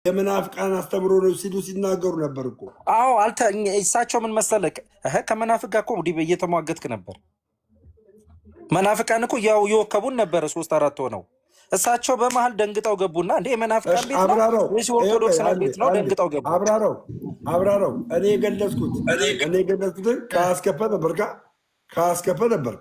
የመናፍቃን አስተምሮ ነው ሲሉ ሲናገሩ ነበር እኮ። አዎ እሳቸው ምን መሰለህ ከመናፍቅ ጋር እኮ እየተሟገትክ ነበር። መናፍቃን እኮ ያው ይወከቡን ነበር 3-4 ሆነው እሳቸው በመሃል ደንግጠው ገቡና እንዴ የመናፍቃን ቤት ነው ወይስ ኦርቶዶክስ ቤት ነው? ደንግጠው ገቡ። አብራራው እኔ የገለጽኩትን ካስከፈ ነበር ካስከፈ ነበር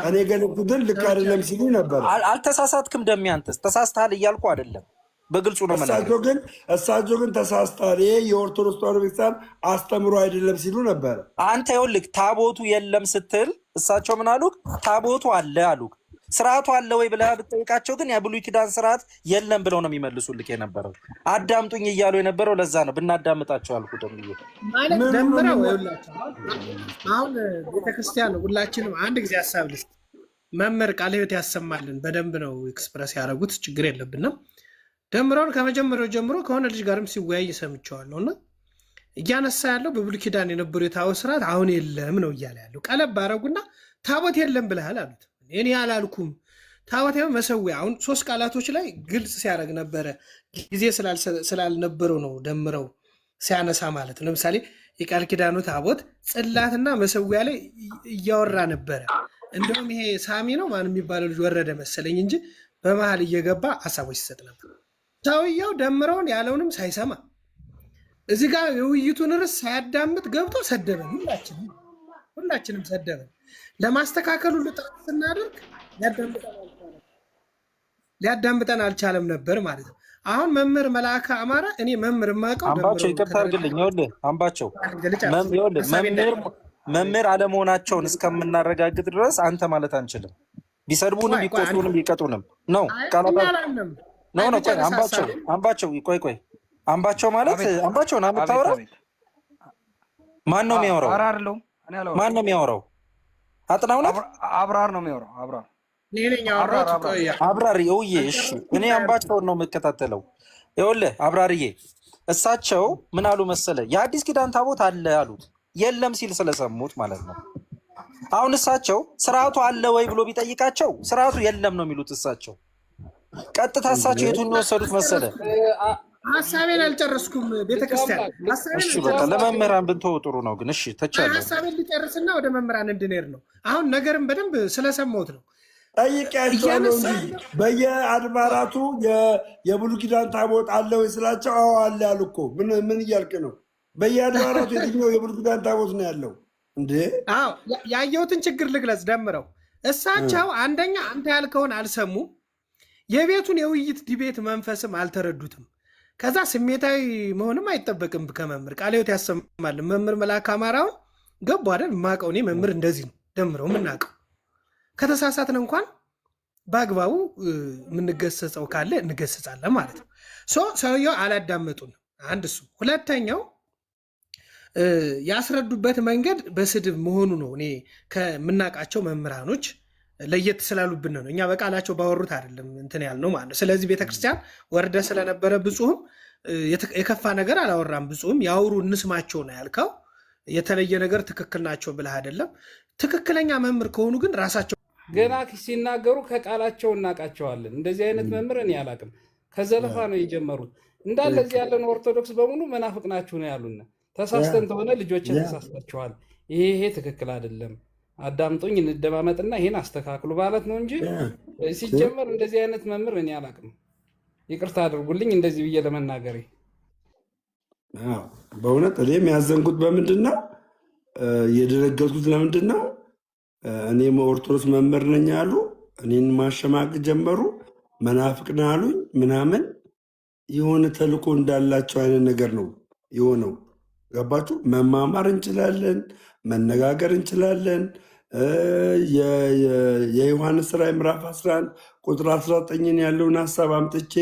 እኔ የገለጽኩትን ልክ አይደለም ሲሉ ነበር። አልተሳሳትክም። ደም ያንተስ ተሳስተሃል እያልኩ አይደለም፣ በግልጹ ነው መናገር። እሳቸው ግን ተሳስተሃል፣ ይሄ የኦርቶዶክስ ተዋሕዶ ቤተክርስቲያን አስተምሮ አይደለም ሲሉ ነበር። አንተ ይኸውልህ ታቦቱ የለም ስትል እሳቸው ምን አሉክ? ታቦቱ አለ አሉክ። ስርዓቱ አለ ወይ ብለህ ብትጠይቃቸው ግን የብሉይ ኪዳን ስርዓት የለም ብለው ነው የሚመልሱልክ የነበረው። አዳምጡኝ እያሉ የነበረው ለዛ ነው ብናዳምጣቸው አልኩ። ደምረው ይኸውላችሁ አሁን ቤተክርስቲያን ሁላችንም አንድ ጊዜ ሀሳብ ልስጥ። መምህር ቃለ ሕይወት ያሰማልን በደንብ ነው ኤክስፕረስ ያደረጉት፣ ችግር የለብንም። ደምረውን ከመጀመሪያው ጀምሮ ከሆነ ልጅ ጋርም ሲወያይ ሰምቼዋለሁ እና እያነሳ ያለው በብሉይ ኪዳን የነበሩ የታቦት ስርዓት አሁን የለም ነው እያለ ያለው። ቀለብ አደረጉና ታቦት የለም ብለሃል አሉት። እኔ አላልኩም። ታቦት መሰዊያ አሁን 3 ቃላቶች ላይ ግልጽ ሲያደርግ ነበረ። ጊዜ ስላልነበረው ነው ደምረው ሲያነሳ ማለት ነው። ለምሳሌ የቃል ኪዳኑ ታቦት ጽላትና መሰዊያ ላይ እያወራ ነበረ። እንደውም ይሄ ሳሚ ነው ማን የሚባለው ልጅ ወረደ መሰለኝ እንጂ በመሃል እየገባ ሀሳቦች ሲሰጥ ነበር። ሰውየው ደምረውን ያለውንም ሳይሰማ እዚህ ጋር የውይይቱን ርዕስ ሳያዳምጥ ገብቶ ሰደበን። ሁላችንም ሰደበን። ለማስተካከሉ ጥረት ስናደርግ ሊያዳምጠን አልቻለም ነበር ማለት ነው። አሁን መምህር መልአከ አማራ እኔ መምህር የማውቀው አምባቸው ይቅርታ አድርግልኝ። ይኸውልህ አምባቸው መምህር አለመሆናቸውን እስከምናረጋግጥ ድረስ አንተ ማለት አንችልም። ቢሰድቡንም ቢቆጡንም ቢቀጡንም ነው አምባቸው ቆይ አምባቸው ማለት አምባቸው ነው የምታወራው? ማን ነው የሚያወራው? ማን ነው የሚያወራው? አጥናው ነው አብራር ነው የሚያወራው። አብራር ይውዬ። እሺ እኔ አምባቸውን ነው የምከታተለው። ይኸውልህ አብራርዬ እሳቸው ምን አሉ መሰለ? የአዲስ ኪዳን ታቦት አለ አሉት። የለም ሲል ስለሰሙት ማለት ነው። አሁን እሳቸው ስርዓቱ አለ ወይ ብሎ ቢጠይቃቸው ስርዓቱ የለም ነው የሚሉት እሳቸው። ቀጥታ እሳቸው የቱን የወሰዱት መሰለ? ሀሳቤን አልጨረስኩም። ቤተክርስቲያን እሺ በቃ ለመምህራን ብንተው ጥሩ ነው። ግን እሺ ተቻለ ሀሳቤን ሊጨርስና ወደ መምህራን እንድንሄድ ነው። አሁን ነገርም በደንብ ስለሰማሁት ነው ጠይቄያቸዋለሁ እንጂ በየአድባራቱ የብሉይ ኪዳን ታቦት አለ ወይ ስላቸው አዎ አለ ያሉ እኮ። ምን እያልክ ነው? በየአድባራቱ የትኛው የብሉይ ኪዳን ታቦት ነው ያለው እንዴ? አዎ ያየሁትን ችግር ልግለጽ። ደምረው እሳቸው አንደኛ አንተ ያልከውን አልሰሙም። የቤቱን የውይይት ዲቤት መንፈስም አልተረዱትም። ከዛ ስሜታዊ መሆንም አይጠበቅም ከመምህር ቃለ ሕይወት ያሰማልን። መምህር መልአከ አማራውን ገቡ አይደል? የማውቀው እኔ መምህር እንደዚህ ነው። ደምረው የምናውቀው ከተሳሳትን እንኳን በአግባቡ የምንገሰጸው ካለ እንገሰጻለን ማለት ነው። ሰውየው አላዳመጡን። አንድ እሱ። ሁለተኛው ያስረዱበት መንገድ በስድብ መሆኑ ነው። እኔ ከምናውቃቸው መምህራኖች ለየት ስላሉብን ነው። እኛ በቃላቸው ባወሩት አይደለም እንትን ያልነው ማለት ነው። ስለዚህ ቤተክርስቲያን ወርደ ስለነበረ ብፁዕም የከፋ ነገር አላወራም። ብፁዕም ያውሩ እንስማቸው ነው ያልከው። የተለየ ነገር ትክክል ናቸው ብለህ አይደለም። ትክክለኛ መምህር ከሆኑ ግን ራሳቸው ገና ሲናገሩ ከቃላቸው እናውቃቸዋለን። እንደዚህ አይነት መምህር እኔ አላውቅም። ከዘለፋ ነው የጀመሩት። እንዳለ እዚህ ያለን ኦርቶዶክስ በሙሉ መናፍቅ ናችሁ ነው ያሉን። ተሳስተን ተሆነ ልጆችን ተሳስታችኋል፣ ይሄ ትክክል አይደለም፣ አዳምጦኝ እንደማመጥና ይሄን አስተካክሉ ማለት ነው እንጂ ሲጀመር እንደዚህ አይነት መምህር እኔ አላውቅም። ይቅርታ አድርጉልኝ እንደዚህ ብዬ ለመናገሬ። በእውነት እኔም ያዘንኩት በምንድን ነው የደነገጥኩት ለምንድን ነው? እኔም ኦርቶዶክስ መምህር ነኝ አሉ፣ እኔን ማሸማቅ ጀመሩ፣ መናፍቅ ነህ አሉኝ ምናምን። የሆነ ተልእኮ እንዳላቸው አይነት ነገር ነው የሆነው። ገባችሁ? መማማር እንችላለን፣ መነጋገር እንችላለን። የዮሐንስ ራዕይ ምዕራፍ 11 ቁጥር 19 ያለውን ሀሳብ አምጥቼ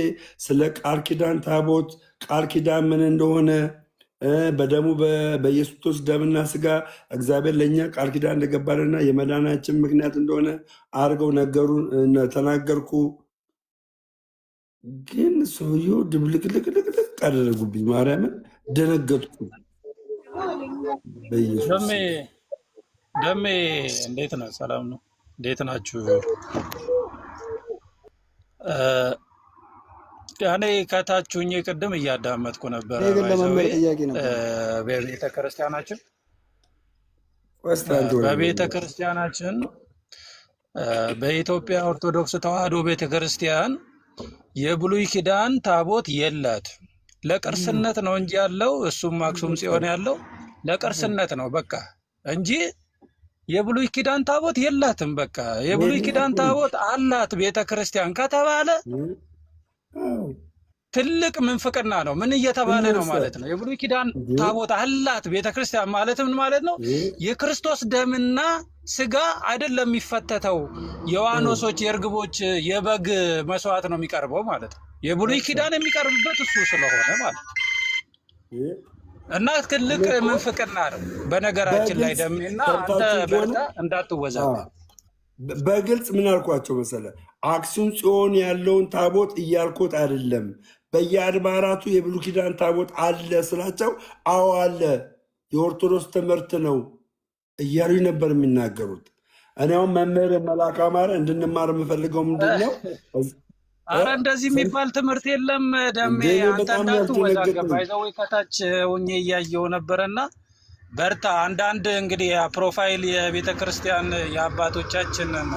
ስለ ቃል ኪዳን ታቦት ቃል ኪዳን ምን እንደሆነ በደሙ በኢየሱስ ክርስቶስ ደምና ስጋ እግዚአብሔር ለእኛ ቃል ኪዳን እንደገባልና የመዳናችን ምክንያት እንደሆነ አድርገው ተናገርኩ። ግን ሰውየው ድብልቅልቅልቅ አደረጉብኝ። ማርያምን ደነገጥኩ። ደሜ እንዴት ነው? ሰላም ነው? እንዴት ናችሁ? እኔ ከታች ሆኜ ቅድም እያዳመጥኩ ነበረ። እኔ ግን ለመምህር ባይዘዌ ጥያቄ ነበር። በቤተ ክርስቲያናችን ወስታንት ወደ በቤተ ክርስቲያናችን በኢትዮጵያ ኦርቶዶክስ ተዋሕዶ ቤተ ክርስቲያን የብሉይ ኪዳን ታቦት የላት። ለቅርስነት ነው እንጂ ያለው እሱም አክሱም ጽዮን ያለው ለቅርስነት ነው በቃ እንጂ የብሉይ ኪዳን ታቦት የላትም። በቃ የብሉይ ኪዳን ታቦት አላት ቤተ ክርስቲያን ከተባለ ትልቅ ምንፍቅና ነው። ምን እየተባለ ነው ማለት ነው? የብሉይ ኪዳን ታቦት አላት ቤተ ክርስቲያን ማለት ምን ማለት ነው? የክርስቶስ ደምና ስጋ አይደለም የሚፈተተው፣ የዋኖሶች የእርግቦች የበግ መስዋዕት ነው የሚቀርበው ማለት ነው። የብሉይ ኪዳን የሚቀርብበት እሱ ስለሆነ ማለት ነው። እና ትልቅ ምንፍቅና ነው በነገራችን ላይ ደሜና አንተ በርታ እንዳትወዛገብ። በግልጽ ምን አልኳቸው መሰለ? አክሱም ጽዮን ያለውን ታቦት እያልኮት አይደለም፣ በየአድባራቱ የብሉይ ኪዳን ታቦት አለ ስላቸው፣ አዎ አለ፣ የኦርቶዶክስ ትምህርት ነው እያሉ ነበር የሚናገሩት። እኔ አሁን መምህር መልአከ አማረ እንድንማር የምፈልገው ምንድን ነው? አረ እንደዚህ የሚባል ትምህርት የለም ደሜ፣ አንተ እንዳትወዛገብ። ይዘው ከታች ሆኜ እያየው ነበረና በርታ። አንዳንድ እንግዲህ ፕሮፋይል የቤተ ክርስቲያን የአባቶቻችንን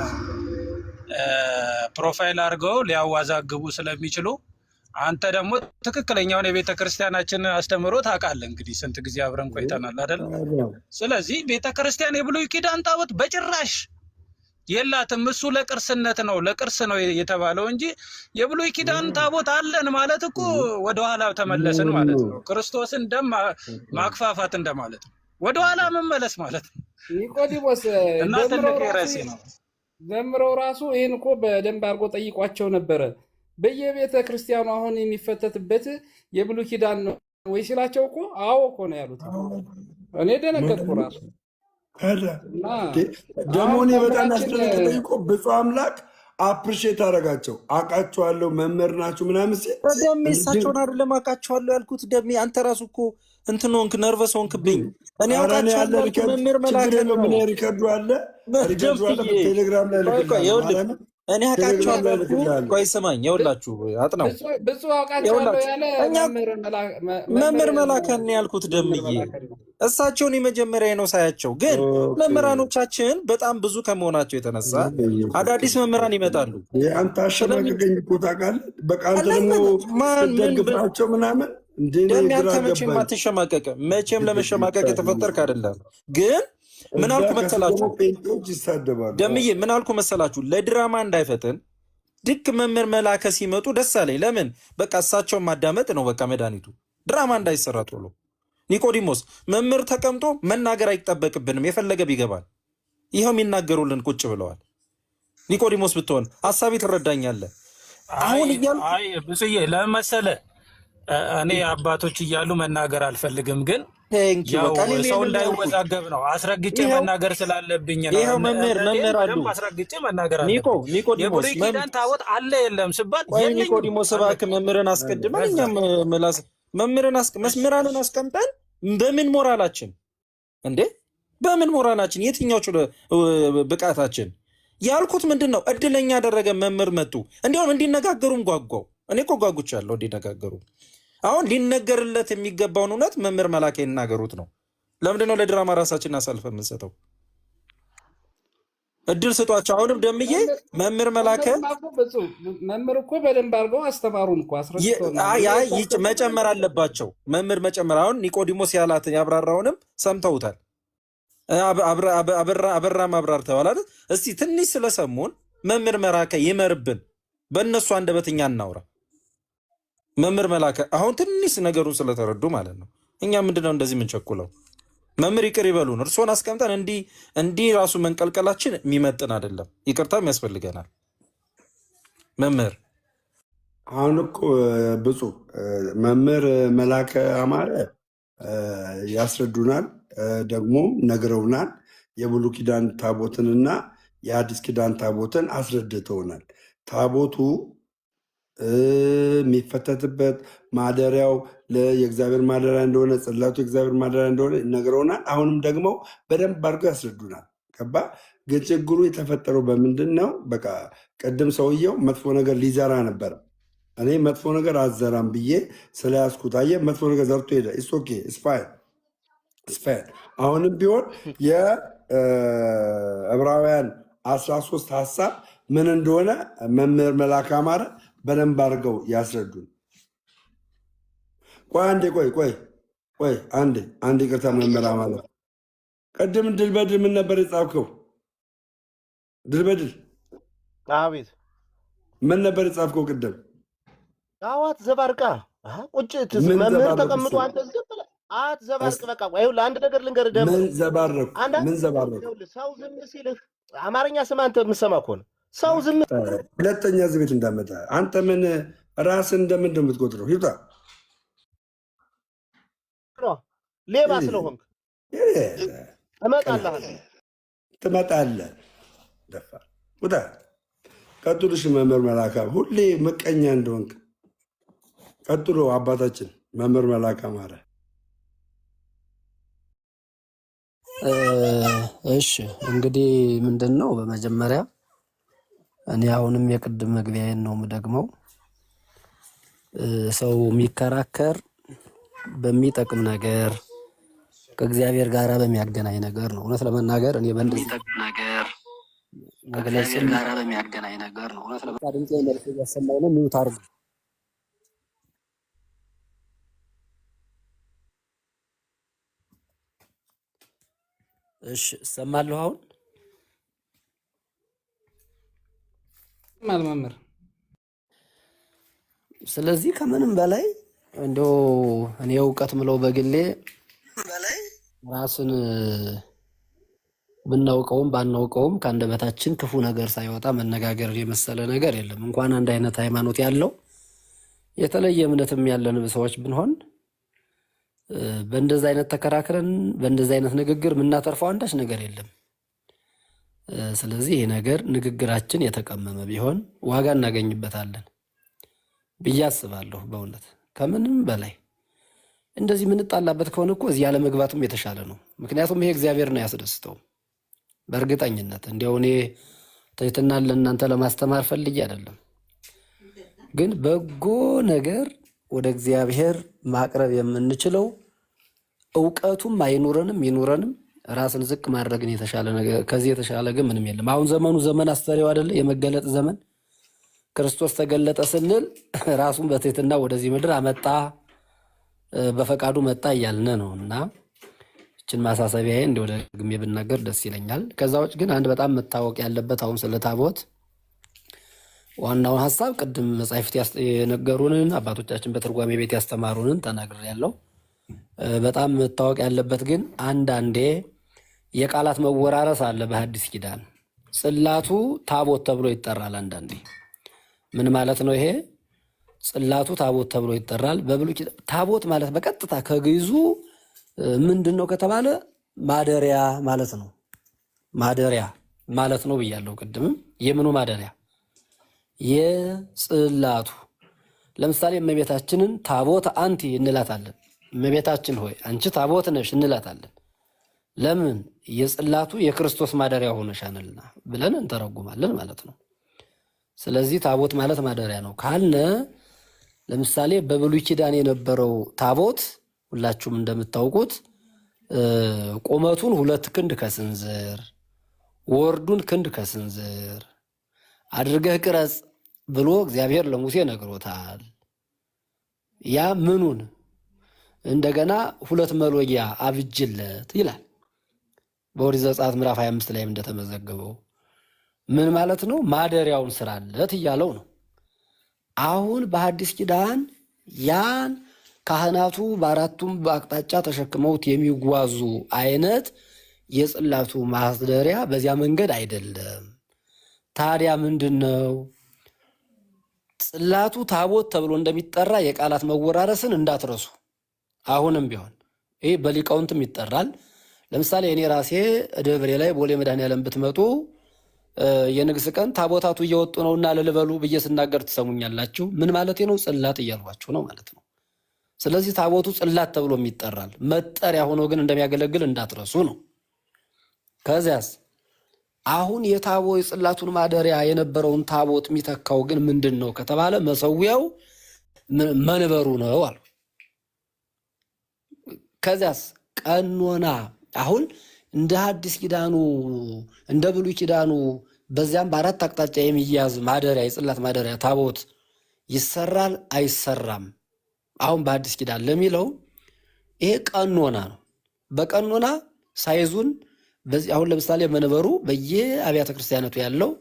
ፕሮፋይል አድርገው ሊያዋዛግቡ ስለሚችሉ አንተ ደግሞ ትክክለኛውን የቤተ ክርስቲያናችን አስተምህሮ ታውቃለህ። እንግዲህ ስንት ጊዜ አብረን ቆይተናል አይደል? ስለዚህ ቤተ ክርስቲያን የብሉይ ኪዳን ታቦት በጭራሽ የላትም። እሱ ለቅርስነት ነው፣ ለቅርስ ነው የተባለው እንጂ የብሉይ ኪዳን ታቦት አለን ማለት እኮ ወደኋላ ተመለስን ማለት ነው። ክርስቶስን ደም ማክፋፋት እንደማለት ነው። ወደኋላ መመለስ ማለት ነው። ኒቆዲሞስ እና ትልቅ ርዕስ ነው። ዘምረው ራሱ ይህን እኮ በደንብ አድርጎ ጠይቋቸው ነበረ። በየቤተ ክርስቲያኑ አሁን የሚፈተትበት የብሉይ ኪዳን ነው ወይ ሲላቸው እኮ አዎ እኮ ነው ያሉት። እኔ ደነገጥኩ ራሱ። ደግሞ እኔ በጣም ያስደነገጠኝ እኮ ብፁዕ አምላክ አፕሪሼት አደረጋቸው። አውቃቸዋለሁ መምህር ናቸው ምናምን ሲል ደሜ እሳቸውን አይደለም አውቃቸዋለሁ ያልኩት። ደሜ አንተ ራሱ እኮ እንትን ሆንክ፣ ነርቨስ ሆንክብኝ። እኔ አውቃቸዋለሁ መምህር መላክ ነው። ምን ሪከርዱ አለ ቴሌግራም ላይ ልክልሃለሁ። እኔ አውቃቸዋለሁ። ቆይ ስማኝ፣ ይኸውላችሁ አጥናው ብዙ አውቃቸዋለሁ ያለ መምህር መላከን ያልኩት ደምዬ፣ እሳቸውን የመጀመሪያ ነው ሳያቸው። ግን መምህራኖቻችን በጣም ብዙ ከመሆናቸው የተነሳ አዳዲስ መምህራን ይመጣሉ። አንተ አሸማቀቀኝ እኮ ታውቃለህ። በቃ አንተ ደግሞ ስትደግፋቸው ምናምን አንተ መቼም አትሸማቀቅም። መቼም ለመሸማቀቅ የተፈጠርክ አይደለም። ግን ምን አልኩ መሰላችሁ ደምዬ፣ ምን አልኩ መሰላችሁ? ለድራማ እንዳይፈትን ድክ መምህር መላከ ሲመጡ ደስ አለኝ። ለምን? በቃ እሳቸውን ማዳመጥ ነው በቃ መድኃኒቱ። ድራማ እንዳይሰራ ቶሎ። ኒቆዲሞስ መምህር ተቀምጦ መናገር አይጠበቅብንም፣ የፈለገ ቢገባል። ይኸው የሚናገሩልን ቁጭ ብለዋል። ኒቆዲሞስ ብትሆን ሀሳቢ ትረዳኛለህ። አሁን ብስዬ ለምን መሰለህ እኔ አባቶች እያሉ መናገር አልፈልግም፣ ግን ሰው እንዳይወዛገብ ነው አስረግጬ መናገር ስላለብኝ ነው። ይኸው መምህር አሉ አስረግጬ መናገር አለብኝ። የብሉይ ኪዳን ታቦት አለ የለም ስባል ኒቆዲሞስ እባክህ መምህርን አስቀድመን እኛም መምህራንን አስቀምጠን በምን ሞራላችን እንዴ? በምን ሞራላችን? የትኛዎቹ ብቃታችን? ያልኩት ምንድን ነው? እድለኛ ያደረገ መምህር መጡ። እንዲሁም እንዲነጋገሩም ጓጓው። እኔ እኮ ጓጉቻለሁ እንዲነጋገሩ። አሁን ሊነገርለት የሚገባውን እውነት መምህር መላከ ይናገሩት ነው። ለምንድነው ለድራማ ራሳችንን አሳልፈ የምንሰጠው? እድል ስጧቸው። አሁንም ደምዬ መምህር መላከ መምህር እኮ በደንብ አድርገው አስተማሩን እኮ መጨመር አለባቸው። መምህር መጨመር አሁን ኒቆዲሞስ ያላትን ያብራራውንም ሰምተውታል። አበራም አብራርተዋል አይደል? እስቲ ትንሽ ስለሰሙን መምህር መላከ ይመርብን። በእነሱ አንደበትኛ እናውራ። መምህር መላከ አሁን ትንሽ ነገሩን ስለተረዱ ማለት ነው። እኛ ምንድነው እንደዚህ የምንቸኩለው? መምህር ይቅር ይበሉን። እርስዎን አስቀምጠን እንዲህ ራሱ መንቀልቀላችን የሚመጥን አይደለም። ይቅርታም ያስፈልገናል። መምህር አሁን እኮ ብፁዕ መምህር መላከ አማረ ያስረዱናል፣ ደግሞ ነግረውናል። የብሉይ ኪዳን ታቦትንና የአዲስ ኪዳን ታቦትን አስረድተውናል። ታቦቱ የሚፈተትበት ማደሪያው የእግዚአብሔር ማደሪያ እንደሆነ፣ ጽላቱ የእግዚአብሔር ማደሪያ እንደሆነ ነግረውናል። አሁንም ደግሞ በደንብ አድርገው ያስረዱናል። ገባ? ግን ችግሩ የተፈጠረው በምንድን ነው? በቃ ቅድም ሰውየው መጥፎ ነገር ሊዘራ ነበረ። እኔ መጥፎ ነገር አዘራም ብዬ ስለያዝኩት አየህ፣ መጥፎ ነገር ዘርቶ ሄደ። ኢትስ ኦኬ ኢትስ ፋይን። አሁንም ቢሆን የዕብራውያን 13 ሀሳብ ምን እንደሆነ መምህር መልአከ አማረ በደንብ አድርገው ያስረዱን። ቆይ አንዴ ቆይ አንዴ ይቅርታ መምህር አማረ፣ ቅድም ድል በድል ምን ነበር የጻፍከው? ድል በድል አቤት፣ ምን ነበር የጻፍከው ቅድም? አዋት ዘባርቃ ቁጭት መምህር ተቀምጦ አንተ ዝም ብለህ አትዘባርቅ። በቃ ይኸውልህ አንድ ነገር ልንገርህ። ደግሞ ምን ዘባረኩ? ሰው ዝም ሲልህ አማርኛ ስማ። አንተ የምትሰማ ከሆነ ሰው ዝም ሁለተኛ እዚህ ቤት እንዳመጣ አንተ ምን ራስን እንደምንድን ነው የምትቆጥረው? ይውጣ ሌባ ስለሆንክ ትመጣለህ። ደፋር ውጣ። ቀጥሉሽ መምህር መልአከ ሁሌ ምቀኛ እንደሆንክ ቀጥሎ። አባታችን መምህር መልአከ አማረ። እሺ እንግዲህ ምንድን ነው በመጀመሪያ እኔ አሁንም የቅድም መግቢያዬን ነው የምደግመው። ሰው የሚከራከር በሚጠቅም ነገር ከእግዚአብሔር ጋር በሚያገናኝ ነገር ነው። እውነት ለመናገር እኔ በእንደዚህ ነገር መግለጽን ጋር በሚያገናኝ ነገር ነው። እውነት ለመናገር ድምጼ መልስ እያሰማኝ ነው። ሚውት አድርጉ። እሺ እሰማለሁ አሁን ማልመምር። ስለዚህ ከምንም በላይ እንደው እኔ እውቀት ምለው በግሌ ራስን ብናውቀውም ባናውቀውም ከአንደበታችን ክፉ ነገር ሳይወጣ መነጋገር የመሰለ ነገር የለም። እንኳን አንድ አይነት ሃይማኖት ያለው የተለየ እምነትም ያለን ሰዎች ብንሆን በእንደዚህ አይነት ተከራክረን በእንደዚህ አይነት ንግግር የምናተርፈው አንዳች ነገር የለም። ስለዚህ ይሄ ነገር ንግግራችን የተቀመመ ቢሆን ዋጋ እናገኝበታለን ብዬ አስባለሁ። በእውነት ከምንም በላይ እንደዚህ የምንጣላበት ከሆነ እኮ እዚህ ያለ መግባቱም የተሻለ ነው። ምክንያቱም ይሄ እግዚአብሔር ነው ያስደስተው። በእርግጠኝነት እንዲያው እኔ ትህትናን ለእናንተ ለማስተማር ፈልጌ አይደለም፣ ግን በጎ ነገር ወደ እግዚአብሔር ማቅረብ የምንችለው እውቀቱም አይኑረንም ይኑረንም ራስን ዝቅ ማድረግን የተሻለ ነገር ከዚህ የተሻለ ግን ምንም የለም። አሁን ዘመኑ ዘመን አስተሪው አይደለ? የመገለጥ ዘመን። ክርስቶስ ተገለጠ ስንል ራሱን በትህትና ወደዚህ ምድር አመጣ፣ በፈቃዱ መጣ እያልን ነው። እና እችን ማሳሰቢያ እንደው ደግሜ ብናገር ደስ ይለኛል። ከዛ ውጭ ግን አንድ በጣም መታወቅ ያለበት አሁን ስለ ታቦት ዋናውን ሐሳብ ቅድም መጻሕፍት የነገሩንን አባቶቻችን በትርጓሜ ቤት ያስተማሩንን ተናግሬያለሁ። በጣም መታወቅ ያለበት ግን አንዳንዴ የቃላት መወራረስ አለ። በሐዲስ ኪዳን ጽላቱ ታቦት ተብሎ ይጠራል። አንዳንዴ ምን ማለት ነው ይሄ? ጽላቱ ታቦት ተብሎ ይጠራል። በብሉይ ኪዳን ታቦት ማለት በቀጥታ ከግዕዙ ምንድን ነው ከተባለ ማደሪያ ማለት ነው። ማደሪያ ማለት ነው ብያለሁ ቅድምም። የምኑ ማደሪያ? የጽላቱ። ለምሳሌ እመቤታችንን ታቦት አንቲ እንላታለን። እመቤታችን ሆይ አንቺ ታቦት ነሽ እንላታለን። ለምን? የጽላቱ የክርስቶስ ማደሪያ ሆነሻልና ብለን እንተረጉማለን ማለት ነው። ስለዚህ ታቦት ማለት ማደሪያ ነው ካልነ፣ ለምሳሌ በብሉይ ኪዳን የነበረው ታቦት ሁላችሁም እንደምታውቁት ቁመቱን 2 ክንድ ከስንዝር ወርዱን ክንድ ከስንዝር አድርገህ ቅረጽ ብሎ እግዚአብሔር ለሙሴ ነግሮታል። ያ ምኑን እንደገና 2 መሎጊያ አብጅለት ይላል በኦሪት ዘጸአት ምዕራፍ 25 ላይም እንደተመዘገበው። ምን ማለት ነው? ማደሪያውን ስራለት እያለው ነው። አሁን በሐዲስ ኪዳን ያን ካህናቱ በአራቱም በአቅጣጫ ተሸክመውት የሚጓዙ አይነት የጽላቱ ማደሪያ በዚያ መንገድ አይደለም። ታዲያ ምንድን ነው? ጽላቱ ታቦት ተብሎ እንደሚጠራ የቃላት መወራረስን እንዳትረሱ። አሁንም ቢሆን ይህ በሊቃውንትም ይጠራል። ለምሳሌ እኔ ራሴ ደብሬ ላይ ቦሌ መድኃኔዓለም ብትመጡ የንግስ ቀን ታቦታቱ እየወጡ ነውና ልልበሉ ብዬ ስናገር ትሰሙኛላችሁ። ምን ማለት ነው? ጽላት እያልኳችሁ ነው ማለት ነው። ስለዚህ ታቦቱ ጽላት ተብሎ ይጠራል። መጠሪያ ሆኖ ግን እንደሚያገለግል እንዳትረሱ ነው። ከዚያስ አሁን የጽላቱን ማደሪያ የነበረውን ታቦት የሚተካው ግን ምንድን ነው ከተባለ መሰዊያው መንበሩ ነው አሉ። ከዚያስ ቀኖና አሁን እንደ ሐዲስ ኪዳኑ እንደ ብሉይ ኪዳኑ በዚያም በአራት አቅጣጫ የሚያዝ ማደሪያ የጽላት ማደሪያ ታቦት ይሰራል አይሰራም? አሁን በሐዲስ ኪዳን ለሚለው ይሄ ቀኖና ነው። በቀኖና ሳይዙን አሁን ለምሳሌ መንበሩ በየአብያተ ክርስቲያናቱ ያለው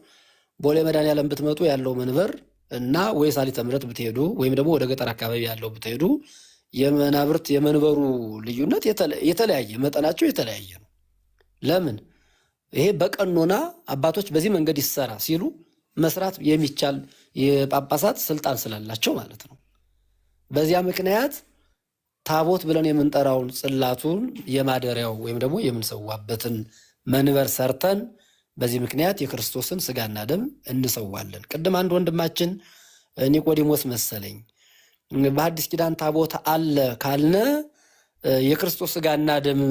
ቦሌ መድኃኔዓለም ብትመጡ ያለው መንበር እና ወይ ሳሊተ ምሕረት ብትሄዱ ወይም ደግሞ ወደ ገጠር አካባቢ ያለው ብትሄዱ የመናብርት የመንበሩ ልዩነት የተለያየ መጠናቸው የተለያየ ነው። ለምን? ይሄ በቀኖና አባቶች በዚህ መንገድ ይሰራ ሲሉ መስራት የሚቻል የጳጳሳት ስልጣን ስላላቸው ማለት ነው። በዚያ ምክንያት ታቦት ብለን የምንጠራውን ጽላቱን የማደሪያው ወይም ደግሞ የምንሰዋበትን መንበር ሰርተን በዚህ ምክንያት የክርስቶስን ስጋና ደም እንሰዋለን። ቅድም አንድ ወንድማችን ኒቆዲሞስ መሰለኝ በሐዲስ ኪዳን ታቦት አለ ካልነ የክርስቶስ ስጋና ደም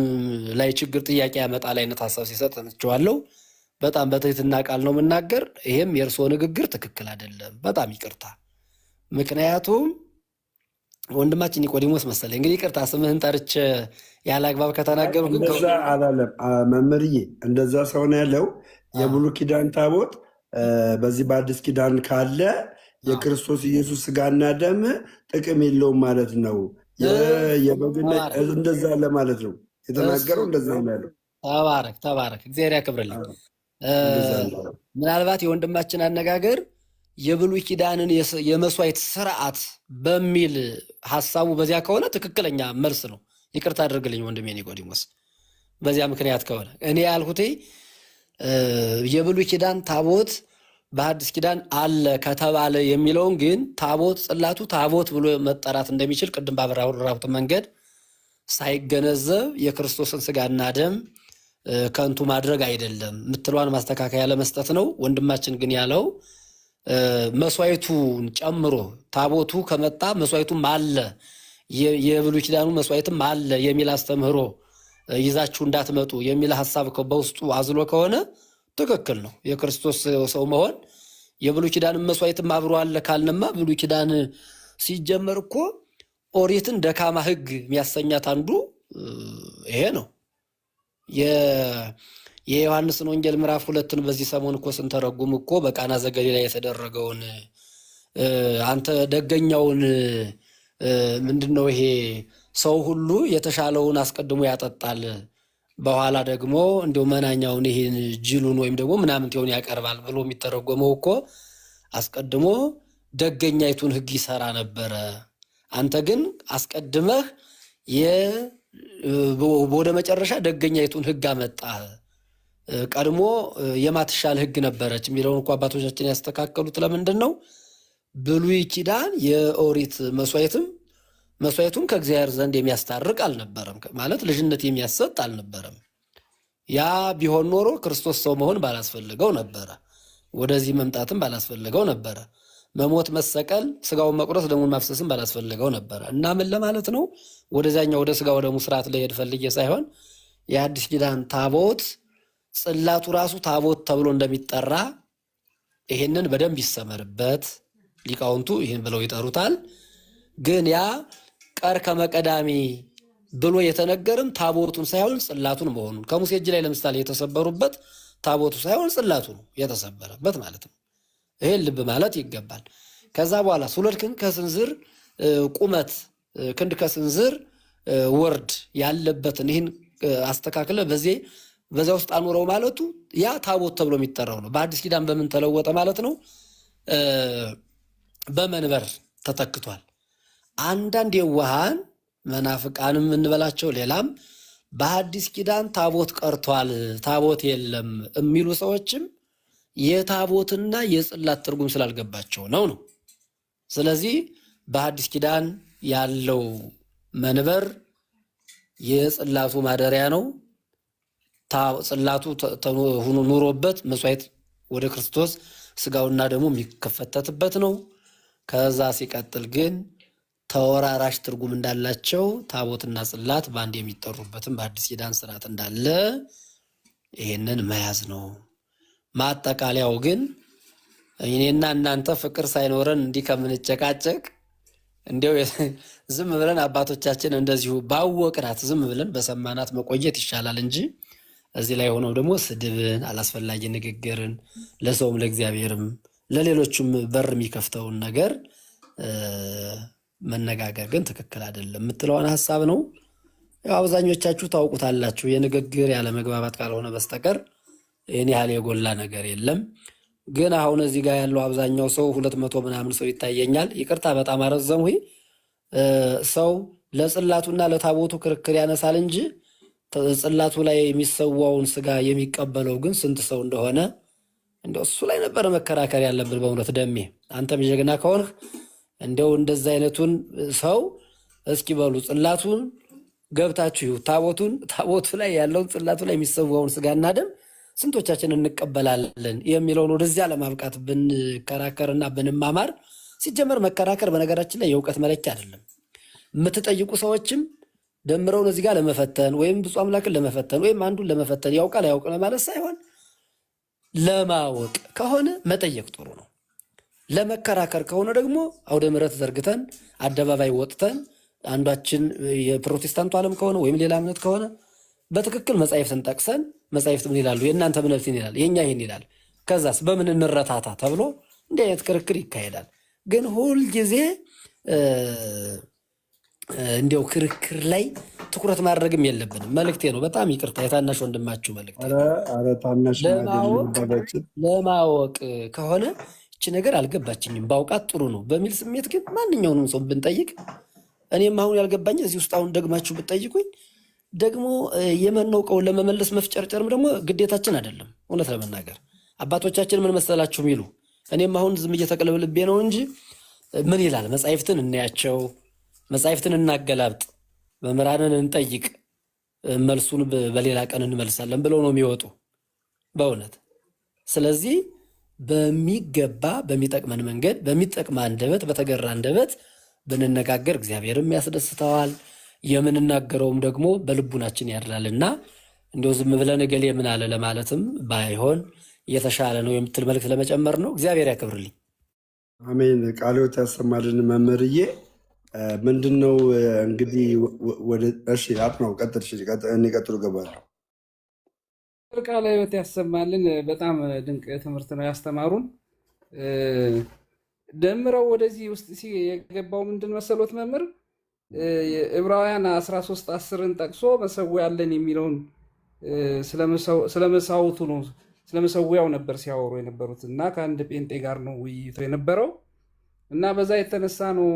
ላይ ችግር ጥያቄ ያመጣል አይነት ሀሳብ ሲሰጥ እንችዋለሁ። በጣም በትህትና ቃል ነው የምናገር። ይሄም የእርስዎ ንግግር ትክክል አይደለም። በጣም ይቅርታ። ምክንያቱም ወንድማችን ኒቆዲሞስ መሰለኝ እንግዲህ ይቅርታ ስምህን ጠርቼ ያለ አግባብ ከተናገሩ ግን እንደዛ አላለም መምህርዬ። እንደዛ ሰው ነው ያለው። የብሉይ ኪዳን ታቦት በዚህ በአዲስ ኪዳን ካለ የክርስቶስ ኢየሱስ ስጋና ደም ጥቅም የለውም ማለት ነው። እንደዛ ለማለት ነው የተናገረው። እንደዛ ነው ያለው። ተባረክ ተባረክ፣ እግዚአብሔር ያክብርልኝ። ምናልባት የወንድማችን አነጋገር የብሉይ ኪዳንን የመስዋዕት ስርዓት በሚል ሀሳቡ በዚያ ከሆነ ትክክለኛ መልስ ነው። ይቅርታ አድርግልኝ ወንድሜ ኒቆዲሞስ። በዚያ ምክንያት ከሆነ እኔ ያልኩት የብሉይ ኪዳን ታቦት በሐዲስ ኪዳን አለ ከተባለ የሚለውን ግን ታቦት ጽላቱ ታቦት ብሎ መጠራት እንደሚችል ቅድም ባብራራሁት መንገድ ሳይገነዘብ የክርስቶስን ስጋና ደም ከንቱ ማድረግ አይደለም ምትሏን ማስተካከያ ለመስጠት ነው። ወንድማችን ግን ያለው መስዋዕቱን ጨምሮ ታቦቱ ከመጣ መስዋዕቱም አለ የብሉይ ኪዳኑ መስዋዕትም አለ የሚል አስተምህሮ ይዛችሁ እንዳትመጡ የሚል ሐሳብ በውስጡ አዝሎ ከሆነ ትክክል ነው። የክርስቶስ ሰው መሆን የብሉይ ኪዳን መስዋዕትም አብሮ አለ ካልነማ ብሉይ ኪዳን ሲጀመር እኮ ኦሪትን ደካማ ሕግ የሚያሰኛት አንዱ ይሄ ነው። የዮሐንስን ወንጌል ምዕራፍ 2ን በዚህ ሰሞን እኮ ስንተረጉም እኮ በቃና ዘገሊላ የተደረገውን አንተ ደገኛውን ምንድነው ይሄ ሰው ሁሉ የተሻለውን አስቀድሞ ያጠጣል በኋላ ደግሞ እንደው መናኛውን ይሄን ጅሉን ወይም ደግሞ ምናምንቴውን ያቀርባል ብሎ የሚተረጎመው እኮ አስቀድሞ ደገኛይቱን ሕግ ይሰራ ነበረ። አንተ ግን አስቀድመህ ወደ መጨረሻ ደገኛይቱን ሕግ አመጣህ። ቀድሞ የማትሻል ሕግ ነበረች የሚለውን እኮ አባቶቻችን ያስተካከሉት ለምንድን ነው? ብሉይ ኪዳን የኦሪት መስዋዕቱም ከእግዚአብሔር ዘንድ የሚያስታርቅ አልነበረም፣ ማለት ልጅነት የሚያሰጥ አልነበረም። ያ ቢሆን ኖሮ ክርስቶስ ሰው መሆን ባላስፈልገው ነበረ፣ ወደዚህ መምጣትም ባላስፈልገው ነበረ፣ መሞት መሰቀል፣ ስጋውን መቁረስ፣ ደሙን ማፍሰስም ባላስፈልገው ነበረ። እና ምን ለማለት ነው? ወደዛኛው ወደ ስጋ ወደ ሙስራት ለሄድ ፈልጌ ሳይሆን የአዲስ ኪዳን ታቦት ጽላቱ ራሱ ታቦት ተብሎ እንደሚጠራ ይሄንን በደንብ ይሰመርበት። ሊቃውንቱ ይህን ብለው ይጠሩታል። ግን ያ ቀር ከመቀዳሚ ብሎ የተነገርም ታቦቱን ሳይሆን ጽላቱን መሆኑን ከሙሴ እጅ ላይ ለምሳሌ የተሰበሩበት ታቦቱ ሳይሆን ጽላቱ ነው የተሰበረበት ማለት ነው። ይሄን ልብ ማለት ይገባል። ከዛ በኋላ 2 ክንድ ከስንዝር ቁመት ክንድ ከስንዝር ወርድ ያለበትን ይህን አስተካክለ በዚያ ውስጥ አኑረው ማለቱ ያ ታቦት ተብሎ የሚጠራው ነው። በአዲስ ኪዳን በምን ተለወጠ ማለት ነው? በመንበር ተተክቷል። አንዳንድ የዋሃን መናፍቃንም እንበላቸው ሌላም በሐዲስ ኪዳን ታቦት ቀርቷል፣ ታቦት የለም የሚሉ ሰዎችም የታቦትና የጽላት ትርጉም ስላልገባቸው ነው። ስለዚህ በሐዲስ ኪዳን ያለው መንበር የጽላቱ ማደሪያ ነው። ጽላቱ ኑሮበት መስዋዕት ወደ ክርስቶስ ስጋውና ደግሞ የሚከፈተትበት ነው። ከዛ ሲቀጥል ግን ተወራራሽ ትርጉም እንዳላቸው ታቦትና ጽላት በአንድ የሚጠሩበትም በአዲስ ኪዳን ስርዓት እንዳለ ይሄንን መያዝ ነው። ማጠቃለያው ግን እኔና እናንተ ፍቅር ሳይኖረን እንዲህ ከምንጨቃጨቅ እንዲያው ዝም ብለን አባቶቻችን እንደዚሁ ባወቅናት ዝም ብለን በሰማናት መቆየት ይሻላል እንጂ እዚህ ላይ ሆነው ደግሞ ስድብን፣ አላስፈላጊ ንግግርን ለሰውም ለእግዚአብሔርም ለሌሎቹም በር የሚከፍተውን ነገር መነጋገር ግን ትክክል አይደለም የምትለውን ሀሳብ ነው። ያው አብዛኞቻችሁ ታውቁታላችሁ። የንግግር ያለ መግባባት ካልሆነ በስተቀር ይህን ያህል የጎላ ነገር የለም። ግን አሁን እዚህ ጋር ያለው አብዛኛው ሰው 200 ምናምን ሰው ይታየኛል። ይቅርታ በጣም አረዘምሁ። ሰው ለጽላቱና ለታቦቱ ክርክር ያነሳል እንጂ ጽላቱ ላይ የሚሰዋውን ስጋ የሚቀበለው ግን ስንት ሰው እንደሆነ እንደው እሱ ላይ ነበር መከራከር ያለብን። በእውነት ደሜ አንተም ጀግና ከሆንህ እንደው እንደዛ አይነቱን ሰው እስኪ በሉ ጽላቱን ገብታችሁ ታቦቱ ላይ ያለውን ጽላቱ ላይ የሚሰዋውን ስጋና ደም ስንቶቻችን እንቀበላለን የሚለውን ወደዚያ ለማብቃት ብንከራከርና ብንማማር። ሲጀመር መከራከር በነገራችን ላይ የእውቀት መለኪያ አይደለም። የምትጠይቁ ሰዎችም ደምረውን እዚህ ጋር ለመፈተን ወይም ብፁዕ አምላክን ለመፈተን ወይም አንዱን ለመፈተን ያውቃል አያውቅም ማለት ሳይሆን ለማወቅ ከሆነ መጠየቅ ጥሩ ነው። ለመከራከር ከሆነ ደግሞ አውደ ምሕረት ዘርግተን አደባባይ ወጥተን አንዷችን የፕሮቴስታንቱ ዓለም ከሆነ ወይም ሌላ እምነት ከሆነ በትክክል መጻሕፍትን ጠቅሰን መጻሕፍት ምን ይላሉ፣ የእናንተ እምነት ይህን ይላል፣ የእኛ ይህን ይላል፣ ከዛስ በምን እንረታታ ተብሎ እንዲህ አይነት ክርክር ይካሄዳል። ግን ሁልጊዜ እንዲያው ክርክር ላይ ትኩረት ማድረግም የለብንም። መልእክቴ ነው። በጣም ይቅርታ የታናሽ ወንድማችሁ መልእክቴ። ለማወቅ ከሆነ እቺ ነገር አልገባችኝም ባውቃት ጥሩ ነው በሚል ስሜት ግን ማንኛውንም ሰው ብንጠይቅ እኔም አሁን ያልገባኝ እዚህ ውስጥ አሁን ደግማችሁ ብትጠይቁኝ ደግሞ የማናውቀውን ለመመለስ መፍጨርጨርም ደግሞ ግዴታችን አይደለም። እውነት ለመናገር አባቶቻችን ምን መሰላችሁ የሚሉ እኔም አሁን ዝም እየተቀለብልቤ ነው እንጂ ምን ይላል መጻሕፍትን እናያቸው፣ መጻሕፍትን እናገላብጥ፣ መምህራንን እንጠይቅ፣ መልሱን በሌላ ቀን እንመልሳለን ብለው ነው የሚወጡ በእውነት። ስለዚህ በሚገባ በሚጠቅመን መንገድ በሚጠቅም አንደበት በተገራ አንደበት ብንነጋገር እግዚአብሔርም ያስደስተዋል። የምንናገረውም ደግሞ በልቡናችን ያድራልና እንደው ዝም ብለን እገሌ ምን አለ ለማለትም ባይሆን የተሻለ ነው የምትል መልእክት ለመጨመር ነው። እግዚአብሔር ያክብርልኝ። አሜን። ቃልዎት ያሰማልን መምህርዬ። ምንድን ነው እንግዲህ ወደ እሺ አጥናው ቀጥሉ ገባለሁ። ቃለ ሕይወት ያሰማልን። በጣም ድንቅ ትምህርት ነው ያስተማሩን። ደምረው ወደዚህ ውስጥ የገባው ምንድን መሰሎት መምህር ዕብራውያን 13:10ን ጠቅሶ መሰዊያ አለን የሚለውን ስለመሳውቱ ነው ስለመሰዊያው ነበር ሲያወሩ የነበሩት እና ከአንድ ጴንጤ ጋር ነው ውይይቱ የነበረው እና በዛ የተነሳ ነው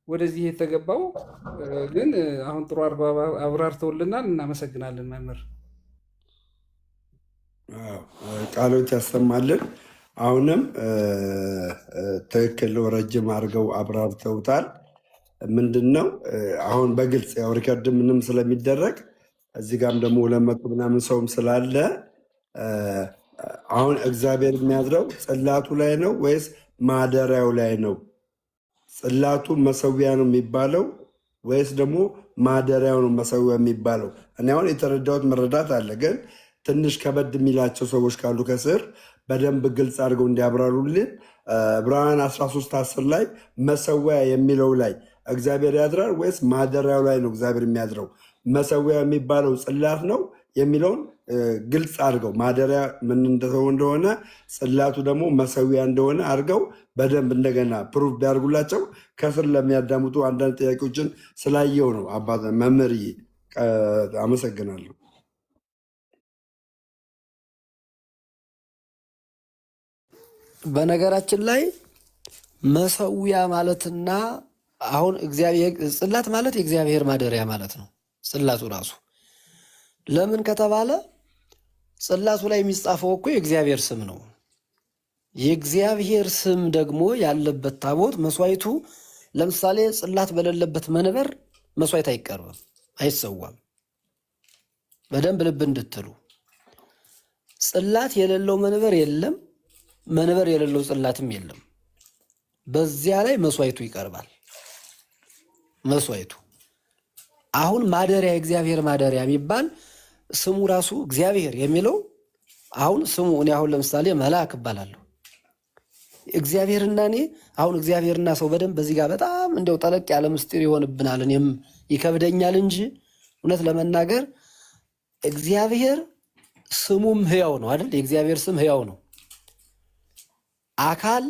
ወደዚህ የተገባው። ግን አሁን ጥሩ አድርገው አብራርተውልናል። እናመሰግናለን መምህር። ቃሎት ያሰማልን። አሁንም ትክክል ረጅም አድርገው አብራርተውታል። ምንድን ነው አሁን በግልጽ ያው ሪከርድ ምንም ስለሚደረግ እዚህ ጋም ደግሞ 200 ምናምን ሰውም ስላለ አሁን እግዚአብሔር የሚያድረው ጽላቱ ላይ ነው ወይስ ማደሪያው ላይ ነው? ጽላቱ መሰዊያ ነው የሚባለው ወይስ ደግሞ ማደሪያው ነው መሰዊያ የሚባለው? እኔ አሁን የተረዳሁት መረዳት አለ፣ ግን ትንሽ ከበድ የሚላቸው ሰዎች ካሉ ከስር በደንብ ግልጽ አድርገው እንዲያብራሩልን። ዕብራውያን 13:10 ላይ መሰዊያ የሚለው ላይ እግዚአብሔር ያድራል ወይስ ማደሪያው ላይ ነው እግዚአብሔር የሚያድረው? መሰዊያ የሚባለው ጽላት ነው የሚለውን ግልጽ አድርገው ማደሪያ ምን እንደሆነ ጽላቱ ደግሞ መሰዊያ እንደሆነ አድርገው በደንብ እንደገና ፕሩፍ ቢያደርጉላቸው ከስር ለሚያዳምጡ አንዳንድ ጥያቄዎችን ስላየው ነው። አባት መምህርዬ አመሰግናለሁ። በነገራችን ላይ መሰዊያ ማለትና አሁን እግዚአብሔር ጽላት ማለት የእግዚአብሔር ማደሪያ ማለት ነው። ጽላቱ ራሱ ለምን ከተባለ ጽላቱ ላይ የሚጻፈው እኮ የእግዚአብሔር ስም ነው። የእግዚአብሔር ስም ደግሞ ያለበት ታቦት መስዋዕቱ፣ ለምሳሌ ጽላት በሌለበት መንበር መስዋዕት አይቀርብም፣ አይሰዋም። በደንብ ልብ እንድትሉ ጽላት የሌለው መንበር የለም፣ መንበር የሌለው ጽላትም የለም። በዚያ ላይ መስዋዕቱ ይቀርባል። መስዋዕቱ አሁን ማደሪያ የእግዚአብሔር ማደሪያ የሚባል ስሙ ራሱ እግዚአብሔር የሚለው አሁን ስሙ እኔ አሁን ለምሳሌ መልአክ እባላለሁ። እግዚአብሔርና እኔ አሁን እግዚአብሔርና ሰው በደንብ በዚህ ጋር በጣም እንደው ጠለቅ ያለ ምስጢር ይሆንብናል። እኔም ይከብደኛል እንጂ እውነት ለመናገር እግዚአብሔር ስሙም ሕያው ነው አይደል? የእግዚአብሔር ስም ሕያው ነው። አካል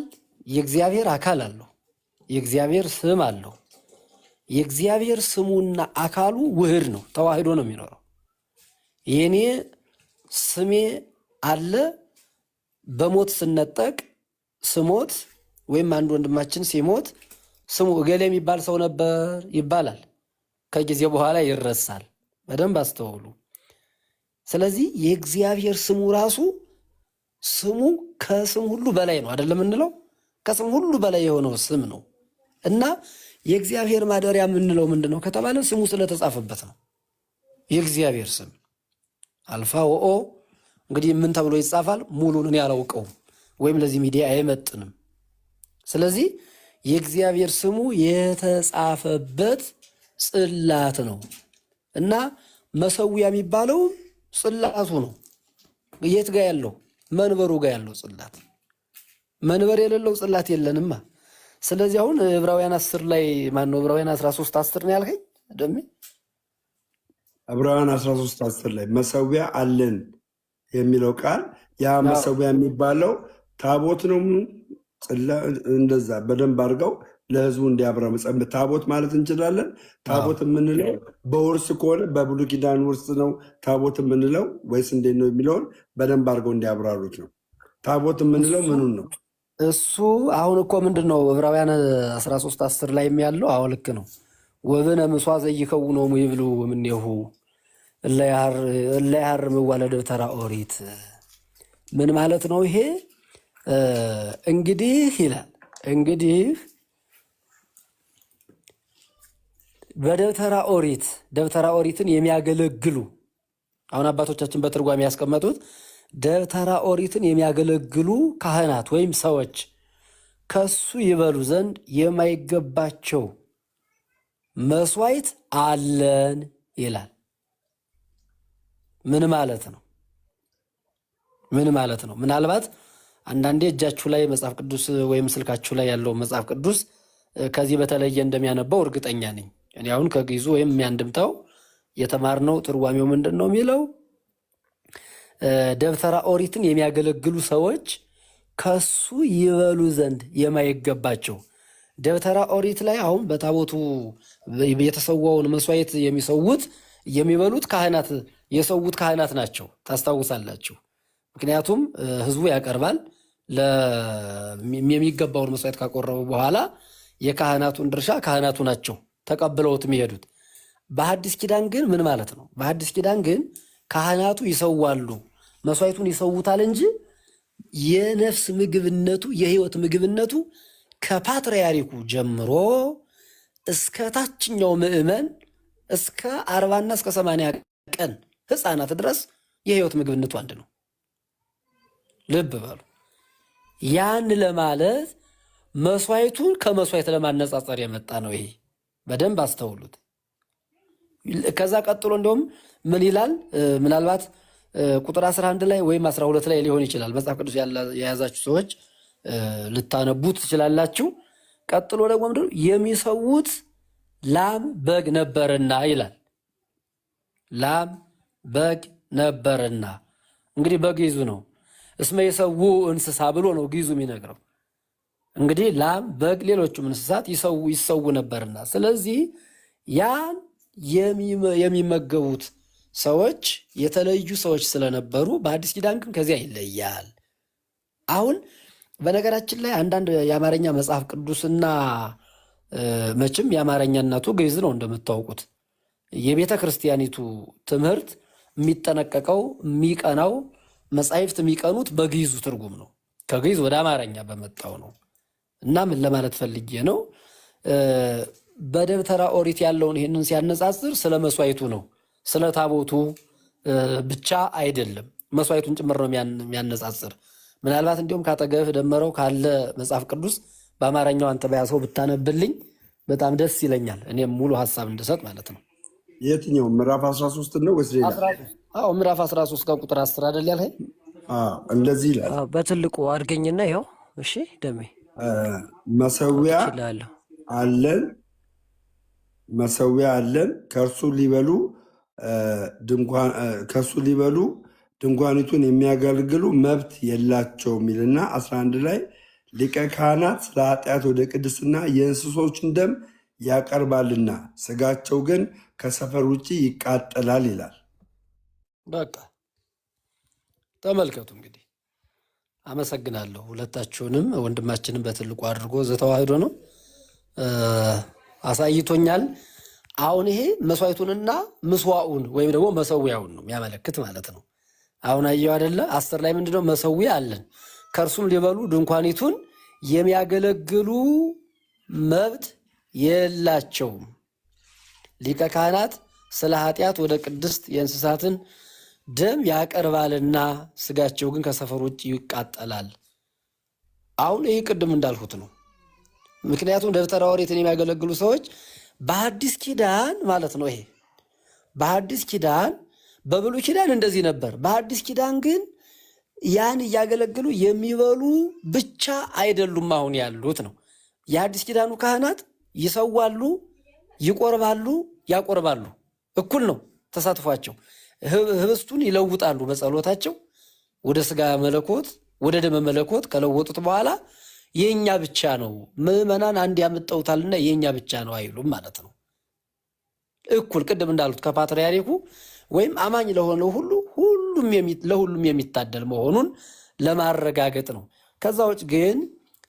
የእግዚአብሔር አካል አለው። የእግዚአብሔር ስም አለው። የእግዚአብሔር ስሙና አካሉ ውህድ ነው፣ ተዋህዶ ነው የሚኖረው። የኔ ስሜ አለ። በሞት ስነጠቅ ስሞት ወይም አንድ ወንድማችን ሲሞት ስሙ እገሌ የሚባል ሰው ነበር ይባላል። ከጊዜ በኋላ ይረሳል። በደንብ አስተውሉ። ስለዚህ የእግዚአብሔር ስሙ ራሱ ስሙ ከስም ሁሉ በላይ ነው አይደለም እንለው? ከስም ሁሉ በላይ የሆነው ስም ነው እና የእግዚአብሔር ማደሪያ የምንለው ምንድን ነው ከተባለ ስሙ ስለተጻፈበት ነው። የእግዚአብሔር ስም አልፋ ወኦ እንግዲህ ምን ተብሎ ይጻፋል? ሙሉን እኔ አላውቀውም ወይም ለዚህ ሚዲያ አይመጥንም። ስለዚህ የእግዚአብሔር ስሙ የተጻፈበት ጽላት ነው እና መሰዊያ የሚባለው ጽላቱ ነው። የት ጋ ያለው? መንበሩ ጋር ያለው ጽላት። መንበር የሌለው ጽላት የለንማ። ስለዚህ አሁን ዕብራውያን 10 ላይ ማነው ዕብራውያን 13:10 ነው ያልከኝ ደሜ? ዕብራውያን 13:10 ላይ መሰዊያ አለን የሚለው ቃል ያ መሰዊያ የሚባለው ታቦት ነው። እንደዛ በደንብ አድርገው ለህዝቡ እንዲያብራ ታቦት ማለት እንችላለን። ታቦት የምንለው በውርስ ከሆነ በብሉይ ኪዳን ውርስ ነው ታቦት የምንለው ወይስ እንዴት ነው የሚለውን በደንብ አድርገው እንዲያብራሩት ነው። ታቦት የምንለው ምኑን ነው? እሱ አሁን እኮ ምንድን ነው ዕብራውያን 13:10 ላይ ያለው? አዎ ልክ ነው። ወብነ ምሷ ዘይከውኖ ይብሉ እምኔሁ እለ ያርምዋ ለደብተራ ኦሪት። ምን ማለት ነው ይሄ? እንግዲህ ይላል እንግዲህ በደብተራ ኦሪት ደብተራ ኦሪትን የሚያገለግሉ አሁን አባቶቻችን በትርጓሜ ያስቀመጡት ደብተራ ኦሪትን የሚያገለግሉ ካህናት ወይም ሰዎች ከሱ ይበሉ ዘንድ የማይገባቸው መስዋዕት አለን ይላል። ምን ማለት ነው? ምን ማለት ነው? ምናልባት አንዳንዴ እጃችሁ ላይ መጽሐፍ ቅዱስ ወይም ስልካችሁ ላይ ያለው መጽሐፍ ቅዱስ ከዚህ በተለየ እንደሚያነባው እርግጠኛ ነኝ። እኔ አሁን ከግዕዙ ወይም የሚያንድምታው የተማርነው ትርጓሜው ምንድን ነው የሚለው? ደብተራ ኦሪትን የሚያገለግሉ ሰዎች ከሱ ይበሉ ዘንድ የማይገባቸው። ደብተራ ኦሪት ላይ አሁን በታቦቱ የተሰዋውን መስዋዕት የሚበሉት ካህናት የሰዉት ካህናት ናቸው። ታስታውሳላችሁ። ምክንያቱም ህዝቡ ያቀርባል። የሚገባውን መስዋዕት ካቆረቡ በኋላ የካህናቱን ድርሻ ካህናቱ ናቸው ተቀብለውት የሚሄዱት። በሐዲስ ኪዳን ግን ምን ማለት ነው? በሐዲስ ኪዳን ግን ካህናቱ ይሰዋሉ፣ መስዋዕቱን ይሰውታል እንጂ የነፍስ ምግብነቱ የህይወት ምግብነቱ ከፓትርያርኩ ጀምሮ እስከ ታችኛው ምዕመን እስከ 40 እስከ 80 ቀን ህፃናት ድረስ የህይወት ምግብነቱ አንድ ነው። ልብ በሉ። ያን ለማለት መስዋዕቱን ከመስዋዕት ለማነጻጸር የመጣ ነው። ይሄ በደንብ አስተውሉት። ከዛ ቀጥሎ እንደውም ምን ይላል? ምናልባት ቁጥር 11 ላይ ወይም 12 ላይ ሊሆን ይችላል። መጽሐፍ ቅዱስ የያዛችሁ ሰዎች ልታነቡት ትችላላችሁ። ቀጥሎ ደግሞ ምንድነው? የሚሰዉት ላም በግ ነበርና ይላል። ላም በግ ነበርና እንግዲህ በግዕዙ ነው። እስመ የሰዉ እንስሳ ብሎ ነው ግዕዙ የሚነግረው። እንግዲህ ላም በግ ሌሎቹም እንስሳት ይሰዉ ነበርና፣ ስለዚህ ያን የሚመገቡት ሰዎች የተለዩ ሰዎች ስለነበሩ በአዲስ ኪዳን ግን ከዚያ ይለያል። አሁን በነገራችን ላይ አንዳንድ የአማርኛ መጽሐፍ ቅዱስና መቼም የአማርኛ እናቱ ግዕዝ ነው እንደምታውቁት። የቤተ ክርስቲያኒቱ ትምህርት የሚጠነቀቀው የሚቀናው መጻሕፍት የሚቀኑት በግዕዙ ትርጉም ነው፣ ከግዕዝ ወደ አማርኛ በመጣው ነው። እና ምን ለማለት ፈልጌ ነው? በደብተራ ኦሪት ያለውን ይህንን ሲያነጻጽር ስለ መስዋዕቱ ነው፣ ስለ ታቦቱ ብቻ አይደለም፣ መስዋዕቱን ጭምር ነው የሚያነጻጽር። ምናልባት እንዲሁም ካጠገብህ ደመረው ካለ መጽሐፍ ቅዱስ በአማርኛው አንተ በያዘው ብታነብልኝ በጣም ደስ ይለኛል፣ እኔም ሙሉ ሀሳብ እንድሰጥ ማለት ነው። የትኛው ምዕራፍ 13 ነው ወይስ ሌላ? አዎ ምዕራፍ 13 ከቁጥር 10 አይደል ያልኸኝ? እንደዚህ ይላል በትልቁ አድርገኝና ይኸው። እሺ ደሜ መሰዊያ እችላለሁ። አለን መሰዊያ አለን ከእርሱ ሊበሉ ድንኳኒቱን የሚያገለግሉ መብት የላቸውም ይልና 11 ላይ ሊቀ ካህናት ስለ ኃጢአት ወደ ቅድስና የእንስሶችን ደም ያቀርባልና ስጋቸው ግን ከሰፈር ውጭ ይቃጠላል ይላል። በቃ ተመልከቱ እንግዲህ። አመሰግናለሁ ሁለታችሁንም። ወንድማችንም በትልቁ አድርጎ ዘተዋህዶ ነው አሳይቶኛል። አሁን ይሄ መስዋዕቱንና ምስዋኡን ወይም ደግሞ መሰዊያውን ነው የሚያመለክት ማለት ነው። አሁን አየው አይደለ? 10 ላይ ምንድነው? መሰዊያ አለን ከእርሱም ሊበሉ ድንኳኒቱን የሚያገለግሉ መብት የላቸውም። ሊቀ ካህናት ስለ ኃጢአት ወደ ቅድስት የእንስሳትን ደም ያቀርባልና ስጋቸው ግን ከሰፈር ውጭ ይቃጠላል። አሁን ይህ ቅድም እንዳልሁት ነው። ምክንያቱም ደብተራ ኦሪትን የሚያገለግሉ ሰዎች በሐዲስ ኪዳን ማለት ነው። ይሄ በሐዲስ ኪዳን በብሉይ ኪዳን እንደዚህ ነበር። በሐዲስ ኪዳን ግን ያን እያገለግሉ የሚበሉ ብቻ አይደሉም አሁን ያሉት ነው። የሐዲስ ኪዳኑ ካህናት ይሰዋሉ፣ ይቆርባሉ፣ ያቆርባሉ። እኩል ነው ተሳትፏቸው። ህብስቱን ይለውጣሉ በጸሎታቸው ወደ ስጋ መለኮት ወደ ደመ መለኮት ከለወጡት በኋላ የኛ ብቻ ነው ምዕመናን አንድ ያመጣውታልና የኛ ብቻ ነው አይሉም ማለት ነው። እኩል ቅድም እንዳሉት ከፓትርያርኩ ወይም አማኝ ለሆነው ሁሉ ለሁሉም የሚታደል መሆኑን ለማረጋገጥ ነው። ከዛ ውጭ ግን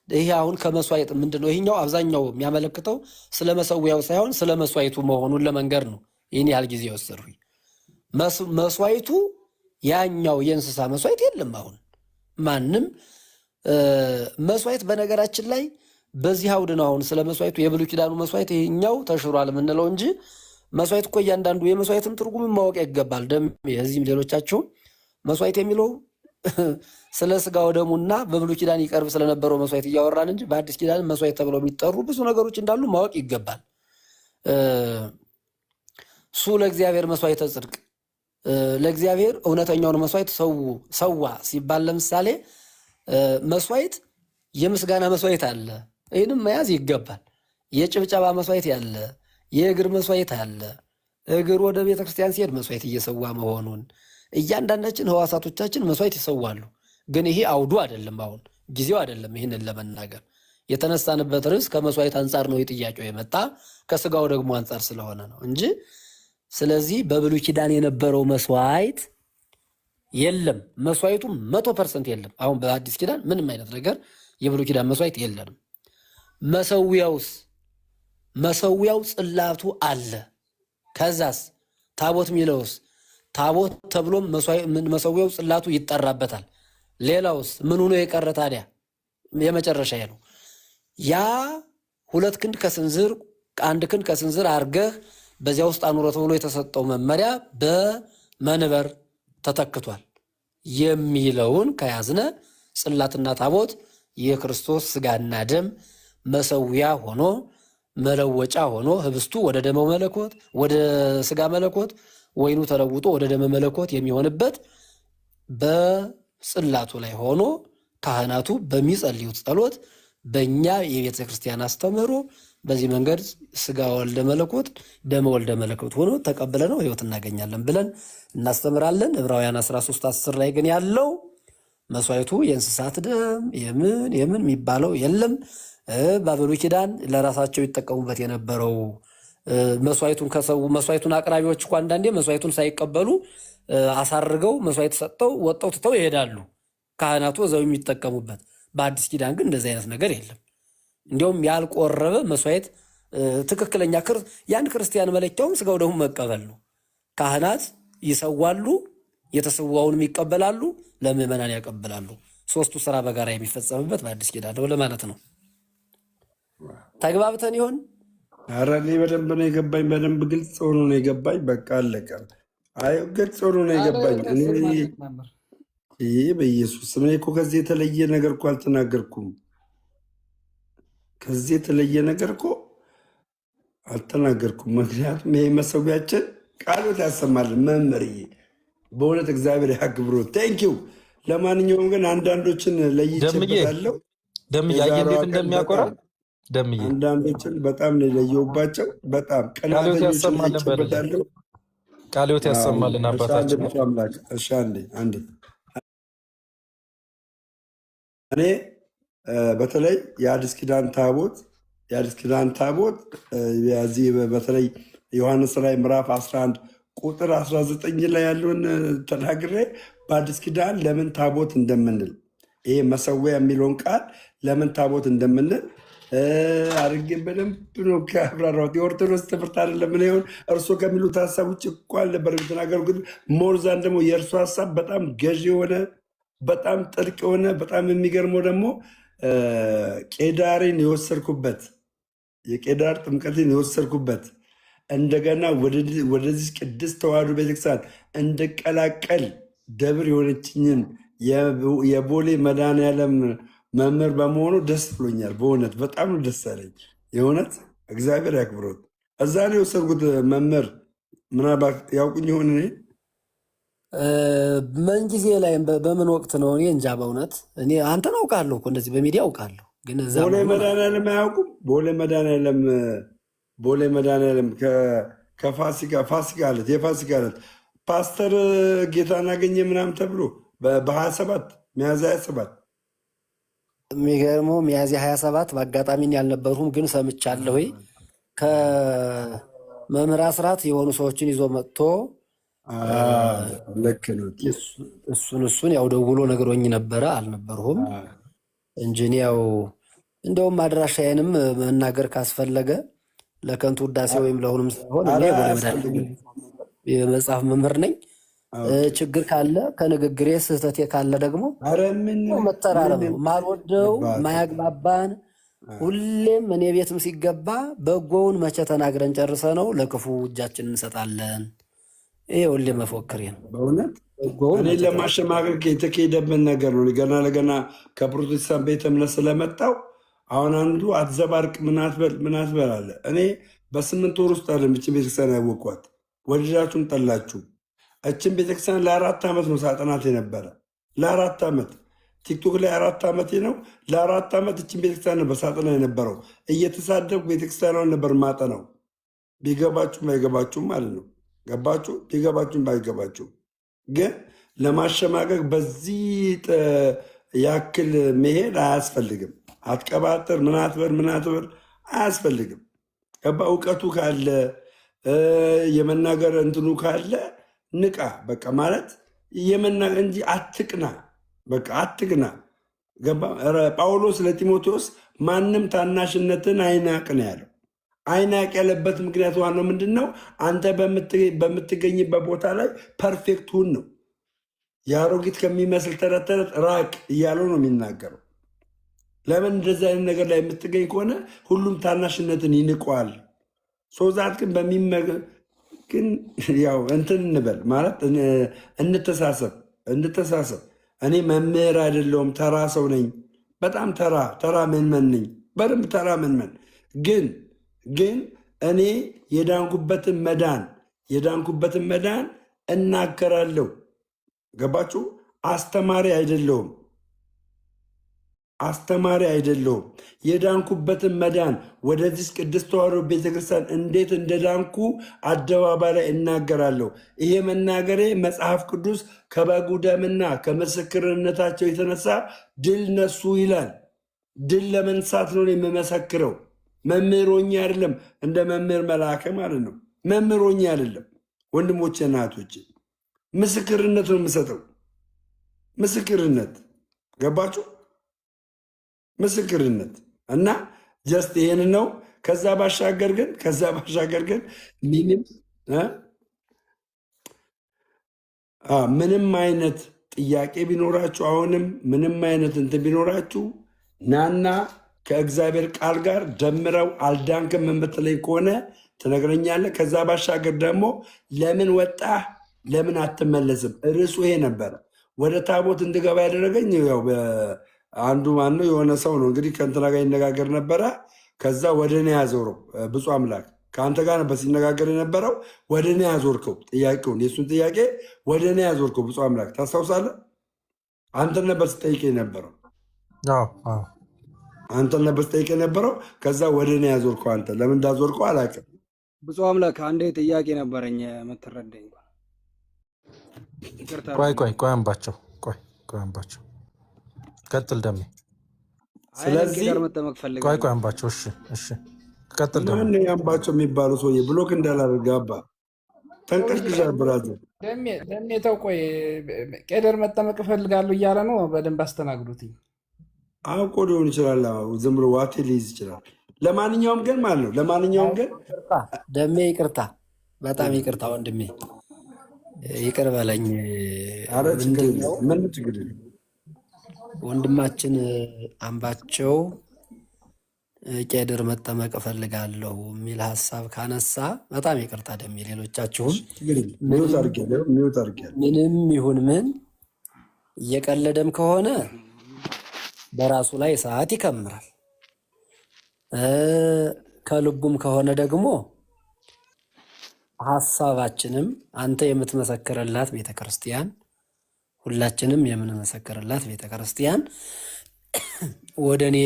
ይሄ አሁን ከመስዋዕት ምንድነው? ይሄኛው አብዛኛው የሚያመለክተው ስለ መሰዊያው ሳይሆን ስለ መስዋዕቱ መሆኑን ለመንገር ነው። ይህን ያህል ጊዜ ወሰድኩኝ። መስዋዕቱ ያኛው የእንስሳ መስዋዕት የለም። አሁን ማንም መስዋዕት በነገራችን ላይ በዚህ አውድ ነው። አሁን ስለ መስዋዕቱ የብሉይ ኪዳኑ መስዋዕት ይሄኛው ተሽሯል የምንለው እንጂ መስዋዕት እኮ እያንዳንዱ የመስዋዕትን ትርጉም ማወቅ ይገባል። የዚህም ሌሎቻቸው መስዋዕት የሚለው ስለ ስጋው ደሙና በብሉይ ኪዳን ይቀርብ ስለነበረው መስዋዕት እያወራን እንጂ በአዲስ ኪዳን መስዋዕት ተብለው የሚጠሩ ብዙ ነገሮች እንዳሉ ማወቅ ይገባል። ሱ ለእግዚአብሔር መስዋዕተ ጽድቅ፣ ለእግዚአብሔር እውነተኛውን መስዋዕት ሰዋ ሲባል ለምሳሌ መስዋዕት የምስጋና መስዋዕት አለ። ይህንም መያዝ ይገባል። የጭብጨባ መስዋዕት ያለ፣ የእግር መስዋዕት አለ። እግር ወደ ቤተ ክርስቲያን ሲሄድ መስዋዕት እየሰዋ መሆኑን እያንዳንዳችን ህዋሳቶቻችን መስዋዕት ይሰዋሉ። ግን ይሄ አውዱ አይደለም፣ አሁን ጊዜው አይደለም ይህንን ለመናገር። የተነሳንበት ርዕስ ከመስዋዕት አንጻር ነው የጥያቄው የመጣ ከስጋው ደግሞ አንጻር ስለሆነ ነው እንጂ ስለዚህ በብሉይ ኪዳን የነበረው መስዋዕት የለም። መስዋዕቱ 100% የለም። አሁን በአዲስ ኪዳን ምንም አይነት ነገር የብሉይ ኪዳን መስዋዕት የለንም። መሰዊያው ጽላቱ አለ። ከዛስ ታቦት ሚለውስ ታቦት ተብሎም መሰዊያው ጽላቱ ይጠራበታል። ሌላውስ ምን ሆኖ የቀረ ታዲያ? የመጨረሻ ነው ያ 2 ክንድ ከስንዝር 1 ክንድ ከስንዝር አርገህ በዚያ ውስጥ አኑሮ ተብሎ የተሰጠው መመሪያ በመንበር ተተክቷል የሚለውን ከያዝነ ጽላትና ታቦት የክርስቶስ ስጋና ደም መሰዊያ ሆኖ መለወጫ ሆኖ ህብስቱ ወደ ደመ መለኮት ወደ ስጋ መለኮት ወይኑ ተለውጦ ወደ ደመ መለኮት የሚሆንበት በጽላቱ ላይ ሆኖ ካህናቱ በሚጸልዩት ጸሎት በእኛ የቤተ ክርስቲያን አስተምህሮ በዚህ መንገድ ስጋ ወልደ መለኮት ደመ ወልደ መለኮት ሆኖ ተቀብለ ነው ህይወት እናገኛለን ብለን እናስተምራለን። ዕብራውያን 13:10 ላይ ግን ያለው መስዋዕቱ የእንስሳት ደም የምን የሚባለው የለም። በብሉይ ኪዳን ለራሳቸው ይጠቀሙበት የነበረው መስዋዕቱን አቅራቢዎች እኮ አንዳንዴ መስዋዕቱን ሳይቀበሉ አሳርገው መስዋዕት ሰጠው ወጣው ትተው ይሄዳሉ። ካህናቱ እዛው የሚጠቀሙበት። በአዲስ ኪዳን ግን እንደዚህ አይነት ነገር የለም። እንዲያውም ያልቆረበ መስዋዕት ትክክለኛ ያን ክርስቲያን መለኪያውም ስጋው ደግሞ መቀበል ነው። ካህናት ይሰዋሉ፣ የተሰዋውንም ይቀበላሉ፣ ለምዕመናን ያቀበላሉ። ሶስቱ ስራ በጋራ የሚፈጸምበት በአዲስ ኪዳን ነው ለማለት ነው። ተግባብተን ይሆን? ኧረ እኔ በደንብ ነው የገባኝ። በደንብ ግልጽ ሆኖ ነው የገባኝ። በቃ አለቀ። አይ ግልጽ ሆኖ ነው የገባኝ። ይህ በኢየሱስ እኔ እኮ ከዚህ የተለየ ነገር እኮ አልተናገርኩም። ከዚህ የተለየ ነገር እኮ አልተናገርኩም። ምክንያቱም ይሄ መሰዊያችን ቃሎት ያሰማልን። መምህርዬ በእውነት እግዚአብሔር ያክብሮ። ቴንኪው ለማንኛውም ግን አንዳንዶችን ደምዬ ለይቼበታለሁ። ደምዬ አየህ የዛሬዋ እንዴት ቀን እንደሚያኮራ በጣም ደምዬ አንዳንዶችን በጣም ነው የለየሁባቸው። በጣም ቃልዮት ቀናተኞችን ያሰማልን በልልኝ። ለይቼበታለሁ። ቃልዮት ያሰማልን እሺ አንድ አባታችን። ብፁዕ አምላክ እሺ አንዴ እኔ በተለይ የአዲስ ኪዳን ታቦት የዚህ በተለይ ዮሐንስ ራዕይ ምዕራፍ 11 ቁጥር 19 ላይ ያለውን ተናግሬ በአዲስ ኪዳን ለምን ታቦት እንደምንል ይሄ መሰዊያ የሚለውን ቃል ለምን ታቦት እንደምንል አድርጌ በደንብ ነው ከአብራራሁት። የኦርቶዶክስ ትምህርት አይደለም። ምን ይሆን እርሶ ከሚሉት ሀሳብ ውጭ እኮ አልነበር የተናገሩ። ግን ሞርዛን ደግሞ የእርሶ ሀሳብ በጣም ገዢ የሆነ በጣም ጥልቅ የሆነ በጣም የሚገርመው ደግሞ ቄዳሬን የወሰድኩበት የቄዳር ጥምቀቴን የወሰድኩበት እንደገና ወደዚህ ቅድስት ተዋሕዶ ቤተክርስቲያን እንድቀላቀል ደብር የሆነችኝን የቦሌ መድኃኔዓለም መምህር በመሆኑ ደስ ብሎኛል። በእውነት በጣም ነው ደስ አለኝ። የእውነት እግዚአብሔር ያክብሮት። እዛ ነው የወሰድኩት መምህር። ምናልባት ያውቁኝ ይሆን? እኔ ምን ጊዜ ላይ በምን ወቅት ነው? እኔ እንጃ በእውነት እኔ አንተን አውቃለሁ እኮ እንደዚህ በሚዲያ አውቃለሁ፣ ግን እዛ ቦሌ መድኃኔዓለም አያውቁም? ቦሌ መድኃኔዓለም ከፋሲካ ዕለት የፋሲካ ዕለት ፓስተር ጌታን አገኘ ምናምን ተብሎ በ27 ሚያዝያ 27 የሚገርመው ሚያዝያ 27 በአጋጣሚ ያልነበርሁም ግን ሰምቻለሁ። ከመምህር አስራት የሆኑ ሰዎችን ይዞ መጥቶ ልክ ነው እሱን ያው ደውሎ ነግሮኝ ነበረ። አልነበርሁም እንጂ እኔ ያው እንደውም አድራሻዬንም መናገር ካስፈለገ ለከንቱ ውዳሴ ወይም ለሁሉም ሳይሆን እኔ የመጽሐፍ መምህር ነኝ። ችግር ካለ ከንግግሬ ስህተቴ ካለ ደግሞ መተራረም ነው። ማልወደው ማያግባባን ሁሌም እኔ ቤትም ሲገባ በጎውን መቼ ተናግረን ጨርሰ ነው ለክፉ እጃችን እንሰጣለን። ይሄ ሁሌ መፎክሬ ነው። በእውነት እኔ ለማሸማቀቅ የተካሄደብን ነገር ነው። ገና ለገና ከፕሮቴስታንት ቤተ እምነት ስለመጣው አሁን አንዱ አትዘባርቅ ምናትበል አለ። እኔ በ8 ወር ውስጥ አይደለም እችን ቤተክርስቲያን ያወቅኳት። ወደዳችሁም ጠላችሁ እችን ቤተክርስቲያን ለ4 ዓመት ነው ሳጠናት የነበረ። ለ4 ዓመት ቲክቶክ ላይ 4 ዓመቴ ነው። ለ4 ዓመት እችን ቤተክርስቲያን ነበር ሳጠና የነበረው። እየተሳደብኩ ቤተክርስቲያኗን ነበር ማጠናው። ቢገባችሁም ባይገባችሁም ማለት ነው። ገባችሁ? ቢገባችሁም ባይገባችሁም ግን ለማሸማቀቅ በዚህ ያክል መሄድ አያስፈልግም። አትቀባጥር ምናትበር አያስፈልግም። ገባ? እውቀቱ ካለ የመናገር እንትኑ ካለ ንቃ። በቃ ማለት የመናገር እንጂ አትቅና። በቃ አትቅና። ገባ? ጳውሎስ ለጢሞቴዎስ ማንም ታናሽነትን አይናቅ ነው ያለው። አይናቅ ያለበት ምክንያት ዋናው ምንድን ነው? አንተ በምትገኝበት ቦታ ላይ ፐርፌክት ሁን ነው። የአሮጊት ከሚመስል ተረት ተረት ራቅ እያለው ነው የሚናገረው። ለምን እንደዚህ አይነት ነገር ላይ የምትገኝ ከሆነ ሁሉም ታናሽነትን ይንቀዋል። ሶዛት ግን ያው እንትን እንበል ማለት እንተሳሰብ። እኔ መምህር አይደለሁም፣ ተራ ሰው ነኝ። በጣም ተራ መንመን ነኝ። በደንብ ተራ መንመን ግን እኔ የዳንኩበትን መዳን እናገራለሁ። ገባችሁ? አስተማሪ አይደለሁም። የዳንኩበትን መዳን ወደዚህ ቅድስት ተዋሕዶ ቤተክርስቲያን እንዴት እንደዳንኩ አደባባይ ላይ እናገራለሁ። ይሄ መናገሬ መጽሐፍ ቅዱስ ከበጉ ደምና ከምስክርነታቸው የተነሳ ድል ነሱ ይላል። ድል ለመንሳት ነው የምመሰክረው። መምህሮኛ አይደለም፣ እንደ መምህር መልአከ ማለት ነው። መምህሮኛ አይደለም ወንድሞቼ እና እህቶቼ፣ ምስክርነት ነው የምሰጠው። ምስክርነት ገባችሁ? ምስክርነት እና ጀስት ይሄን ነው። ከዛ ባሻገር ግን ምንም አይነት ጥያቄ ቢኖራችሁ አሁንም ምንም አይነት እንትን ቢኖራችሁ ናና ከእግዚአብሔር ቃል ጋር ደምረው አልዳንክም የምትለኝ ከሆነ ትነግረኛለህ። ከዛ ባሻገር ደግሞ ለምን ወጣህ ለምን አትመለስም? ርዕሱ ይሄ ነበረ። ወደ ታቦት እንድገባ ያደረገኝ ያው አንዱ ማነው የሆነ ሰው ነው እንግዲህ ከእንትና ጋር ይነጋገር ነበረ። ከዛ ወደ እኔ ያዞረው ብፁዕ አምላክ ከአንተ ጋር ነበር ሲነጋገር የነበረው። ወደ እኔ ያዞርከው ጥያቄውን፣ የእሱን ጥያቄ ወደ እኔ ያዞርከው ብፁዕ አምላክ ታስታውሳለህ? አንተን ነበር ስጠይቅ የነበረው አዎ አዎ አንተን ነበር ስጠይቅ የነበረው። ከዛ ወደ እኔ ያዞርከው። አንተ ለምን እንዳዞርከው አላውቅም። ብፁዕ አምላክ አንዴ ጥያቄ ነበረኝ የምትረዳኝ። ይቅርታ ቆይ አንባቸው ቆይ አንባቸው ቀጥል ደሜ። ስለዚህ ጋር መጠመቅ ፈልጋለሁ። ቆይ አንባቸው። እሺ ቀጥል ደሜ። ማን ያንባቸው የሚባለው ሰውዬ ብሎክ እንዳላደርግ አባ ተንቀሽቅሻል። ብራዘር ደሜ ተው፣ ቆይ ቄደር መጠመቅ እፈልጋለሁ እያለ ነው። በደንብ አስተናግዱትኝ። አውቆ ሊሆን ይችላል። ዝም ብሎ ዋቴ ሊይዝ ይችላል። ለማንኛውም ግን ማለት ነው ደሜ ይቅርታ፣ በጣም ይቅርታ ወንድሜ፣ ይቅር በለኝ። ምን ችግር ወንድማችን አምባቸው ቄደር መጠመቅ እፈልጋለሁ የሚል ሀሳብ ካነሳ በጣም ይቅርታ ደሜ። ሌሎቻችሁም ምንም ይሁን ምን እየቀለደም ከሆነ በራሱ ላይ ሰዓት ይከምራል። ከልቡም ከሆነ ደግሞ ሀሳባችንም አንተ የምትመሰክርላት ቤተክርስቲያን፣ ሁላችንም የምንመሰክርላት ቤተክርስቲያን ወደ እኔ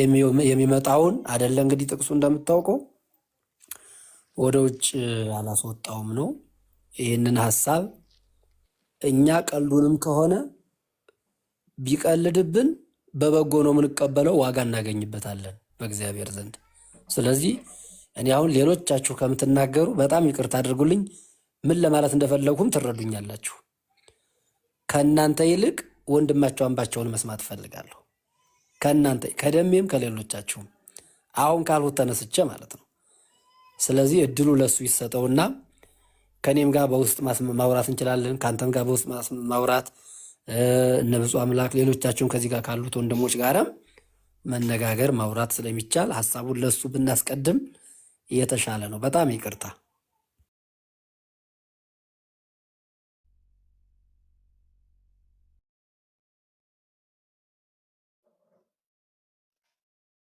የሚመጣውን አይደለ እንግዲህ ጥቅሱ እንደምታውቀው ወደ ውጭ አላስወጣውም ነው። ይህንን ሀሳብ እኛ ቀልዱንም ከሆነ ቢቀልድብን በበጎ ነው የምንቀበለው፣ ዋጋ እናገኝበታለን በእግዚአብሔር ዘንድ። ስለዚህ እኔ አሁን ሌሎቻችሁ ከምትናገሩ በጣም ይቅርታ አድርጉልኝ። ምን ለማለት እንደፈለጉም ትረዱኛላችሁ። ከእናንተ ይልቅ ወንድማቸው አምባቸውን መስማት እፈልጋለሁ። ከእናንተ ከደሜም ከሌሎቻችሁም አሁን ካልሁት ተነስቼ ማለት ነው። ስለዚህ እድሉ ለሱ ይሰጠውና ከኔም ጋር በውስጥ ማውራት እንችላለን። ከአንተም ጋር በውስጥ ማውራት እነ ብፁዕ አምላክ ሌሎቻችሁም ከዚህ ጋር ካሉት ወንድሞች ጋርም መነጋገር ማውራት ስለሚቻል ሀሳቡን ለሱ ብናስቀድም የተሻለ ነው። በጣም ይቅርታ።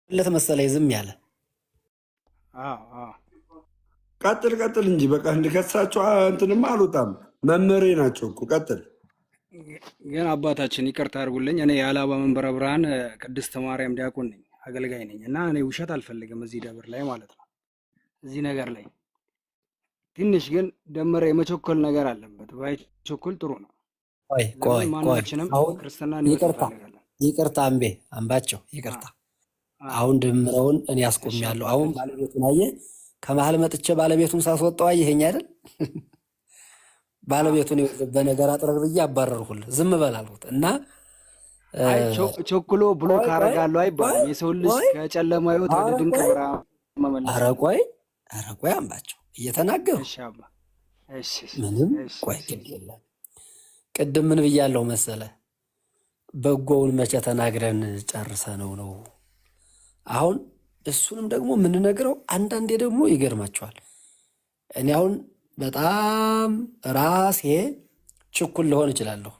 ለት መሰለኝ ዝም ያለ። ቀጥል እንጂ በቃ እንድከሳቸው እንትንማ አልወጣም። መመሬ ናቸው እኮ ቀጥል። ግን አባታችን ይቅርታ አድርጉልኝ። እኔ የአላባ መንበረ ብርሃን ቅድስት ማርያም ዲያቆን ነኝ፣ አገልጋይ ነኝ እና እኔ ውሸት አልፈልግም እዚህ ደብር ላይ ማለት ነው። እዚህ ነገር ላይ ትንሽ ግን ደመረ የመቸኮል ነገር አለበት። ባይቸኮል ጥሩ ነው። ማናችንም ክርስትና ይቅርታ አምባቸው ይቅርታ። አሁን ድምረውን እኔ ያስቆሚያለሁ። አሁን ባለቤቱን አየህ፣ ከመሀል መጥቼ ባለቤቱን ሳስወጣው አየኸኝ አይደል? ባለቤቱን በነገር አጥረግ ብዬ አባረርሁልህ። ዝም በል አልኩት እና ቸኩሎ ብሎክ አደርጋለሁ አይባልም። የሰው ልጅ ከጨለማ ሕይወት ወደ ድንቅ ብርሃን መመለስ። ኧረ ቆይ አምባቸው እየተናገሩ ምንም ቆይ ግድ የለም። ቅድም ምን ብያለሁ መሰለ? በጎውን መቼ ተናግረን ጨርሰ ነው። አሁን እሱንም ደግሞ የምንነግረው አንዳንዴ ደግሞ ይገርማቸዋል። እኔ አሁን በጣም ራሴ ችኩል ልሆን እችላለሁ፣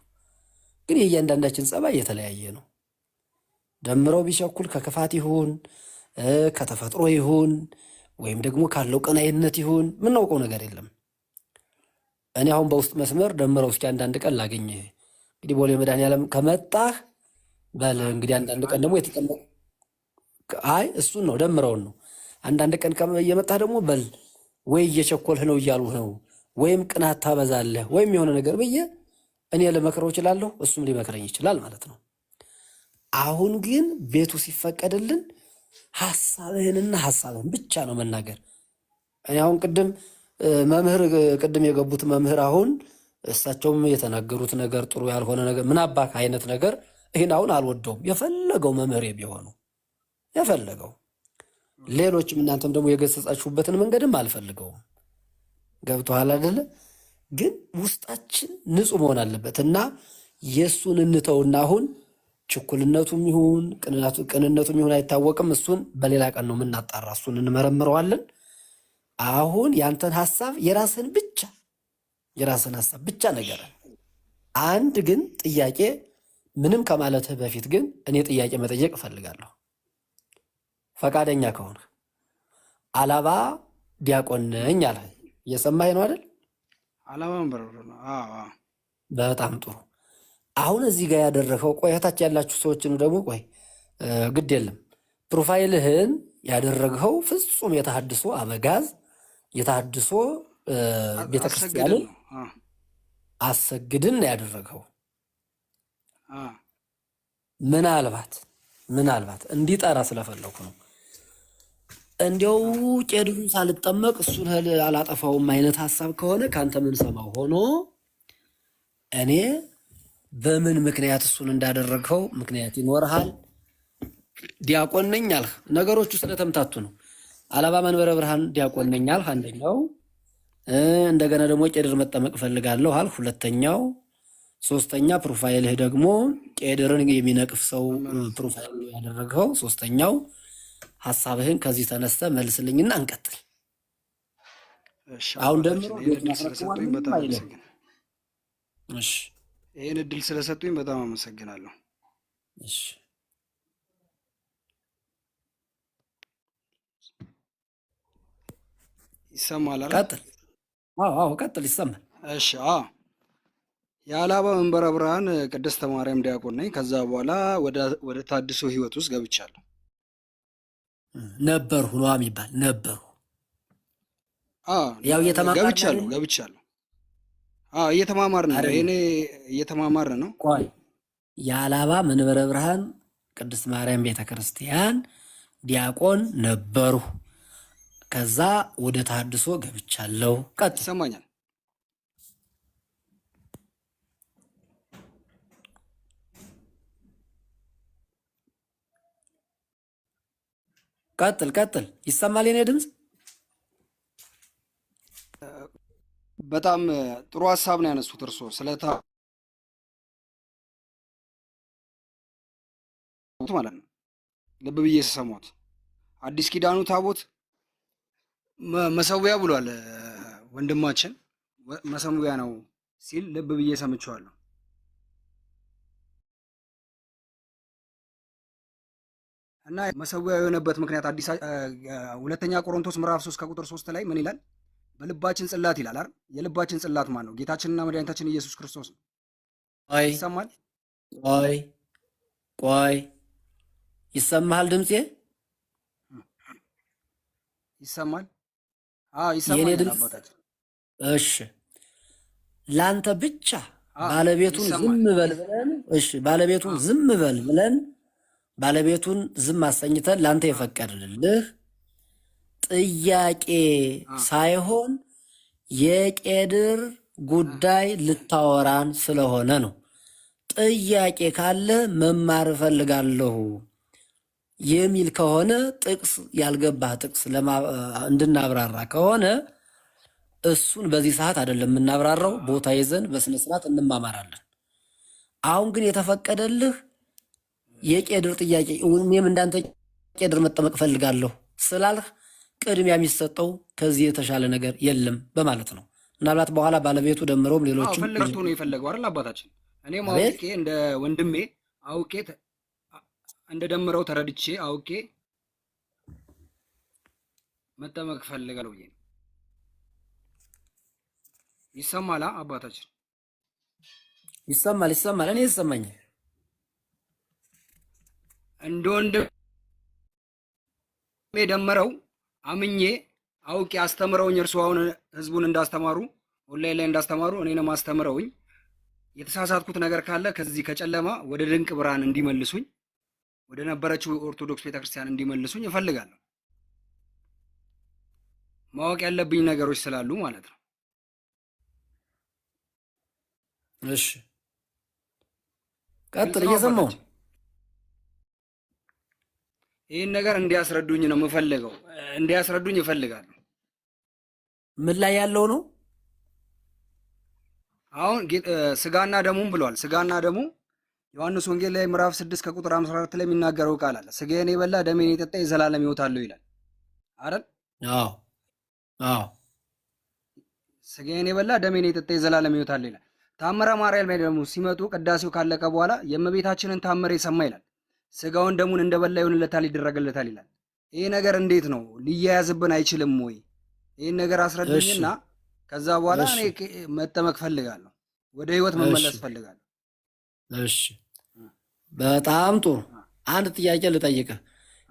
ግን የእያንዳንዳችን ጸባይ የተለያየ ነው። ደምረው ቢቸኩል ከክፋት ይሁን ከተፈጥሮ ይሁን ወይም ደግሞ ካለው ቀናይነት ይሁን የምናውቀው ነገር የለም። እኔ አሁን በውስጥ መስመር ደምረው እስኪ አንዳንድ ቀን ላገኝህ እንግዲህ ቦሌ መድኃኒዓለም ከመጣህ በል እንግዲህ አንዳንድ ቀን ደግሞ የተቀመጠ እሱን ነው ደምረውን ነው። አንዳንድ ቀን እየመጣህ ደግሞ በል ወይ እየቸኮልህ ነው እያሉ ነው ወይም ቅናት ታበዛለህ ወይም የሆነ ነገር ብዬ እኔ ልመክረው እችላለሁ፣ እሱም ሊመክረኝ ይችላል ማለት ነው። አሁን ግን ቤቱ ሲፈቀድልን ሀሳብህንና ሀሳብህን ብቻ ነው መናገር። እኔ አሁን ቅድም የገቡት መምህር አሁን እሳቸውም የተናገሩት ነገር ጥሩ ያልሆነ ነገር ምን አባክ አይነት ነገር ይህን አሁን አልወደውም። የፈለገው መምህር ቢሆኑ የፈለገው ሌሎችም እናንተም ደግሞ የገሰጻችሁበትን መንገድም አልፈልገውም። ገብቶሃል አይደለ? ግን ውስጣችን ንጹህ መሆን አለበት እና የእሱን እንተውና አሁን ችኩልነቱም ይሁን ቅንነቱም ይሁን አይታወቅም። እሱን በሌላ ቀን ነው የምናጣራ፣ እሱን እንመረምረዋለን። አሁን ያንተን ሀሳብ የራስን ሀሳብ ብቻ ነገር አንድ ግን ጥያቄ ምንም ከማለትህ በፊት ግን እኔ ጥያቄ መጠየቅ እፈልጋለሁ። ፈቃደኛ ከሆነ አላባ ዲያቆን ነኝ አለ። እየሰማኸኝ ነው አይደል? አላባ መንበረ ነው። በጣም ጥሩ። አሁን እዚህ ጋር ያደረገው ቆይ፣ እህታች ያላችሁ ሰዎችን ደግሞ ቆይ፣ ግድ የለም ፕሮፋይልህን ያደረግኸው ፍጹም የተሐድሶ አበጋዝ የተሐድሶ ቤተክርስቲያንን አሰግድን ያደረግኸው ምናልባት እንዲጠራ ስለፈለኩ ነው። እንዲያው ቄድሩን ሳልጠመቅ እሱን አላጠፋውም አይነት ሀሳብ ከሆነ ከአንተ ምን ሰማው ሆኖ እኔ በምን ምክንያት እሱን እንዳደረግኸው ምክንያት ይኖርሃል። ዲያቆን ነኝ አልህ። ነገሮቹ ስለተምታቱ ነው። አላባ መንበረ ብርሃን ዲያቆን ነኝ አልህ አንደኛው። እንደገና ደግሞ ቄድር መጠመቅ እፈልጋለሁ አልህ ሁለተኛው። ሶስተኛ ፕሮፋይልህ ደግሞ ቄድርን የሚነቅፍ ሰው ፕሮፋይል ያደረግኸው ሶስተኛው። ሀሳብህን ከዚህ ተነስተ መልስልኝና እንቀጥል። አሁን ደግሞ ይህን እድል ስለሰጡኝ በጣም አመሰግናለሁ። ይሰማል? ቀጥል። አዎ ቀጥል፣ ይሰማል። እሺ። የአላባ መንበረ ብርሃን ቅድስተ ማርያም ዲያቆን ነኝ። ከዛ በኋላ ወደ ታድሶ ህይወት ውስጥ ገብቻለሁ። ነበርሁ ነው የሚባል ነበርሁ። ያው ገብቻለሁ። እየተማማርን ነው። እኔ እየተማማርን ነው። ቆይ የአላባ መንበረ ብርሃን ቅድስት ማርያም ቤተክርስቲያን ዲያቆን ነበርሁ። ከዛ ወደ ታድሶ ገብቻለሁ። ቀጥል። ይሰማኛል? ቀጥል። ይሰማል የኔ ድምፅ? በጣም ጥሩ ሀሳብ ነው ያነሱት እርሶ ማለት ነው። ልብ ብዬ ስሰማት አዲስ ኪዳኑ ታቦት መሰዊያ ብሏል ወንድማችን። መሰዊያ ነው ሲል ልብ ብዬ ሰምቼዋለሁ። እና መሰዊያ የሆነበት ምክንያት ሁለተኛ ቆሮንቶስ ምዕራፍ 3 ከቁጥር 3 ላይ ምን ይላል? በልባችን ጽላት ይላል አይደል? የልባችን ጽላት ማን ነው? ጌታችንና መድኃኒታችን ኢየሱስ ክርስቶስ ነው። ይሰማል? ቆይ ይሰማሃል? ድምጼ ይሰማል? ይሰማል አባታችን። እሺ፣ ላንተ ብቻ ባለቤቱን ዝም በል ብለን፣ ባለቤቱን ዝም በል ብለን ባለቤቱን ዝም አሰኝተን ላንተ የፈቀድልህ ጥያቄ ሳይሆን የቄድር ጉዳይ ልታወራን ስለሆነ ነው። ጥያቄ ካለ መማር እፈልጋለሁ የሚል ከሆነ ጥቅስ ያልገባህ ጥቅስ እንድናብራራ ከሆነ እሱን በዚህ ሰዓት አይደለም የምናብራራው፣ ቦታ ይዘን በስነስርዓት እንማማራለን። አሁን ግን የተፈቀደልህ የቄድር ጥያቄ እኔም እንዳንተ ቄድር መጠመቅ እፈልጋለሁ ስላልህ ቅድሚያ የሚሰጠው ከዚህ የተሻለ ነገር የለም በማለት ነው። ምናልባት በኋላ ባለቤቱ ደምሮም ሌሎችም ፈልገቱ ነው የፈለገው አይደል አባታችን? እኔም አውቄ እንደ ወንድሜ አውቄ እንደ ደምረው ተረድቼ አውቄ መጠመቅ ፈልጋለሁ ብዬ ነው። ይሰማል አባታችን? ይሰማል። እኔ ይሰማኛል። እንደ ወንድሜ ደምረው አምኜ አውቄ አስተምረውኝ እርሱ አሁን ህዝቡን እንዳስተማሩ ኦንላይን ላይ እንዳስተማሩ እኔንም አስተምረውኝ የተሳሳትኩት ነገር ካለ ከዚህ ከጨለማ ወደ ድንቅ ብርሃን እንዲመልሱኝ ወደ ነበረችው ኦርቶዶክስ ቤተክርስቲያን እንዲመልሱኝ እፈልጋለሁ። ማወቅ ያለብኝ ነገሮች ስላሉ ማለት ነው። እሺ ቀጥል፣ እየሰማሁ ይህን ነገር እንዲያስረዱኝ ነው የምፈልገው። እንዲያስረዱኝ እፈልጋለሁ። ምን ላይ ያለው ነው? አሁን ስጋና ደሙም ብሏል። ስጋና ደሙ ዮሐንስ ወንጌል ላይ ምዕራፍ 6 ከቁጥር 54 ላይ የሚናገረው ቃል አለ። ስጋዬን የበላ ደሜን የጠጣ የዘላለም ሕይወት አለው ይላል አይደል? አዎ። ስጋዬን የበላ ደሜን የጠጣ የዘላለም ሕይወት አለው ይላል። ታምረ ማርያም ላይ ደግሞ ሲመጡ ቅዳሴው ካለቀ በኋላ የእመቤታችንን ታምር የሰማ ይላል ስጋውን ደሙን እንደበላ ይሆንለታል ይደረግለታል ይላል። ይሄ ነገር እንዴት ነው ሊያያዝብን አይችልም ወይ? ይሄን ነገር አስረዱኝና ከዛ በኋላ እኔ መጠመቅ ፈልጋለሁ፣ ወደ ህይወት መመለስ ፈልጋለሁ። እሺ በጣም ጥሩ። አንድ ጥያቄ ልጠይቅህ።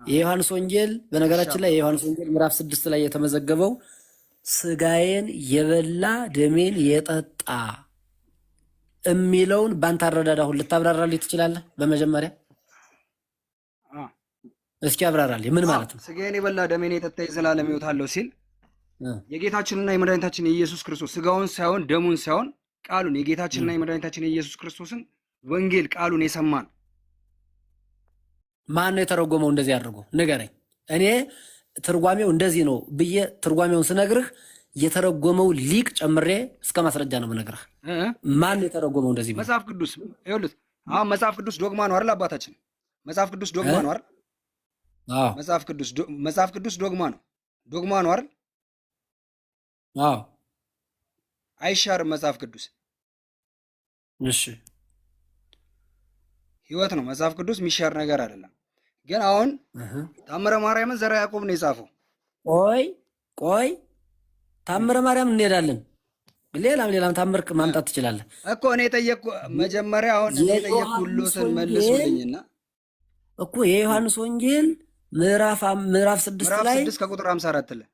የዮሐንስ ወንጌል በነገራችን ላይ የዮሐንስ ወንጌል ምዕራፍ 6 ላይ የተመዘገበው ስጋዬን የበላ ደሜን የጠጣ የሚለውን ባንተ አረዳድ አሁን ልታብራራልኝ ትችላለህ? በመጀመሪያ እስኪ አብራራልኝ። ምን ማለት ነው? ስጋዬን የበላ ደሜን የጠጣ የዘላለም ሕይወት አለው ሲል የጌታችንና የመድኃኒታችን የኢየሱስ ክርስቶስ ስጋውን ሳይሆን ደሙን ሳይሆን ቃሉን የጌታችንና የመድኃኒታችን የኢየሱስ ክርስቶስን ወንጌል ቃሉን የሰማን ማን ነው የተረጎመው? እንደዚህ አድርጎ ንገረኝ። እኔ ትርጓሜው እንደዚህ ነው ብዬ ትርጓሜውን ስነግርህ የተረጎመው ሊቅ ጨምሬ እስከ ማስረጃ ነው የምነግርህ። ማን ነው የተረጎመው እንደዚህ? መጽሐፍ ቅዱስ። ይኸውልህ አሁን መጽሐፍ ቅዱስ ዶግማ ነው አይደል? አባታችን መጽሐፍ ቅዱስ ዶግማ ነው አይደል? አዎ መጽሐፍ ቅዱስ ዶግማ ነው አይደል? አዎ አይሻርም መጽሐፍ ቅዱስ። እሺ ህይወት ነው መጽሐፍ ቅዱስ፣ የሚሻር ነገር አይደለም። ግን አሁን ታምረ ማርያምን ዘርዓ ያዕቆብ ነው የጻፈው። ቆይ ታምረ ማርያም እንሄዳለን። ሌላም ታምር ማምጣት ትችላለህ እኮ። እኔ ጠየቅኩ መጀመሪያ። አሁን እኔ ጠየቅኩ ሁሉትን መልሱልኝና እኮ የዮሐንስ ወንጌል ምዕራፍ 6 ላይ 6 ከቁጥር 54 ላይ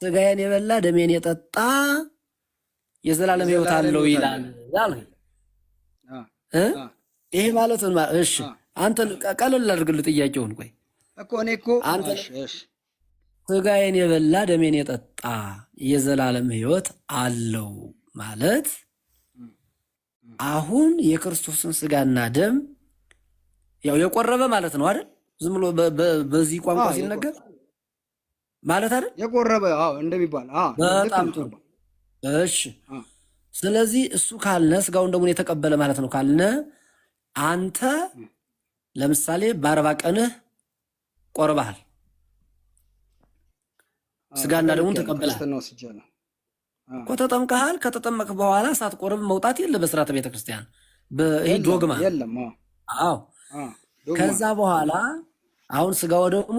ስጋዬን የበላ ደሜን የጠጣ የዘላለም ሕይወት አለው ይላል። ይሄ ማለት ነው። እሺ አንተን ቀለል አድርግልህ ጥያቄውን። ቆይ እኮ እኔ እኮ ስጋዬን የበላ ደሜን የጠጣ የዘላለም ሕይወት አለው ማለት አሁን የክርስቶስን ስጋና ደም ያው የቆረበ ማለት ነው አይደል? ዝም ብሎ በዚህ ቋንቋ ሲነገር ማለት አይደል? የቆረበ እንደሚባል በጣም ጥሩ። እሺ ስለዚህ እሱ ካልነ ስጋውን ደሙን የተቀበለ ማለት ነው ካልነ አንተ ለምሳሌ በ40 ቀንህ ቆርበሃል፣ ስጋና ደሙን ተቀበልሃል እኮ ተጠምቀሃል። ከተጠመቅ በኋላ ሳትቆርብ መውጣት የለ በስርዓተ ቤተክርስቲያን ይሄ ዶግማ የለም። አዎ ከዛ በኋላ አሁን ስጋው ደሙ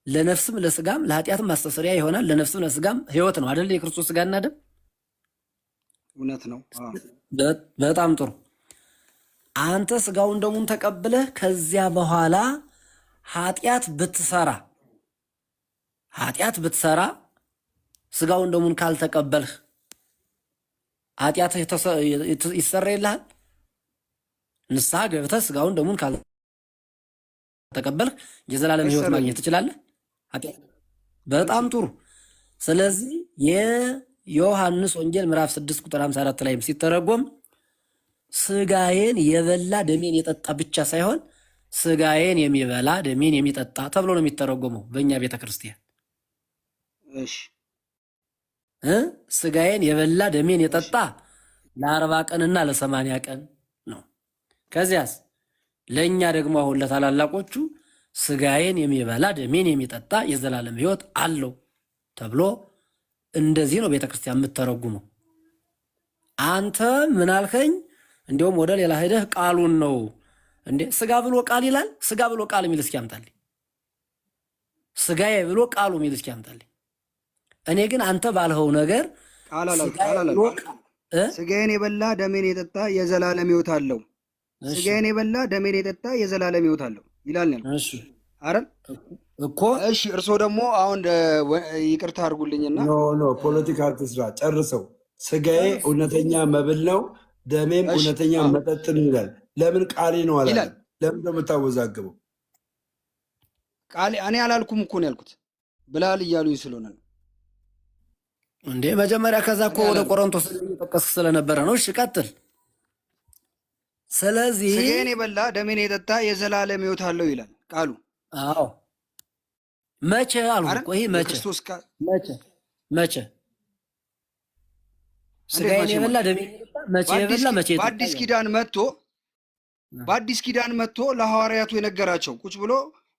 ለነፍስም ለስጋም ለኃጢአትም ማስተሰሪያ ይሆናል። ለነፍስም ለስጋም ሕይወት ነው አይደል? የክርስቶስ ስጋና ደም እውነት ነው። በጣም ጥሩ። አንተ ስጋውን ደሙን ተቀብለህ ከዚያ በኋላ ኃጢአት ብትሰራ ስጋውን ደሙን ካልተቀበልህ ኃጢአትህ ይሰረይልሃል። ንስሐ ገብተህ ስጋውን ደሙን ካልተቀበልህ የዘላለም ሕይወት ማግኘት ትችላለህ። በጣም ጥሩ። ስለዚህ የዮሐንስ ወንጌል ምዕራፍ 6 ቁጥር 54 ላይም ሲተረጎም ስጋዬን የበላ ደሜን የጠጣ ብቻ ሳይሆን ስጋዬን የሚበላ ደሜን የሚጠጣ ተብሎ ነው የሚተረጎመው በእኛ ቤተ ክርስቲያን። እሺ ስጋዬን የበላ ደሜን የጠጣ ለ40 ቀንና ለ80 ቀን ነው። ከዚያስ ለእኛ ደግሞ አሁን ለታላላቆቹ ስጋዬን የሚበላ ደሜን የሚጠጣ የዘላለም ሕይወት አለው ተብሎ እንደዚህ ነው ቤተ ክርስቲያን የምትተረጉመው። አንተ ምን አልከኝ? እንዲሁም ወደ ሌላ ሄደህ ቃሉን ነው እንዴ ስጋ ብሎ ቃል ይላል። ስጋ ብሎ ቃል የሚል እስኪ ያምጣልኝ። ስጋዬ ብሎ ቃሉ የሚል እስኪ ያምጣልኝ። እኔ ግን አንተ ባልኸው ነገር ስጋዬን የበላ ደሜን የጠጣ የዘላለም ሕይወት አለው፣ ስጋዬን የበላ ደሜን የጠጣ የዘላለም ሕይወት አለው ይላል። እሺ አይደል እኮ። እሺ እርሶ ደግሞ አሁን ይቅርታ አድርጉልኝና ኖ ፖለቲካ አትስራ፣ ጨርሰው። ስጋዬ እውነተኛ መብል ነው ደሜም እውነተኛ መጠጥ ነው ይላል። ለምን ቃሌ ነው አላለም? ለምን እንደምታወዛግበው? ቃሌ እኔ አላልኩም እኮ ነው ያልኩት ብላል እያሉኝ ስለሆነ ነው እንዴ መጀመሪያ። ከዛ እኮ ወደ ቆሮንቶስ እየጠቀስክ ስለነበረ ነው። እሺ ቀጥል። ስለዚህ ስጋዬን የበላ ደሜን የጠጣ የዘላለም ሕይወት አለው ይላል ቃሉ። አዎ መቼ አልኩ እኮ። ይሄ መቼ ስጋዬን የበላ ደሜን የጠጣ መቼ የበላ መቼ የጠጣ በአዲስ ኪዳን መጥቶ ለሐዋርያቱ የነገራቸው ቁጭ ብሎ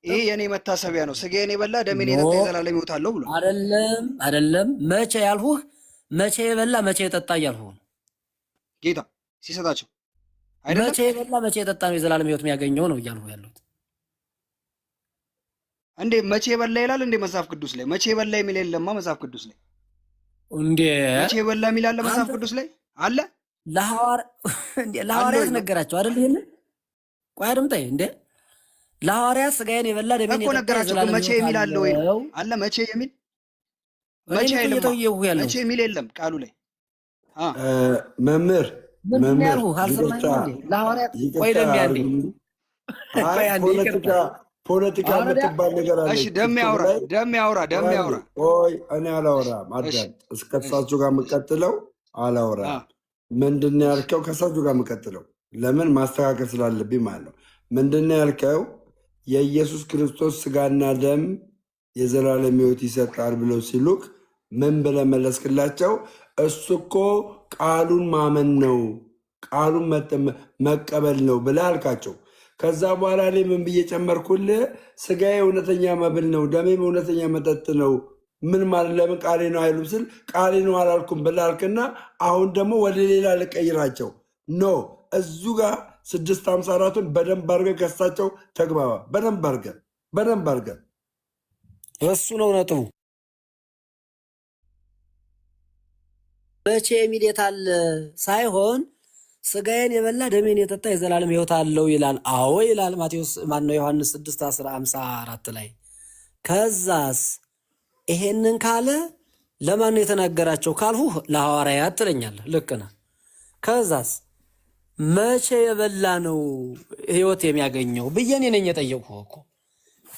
ይሄ የኔ መታሰቢያ ነው፣ ስጋዬን የበላ ደሜን የጠጣ የዘላለም ሕይወት አለው ብሎ አይደለም። መቼ ያልሁህ መቼ የበላ መቼ የጠጣ እያልሁህ ጌታ ሲሰጣቸው መቼ የበላ መቼ የጠጣ ነው የዘላለም ሕይወት የሚያገኘው ነው እያልሁ ያለሁት። እንዴ መቼ የበላ ይላል እንዴ መጽሐፍ ቅዱስ ላይ? መቼ የበላ የሚል የለማ መጽሐፍ ቅዱስ ላይ። እንዴ መቼ የበላ የሚል አለ መጽሐፍ ቅዱስ ላይ አለ? ለሐዋርያት ነገራቸው አይደል? ይሄን ቆይ አድምጠኝ እንዴ። ለሐዋርያት ስጋዬን የበላ ደሜን እኮ የጠጣ ነገራቸው። የዘላለም መቼ ሕይወት የሚል አለ ወይ አለው። አለ መቼ የሚል እኔ መቼ እኮ አይልማ። እየጠየኩህ መቼ ያለሁት የሚል የለም ቃሉ ላይ መምህር ምንድን ነው መምህር ያልኩህ? አልሰማኝም እንዴ? ለሐዋርያት ቆይ ይቅርታ ደሜ አንዴ አድርጉልኝ። አይ ቆይ አንዴ ይቅርታ። ፖለቲካ ሐዋርያ የምትባል ነገር እሺ፣ አለች ደም ቲክቶክ ያውራ ላይ። ደም ያውራ ደም ያውራ። ቆይ እኔ አላወራም፣ እሺ አዳም እስከ እሳቸው ጋር የምቀጥለው አላወራም። አ ምንድን ነው እሺ ያልከው? ከእሳቸው ጋር የምቀጥለው ለምን ማስተካከል ስላለብኝ ማለት ነው። ምንድን ነው ያልከው? የኢየሱስ ክርስቶስ ስጋና ደም የዘላለም ሕይወት ይሰጣል ብለው ሲሉክ ምን ብለህ መለስክላቸው? እሱ እኮ ቃሉን ማመን ነው፣ ቃሉን መቀበል ነው ብለህ አልካቸው። ከዛ በኋላ እኔ ምን ብዬ ጨመርኩልህ? ስጋዬ እውነተኛ መብል ነው፣ ደሜም እውነተኛ መጠጥ ነው። ምን ማለት ለምን ቃሌ ነው አይሉም ስል ቃሌ ነው አላልኩም ብለህ አልክና አሁን ደግሞ ወደ ሌላ ልቀይራቸው ኖ እዙ ጋር 654ን በደንብ አድርገን ከሳቸው ተግባባ። በደንብ አድርገን እሱ ነው ነጥቡ። መቼ የሚል የታል ሳይሆን ስጋዬን የበላ ደሜን የጠጣ የዘላለም ሕይወት አለው ይላል። አዎ ይላል ማቴዎስ ማነው ዮሐንስ 6:54 ላይ። ከዛስ ይሄንን ካለ ለማን ነው የተናገራቸው ካልሁ ለሐዋርያት ትለኛለህ። ልክ ነህ። ከዛስ መቼ የበላ ነው ሕይወት የሚያገኘው ብዬ እኔ ነኝ የጠየቅሁህ እኮ።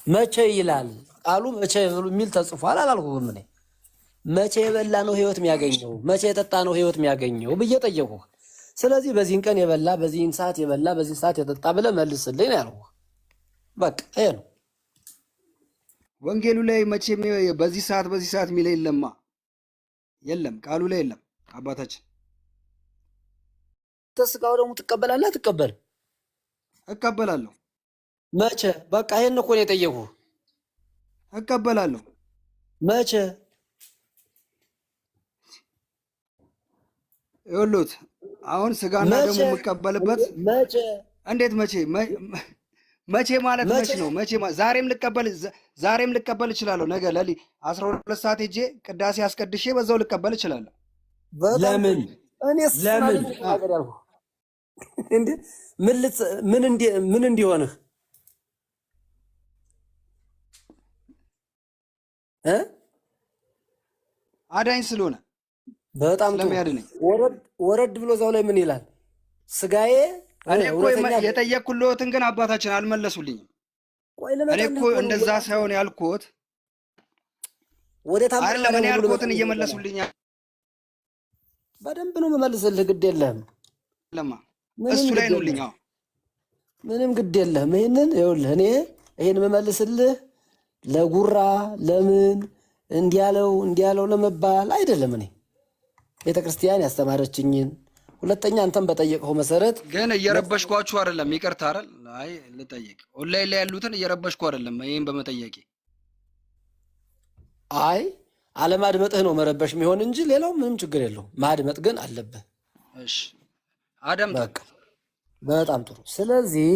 መቼ ይላል ቃሉ መቼ የሚል ተጽፏል አላልሁህም እኔ። መቼ የበላ ነው ሕይወት የሚያገኘው፣ መቼ የጠጣ ነው ሕይወት የሚያገኘው ብዬ ጠየቅሁህ። ስለዚህ በዚህን ቀን የበላ በዚህን ሰዓት የበላ በዚህ ሰዓት የጠጣ ብለህ መልስልኝ ነው ያልሁህ። በቃ ይሄ ነው ወንጌሉ ላይ መቼ በዚህ ሰዓት የሚል የለማ የለም፣ ቃሉ ላይ የለም። አባታችን ስጋው ደግሞ ትቀበላለህ አትቀበልም? እቀበላለሁ። መቼ? በቃ ይሄን እኮ ነው የጠየቅሁህ። እቀበላለሁ። መቼ? ይኸውልዎት አሁን ስጋና ደግሞ የምቀበልበት መቼ? እንዴት መቼ መቼ ማለት መቼ ነው? መቼ ዛሬም ልቀበል እችላለሁ። ነገ ለሊት 12 ሰዓት ሄጄ ቅዳሴ አስቀድሼ በዛው ልቀበል እችላለሁ። ለምን ምን እንዲሆንህ አዳኝ ስለሆነ በጣም ስለሚያድነኝ ወረድ ብሎ እዛው ላይ ምን ይላል? ስጋዬ እኔ እኮ የጠየቅኩልዎትን ግን አባታችን አልመለሱልኝም። እኔ እኮ እንደዛ ሳይሆን ያልኩት አይደለም። እኔ ያልኩትን እየመለሱልኝ በደንብ ነው የምመልስልህ። ግድ የለህም እሱ ላይ ነውልኝ። ምንም ግድ የለህም። ይህንን ይኸውልህ እኔ ይህን የምመልስልህ ለጉራ ለምን እንዲያለው ለመባል አይደለም። እኔ ቤተ ክርስቲያን ያስተማረችኝን ሁለተኛ አንተም በጠየቀው መሰረት ግን እየረበሽኳችሁ አይደለም። ይቅርታ አይደል? አይ ልጠይቅ ኦንላይን ላይ ያሉትን እየረበሽኩ አይደለም። ይሄን በመጠየቄ አይ አለማድመጥህ ነው መረበሽ የሚሆን እንጂ ሌላው ምንም ችግር የለውም። ማድመጥ ግን አለብህ። እሺ አደም በቃ በጣም ጥሩ። ስለዚህ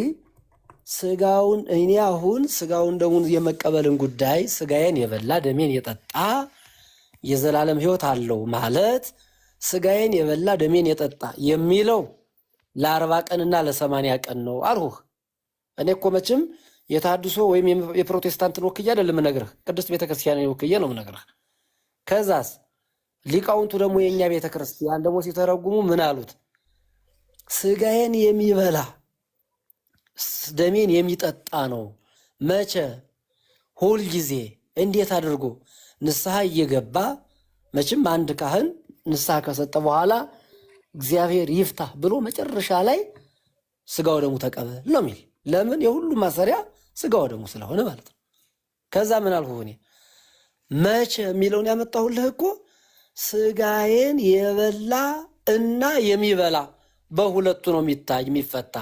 ስጋውን እኔ አሁን ስጋውን ደሙን የመቀበልን ጉዳይ ስጋዬን የበላ ደሜን የጠጣ የዘላለም ሕይወት አለው ማለት ስጋዬን የበላ ደሜን የጠጣ የሚለው ለ40 ቀንና ለ80 ቀን ነው አልሁህ። እኔ እኮ መቼም የታድሶ ወይም የፕሮቴስታንትን ወክዬ አይደለም የምነግርህ፣ ቅድስት ቤተክርስቲያንን ወክዬ ነው የምነግርህ። ከዛስ ሊቃውንቱ ደግሞ የእኛ ቤተክርስቲያን ደግሞ ሲተረጉሙ ምን አሉት? ስጋዬን የሚበላ ደሜን የሚጠጣ ነው። መቼ? ሁል ጊዜ። እንዴት አድርጎ? ንስሐ እየገባ መቼም አንድ ካህን ንስሐ ከሰጠ በኋላ እግዚአብሔር ይፍታ ብሎ መጨረሻ ላይ ስጋው ደሙ ተቀበል ነው የሚል። ለምን? የሁሉም ማሰሪያ ስጋው ደሙ ስለሆነ ማለት ነው። ከዛ ምን አልኩህ እኔ? መቼ የሚለውን ያመጣሁልህ እኮ ስጋዬን የበላ እና የሚበላ በሁለቱ ነው የሚፈታ።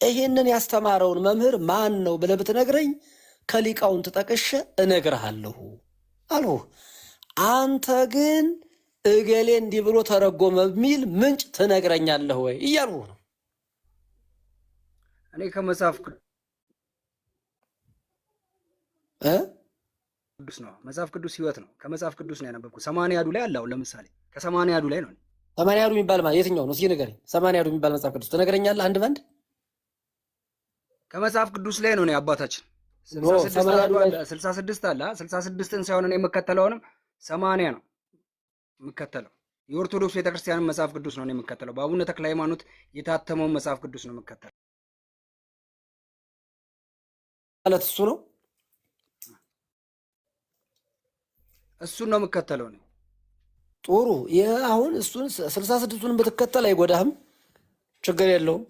ይህንን ያስተማረውን መምህር ማን ነው ብለህ ብትነግረኝ ከሊቃውንት ጠቅሼ እነግርሃለሁ አልሁህ። አንተ ግን እገሌ እንዲህ ብሎ ተረጎመ የሚል ምንጭ ትነግረኛለህ ወይ እያልሁህ ነው። እኔ ከመጽሐፍ ቅዱስ ነው። መጽሐፍ ቅዱስ ሕይወት ነው። ከመጽሐፍ ቅዱስ ነው ያነበብኩት። 80 ላይ አለ። አሁን ለምሳሌ ከ80 ላይ ነው ሰማንያ አሐዱ የሚባል የትኛው ነው? እስኪ ንገረኝ። ሰማንያ አሐዱ የሚባል መጽሐፍ ቅዱስ ትነግረኛለህ? አንድ በአንድ ከመጽሐፍ ቅዱስ ላይ ነው አባታችን። 66 አለ። 66ን ሳይሆን እኔ የምከተለውንም 80 ነው የምከተለው። የኦርቶዶክስ ቤተክርስቲያንን መጽሐፍ ቅዱስ ነው የምከተለው። በአቡነ ተክለ ሃይማኖት የታተመውን መጽሐፍ ቅዱስ ነው የምከተለው ማለት እሱ ነው። እሱን ነው የምከተለው ነው። ጥሩ። ይህ አሁን እሱን 66ቱን ብትከተል አይጎዳህም፣ ችግር የለውም።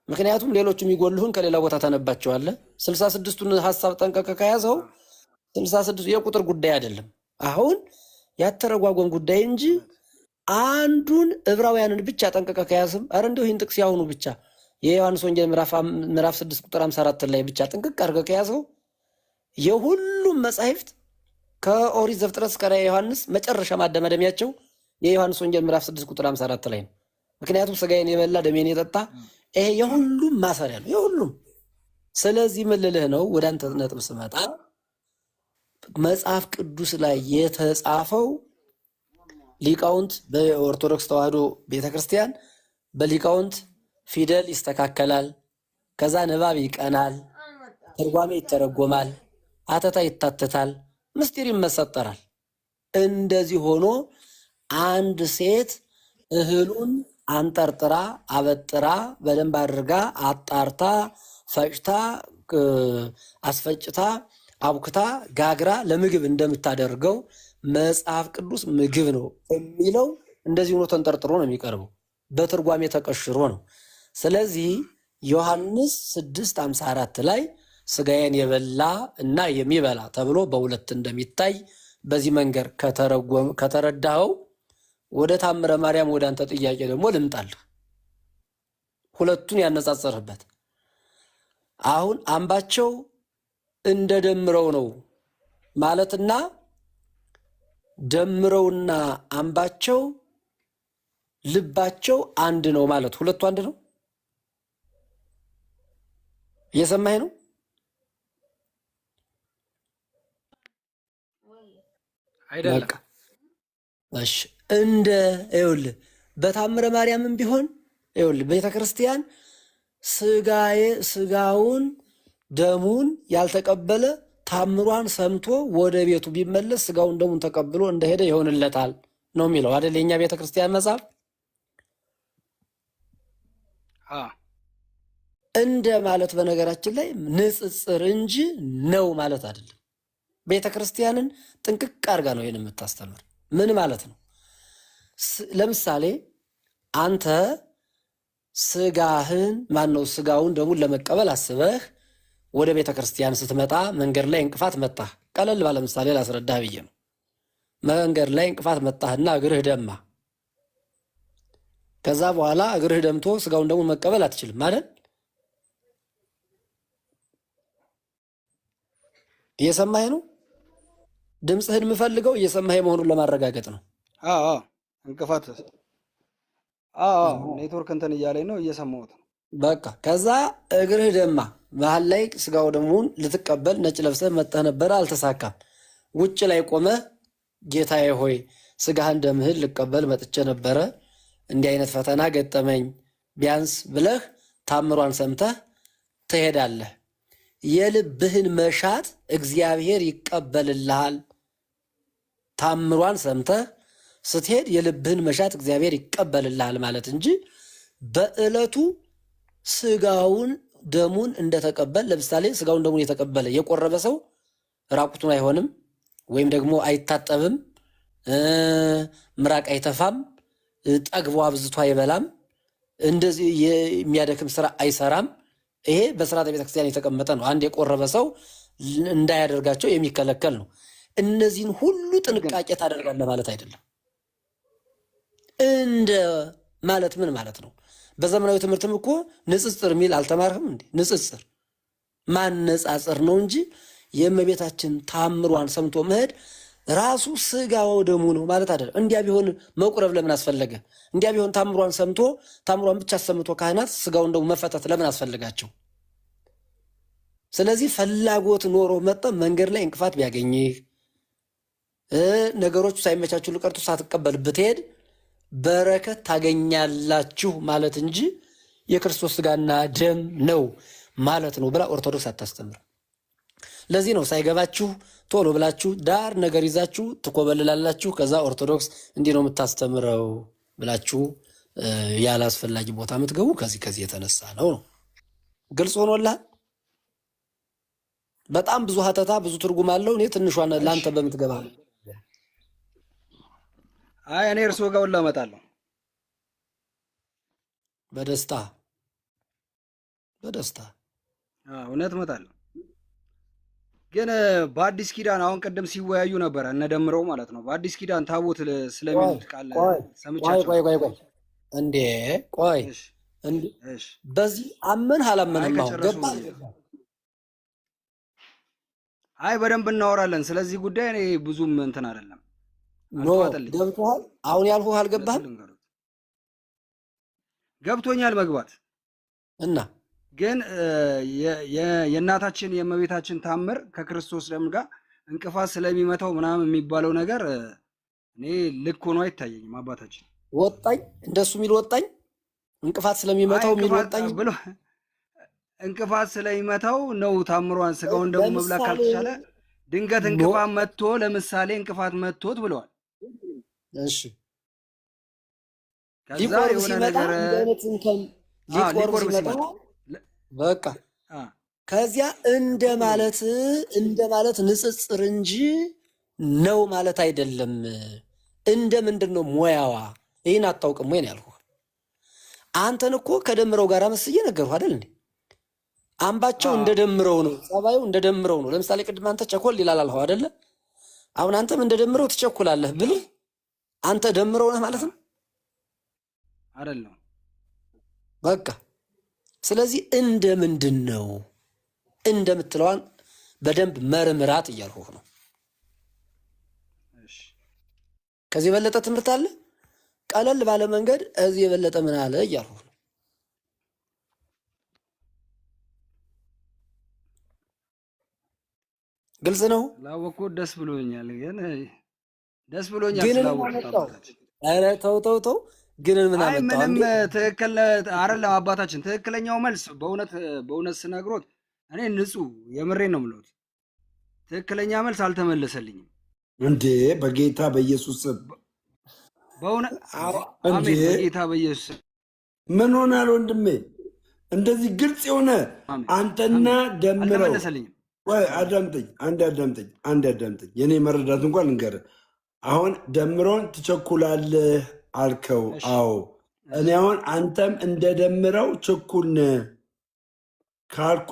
ምክንያቱም ሌሎቹ የሚጎልሁን ከሌላ ቦታ ታነባቸዋለህ። 66ቱን ሀሳብ ጠንቀቀ ከያዘው 66 የቁጥር ጉዳይ አይደለም፣ አሁን ያተረጓጎም ጉዳይ እንጂ አንዱን ዕብራውያንን ብቻ ጠንቀቀ ከያዝም አረ እንደው ይህን ጥቅስ ያሁኑ ብቻ የዮሐንስ ወንጌል ምዕራፍ 6 ቁጥር 54 ላይ ብቻ ጥንቅቅ አድርገህ ከያዘው የሁሉም መጻሕፍት ከኦሪት ዘፍጥረት እስከ ራዕየ ዮሐንስ መጨረሻ ማደማደሚያቸው የዮሐንስ ወንጌል ምዕራፍ 6 ቁጥር 54 ላይ ነው። ምክንያቱም ሥጋዬን የበላ ደሜን የጠጣ ይሄ የሁሉም ማሰሪያ ነው፣ የሁሉም። ስለዚህ ምን ልልህ ነው፣ ወደ አንተ ነጥብ ስመጣ መጽሐፍ ቅዱስ ላይ የተጻፈው ሊቃውንት በኦርቶዶክስ ተዋሕዶ ቤተክርስቲያን በሊቃውንት ፊደል ይስተካከላል፣ ከዛ ንባብ ይቀናል፣ ትርጓሜ ይተረጎማል፣ አተታ ይታተታል፣ ምስጢር ይመሰጠራል። እንደዚህ ሆኖ አንድ ሴት እህሉን አንጠርጥራ አበጥራ በደንብ አድርጋ አጣርታ ፈጭታ አስፈጭታ አቡክታ ጋግራ ለምግብ እንደምታደርገው መጽሐፍ ቅዱስ ምግብ ነው የሚለው እንደዚህ ሆኖ ተንጠርጥሮ ነው የሚቀርበው፣ በትርጓሜ ተቀሽሮ ነው። ስለዚህ ዮሐንስ 6:54 ላይ ሥጋዬን የበላ እና የሚበላ ተብሎ በሁለት እንደሚታይ በዚህ መንገድ ከተረዳኸው ወደ ታምረ ማርያም ወደ አንተ ጥያቄ ደግሞ ልምጣልህ። ሁለቱን ያነጻጸርበት አሁን አምባቸው እንደ ደምረው ነው ማለትና ደምረውና አምባቸው ልባቸው አንድ ነው ማለት ሁለቱ አንድ ነው። እየሰማኸኝ ነው? አይደለም? እሺ እንደ ይኸውልህ በታምረ ማርያምም ቢሆን ይኸውልህ ቤተክርስቲያን ስጋውን ደሙን ያልተቀበለ ታምሯን ሰምቶ ወደ ቤቱ ቢመለስ ስጋውን ደሙን ተቀብሎ እንደሄደ ይሆንለታል ነው የሚለው አይደል? የኛ ቤተክርስቲያን መጽሐፍ እንደ ማለት በነገራችን ላይ ንጽጽር እንጂ ነው ማለት አይደለም። ቤተክርስቲያንን ጥንቅቅ አድርጋ ነው ይህን የምታስተምር። ምን ማለት ነው? ለምሳሌ አንተ ስጋውን ደሙን ለመቀበል አስበህ ወደ ቤተ ክርስቲያን ስትመጣ መንገድ ላይ እንቅፋት መጣህ። ቀለል ባለ ምሳሌ ላስረዳህ ብዬ ነው። መንገድ ላይ እንቅፋት መጣህና እግርህ ደማ። ከዛ በኋላ እግርህ ደምቶ ስጋውን ደሙን መቀበል አትችልም ማለት እየሰማኸኝ ነው? ድምፅህን የምፈልገው እየሰማኸኝ መሆኑን ለማረጋገጥ ነው። እንቅፋት ኔትወርክ እንትን እያለኝ ነው፣ እየሰማሁት ነው። በቃ ከዛ እግርህ ደማ። መሀል ላይ ስጋው ደሙን ልትቀበል ነጭ ለብሰህ መጠህ ነበረ፣ አልተሳካም። ውጭ ላይ ቆመህ ጌታዬ ሆይ ስጋህን ደምህን ልቀበል መጥቼ ነበረ፣ እንዲህ አይነት ፈተና ገጠመኝ ቢያንስ ብለህ ታምሯን ሰምተህ ትሄዳለህ። የልብህን መሻት እግዚአብሔር ይቀበልልሃል። ታምሯን ሰምተህ ስትሄድ የልብህን መሻት እግዚአብሔር ይቀበልልሃል ማለት እንጂ በዕለቱ ስጋውን ደሙን እንደተቀበል፣ ለምሳሌ ስጋውን ደሙን የተቀበለ የቆረበ ሰው ራቁቱን አይሆንም፣ ወይም ደግሞ አይታጠብም፣ ምራቅ አይተፋም፣ ጠግቦ አብዝቶ አይበላም፣ እንደዚህ የሚያደክም ስራ አይሰራም። ይሄ በስርዓተ ቤተክርስቲያን የተቀመጠ ነው። አንድ የቆረበ ሰው እንዳያደርጋቸው የሚከለከል ነው። እነዚህን ሁሉ ጥንቃቄ ታደርጋለህ ማለት አይደለም። እንደ ማለት ምን ማለት ነው? በዘመናዊ ትምህርትም እኮ ንጽጽር የሚል አልተማርህም እንዴ? ንጽጽር ማነጻጸር ነው እንጂ የእመቤታችን ታምሯን ሰምቶ መሄድ ራሱ ስጋው ደሙ ነው ማለት አይደለም። እንዲያ ቢሆን መቁረብ ለምን አስፈለገ? እንዲያ ቢሆን ታምሯን ሰምቶ ታምሯን ብቻ ሰምቶ ካህናት ስጋውን ደሙ መፈተት ለምን አስፈልጋቸው? ስለዚህ ፍላጎት ኖሮ መጠ መንገድ ላይ እንቅፋት ቢያገኝህ ነገሮቹ ሳይመቻቹ ልቀርቱ ሳትቀበል ብትሄድ በረከት ታገኛላችሁ ማለት እንጂ የክርስቶስ ሥጋና ደም ነው ማለት ነው ብላ ኦርቶዶክስ አታስተምርም። ለዚህ ነው ሳይገባችሁ ቶሎ ብላችሁ ዳር ነገር ይዛችሁ ትኮበልላላችሁ። ከዛ ኦርቶዶክስ እንዲህ ነው የምታስተምረው ብላችሁ ያለ አስፈላጊ ቦታ የምትገቡ ከዚህ የተነሳ ነው። ግልጽ ሆኖልሃል? በጣም ብዙ ሀተታ ብዙ ትርጉም አለው። እኔ ትንሿን ለአንተ በምትገባ አይ እኔ እርስዎ ጋር ሁላ እመጣለሁ በደስታ እውነት እመጣለሁ። ግን በአዲስ ኪዳን አሁን ቅድም ሲወያዩ ነበረ እነደምረው ማለት ነው። በአዲስ ኪዳን ታቦት ስለሚሉት ቃል ሰምቻቸው። ቆይ እንዴ ቆይ እንዴ በዚህ አመን አላመንም? አሁን ገባ? አይ በደንብ እናወራለን ስለዚህ ጉዳይ። እኔ ብዙም እንትን አይደለም። ገብቶሃል? አሁን ያልኩህ አልገባህም? ገብቶኛል መግባት እና ግን የእናታችን የእመቤታችን ታምር ከክርስቶስ ደም ጋር እንቅፋት ስለሚመታው ምናምን የሚባለው ነገር እኔ ልክ ሆኖ አይታየኝም። አባታችን ወጣኝ እንደሱ የሚል ወጣኝ እንቅፋት ስለሚመታው የሚል ወጣኝ ብሎ እንቅፋት ስለሚመታው ነው ታምሯን ስጋውን ደግሞ መብላት ካልተቻለ ድንገት እንቅፋት መጥቶ ለምሳሌ እንቅፋት መጥቶት ብለዋል። እሺ ከዛ የሆነ ነገር ሊቆርብ ሲመጣ በቃ ከዚያ እንደማለት ንጽጽር እንጂ ነው ማለት አይደለም። እንደ ምንድን ነው ሙያዋ? ይህን አታውቅም ወይ ነው ያልኩህ። አንተን እኮ ከደምረው ጋር መስዬ ነገርኩህ አይደል እንዴ? አምባቸው እንደደምረው ነው፣ ጸባዩ እንደደምረው ነው። ለምሳሌ ቅድም አንተ ቸኮል ይላል አልኸው አይደለ? አሁን አንተም እንደደምረው ትቸኩላለህ ብልህ አንተ ደምረው ነህ ማለት ነው አይደለም? በቃ ስለዚህ እንደ ምንድን ነው እንደምትለዋን በደንብ መርምራት እያልኩህ ነው። ከዚህ የበለጠ ትምህርት አለ? ቀለል ባለ መንገድ እዚህ የበለጠ ምን አለ እያልኩህ ነው። ግልጽ ነው። ላወቅሁት ደስ ብሎኛል። ስላወቅሁት። ኧረ ተው ግን ምን አመጣው? ምንም ትክክል አይደለም አባታችን። ትክክለኛው መልስ በእውነት ስነግሮት እኔ ንጹህ የምሬን ነው የምልዎት። ትክክለኛ መልስ አልተመለሰልኝም እንዴ! በጌታ በኢየሱስ በእውነት አሜን። በጌታ በኢየሱስ ምን ሆናል ወንድሜ? እንደዚህ ግልጽ የሆነ አንተና ደምረው አልተመለሰልኝም። ወይ አዳምጠኝ፣ አንድ አዳምጠኝ። የኔ መረዳት እንኳን ልንገርህ። አሁን ደምረውን ትቸኩላለህ አልከው። አዎ እኔ አሁን አንተም እንደደምረው ችኩል ነህ ካልኩ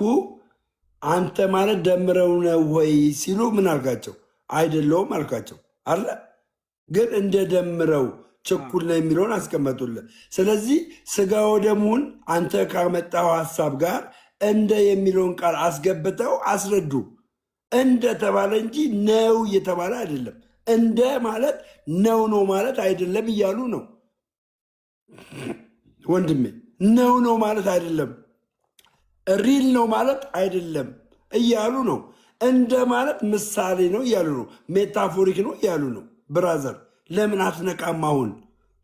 አንተ ማለት ደምረው ነው ወይ ሲሉ ምን አልካቸው? አይደለውም አልካቸው አለ። ግን እንደደምረው ችኩል ነው የሚለውን አስቀመጡልህ። ስለዚህ ስጋ ወደሙን አንተ ካመጣው ሀሳብ ጋር እንደ የሚለውን ቃል አስገብተው አስረዱ። እንደተባለ እንጂ ነው እየተባለ አይደለም። እንደ ማለት ነው ማለት አይደለም እያሉ ነው ወንድሜ። ነው ማለት አይደለም፣ ሪል ነው ማለት አይደለም እያሉ ነው። እንደ ማለት ምሳሌ ነው እያሉ ነው። ሜታፎሪክ ነው እያሉ ነው። ብራዘር ለምን አትነቃም? አሁን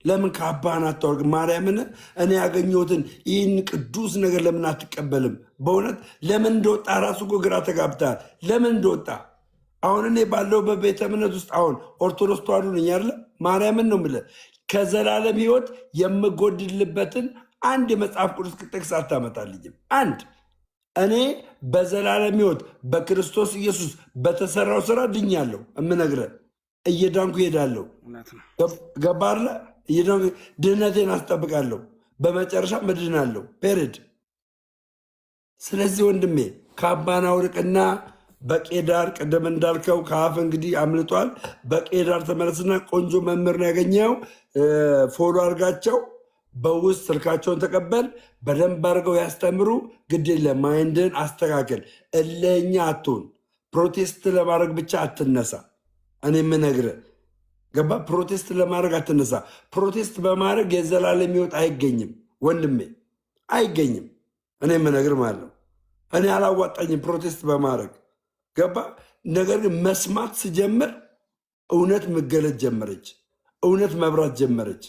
ለምን ካባህን አታወርቅ? ማርያምን እኔ ያገኘሁትን ይህን ቅዱስ ነገር ለምን አትቀበልም? በእውነት ለምን እንደወጣ ራሱ እኮ ግራ ተጋብተሃል። ለምን እንደወጣ አሁን እኔ ባለው በቤተ እምነት ውስጥ አሁን ኦርቶዶክስ ተዋሕዶ ነኝ አይደለ? ማርያምን ነው የምልህ። ከዘላለም ሕይወት የምጎድልበትን አንድ የመጽሐፍ ቅዱስ ጥቅስ አታመጣልኝም። አንድ እኔ በዘላለም ሕይወት በክርስቶስ ኢየሱስ በተሰራው ስራ ድኛለሁ። እምነግርህ እየዳንኩ እሄዳለሁ። ገባህ? ድህነቴን አስጠብቃለሁ። በመጨረሻ እድናለሁ። ፔሬድ። ስለዚህ ወንድሜ ካባህን አውልቅና በቄዳር ቅድም እንዳልከው ከአፍ እንግዲህ አምልጧል። በቄዳር ተመለስና ቆንጆ መምህር ነው ያገኘው። ፎሎ አድርጋቸው፣ በውስጥ ስልካቸውን ተቀበል። በደንብ አድርገው ያስተምሩ። ግድ የለም ማይንድን አስተካከል። እልኸኛ አትሁን። ፕሮቴስት ለማድረግ ብቻ አትነሳ። እኔ የምነግርህ ገባ? ፕሮቴስት ለማድረግ አትነሳ። ፕሮቴስት በማድረግ የዘላለም ሕይወት አይገኝም ወንድሜ፣ አይገኝም። እኔ የምነግርህ ማለት ነው። እኔ አላዋጣኝም ፕሮቴስት በማድረግ ገባ? ነገር ግን መስማት ስጀምር እውነት መገለጥ ጀመረች። እውነት መብራት ጀመረች።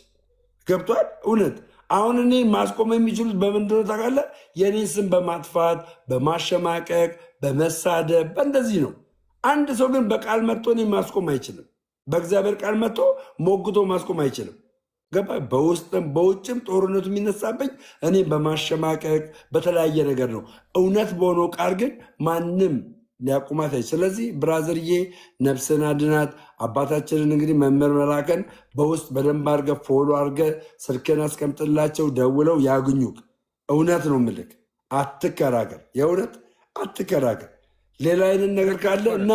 ገብቷል? እውነት አሁን እኔ ማስቆም የሚችሉት በምንድነው ታውቃለህ? የእኔ ስም በማጥፋት በማሸማቀቅ በመሳደብ በእንደዚህ ነው። አንድ ሰው ግን በቃል መጥቶ እኔ ማስቆም አይችልም። በእግዚአብሔር ቃል መጥቶ ሞግቶ ማስቆም አይችልም። ገባ? በውስጥም በውጭም ጦርነቱ የሚነሳብኝ እኔ በማሸማቀቅ በተለያየ ነገር ነው። እውነት በሆነው ቃል ግን ማንም ሊያቁማት አይችልም። ስለዚህ ብራዘርዬ ነፍስን አድናት። አባታችንን እንግዲህ መምህር መላከን በውስጥ በደንብ አድርገ ፎሎ አድርገ ስልክን አስቀምጥላቸው፣ ደውለው ያግኙ። እውነት ነው ምልክ፣ አትከራከር፣ የእውነት አትከራከር። ሌላ አይነት ነገር ካለ እና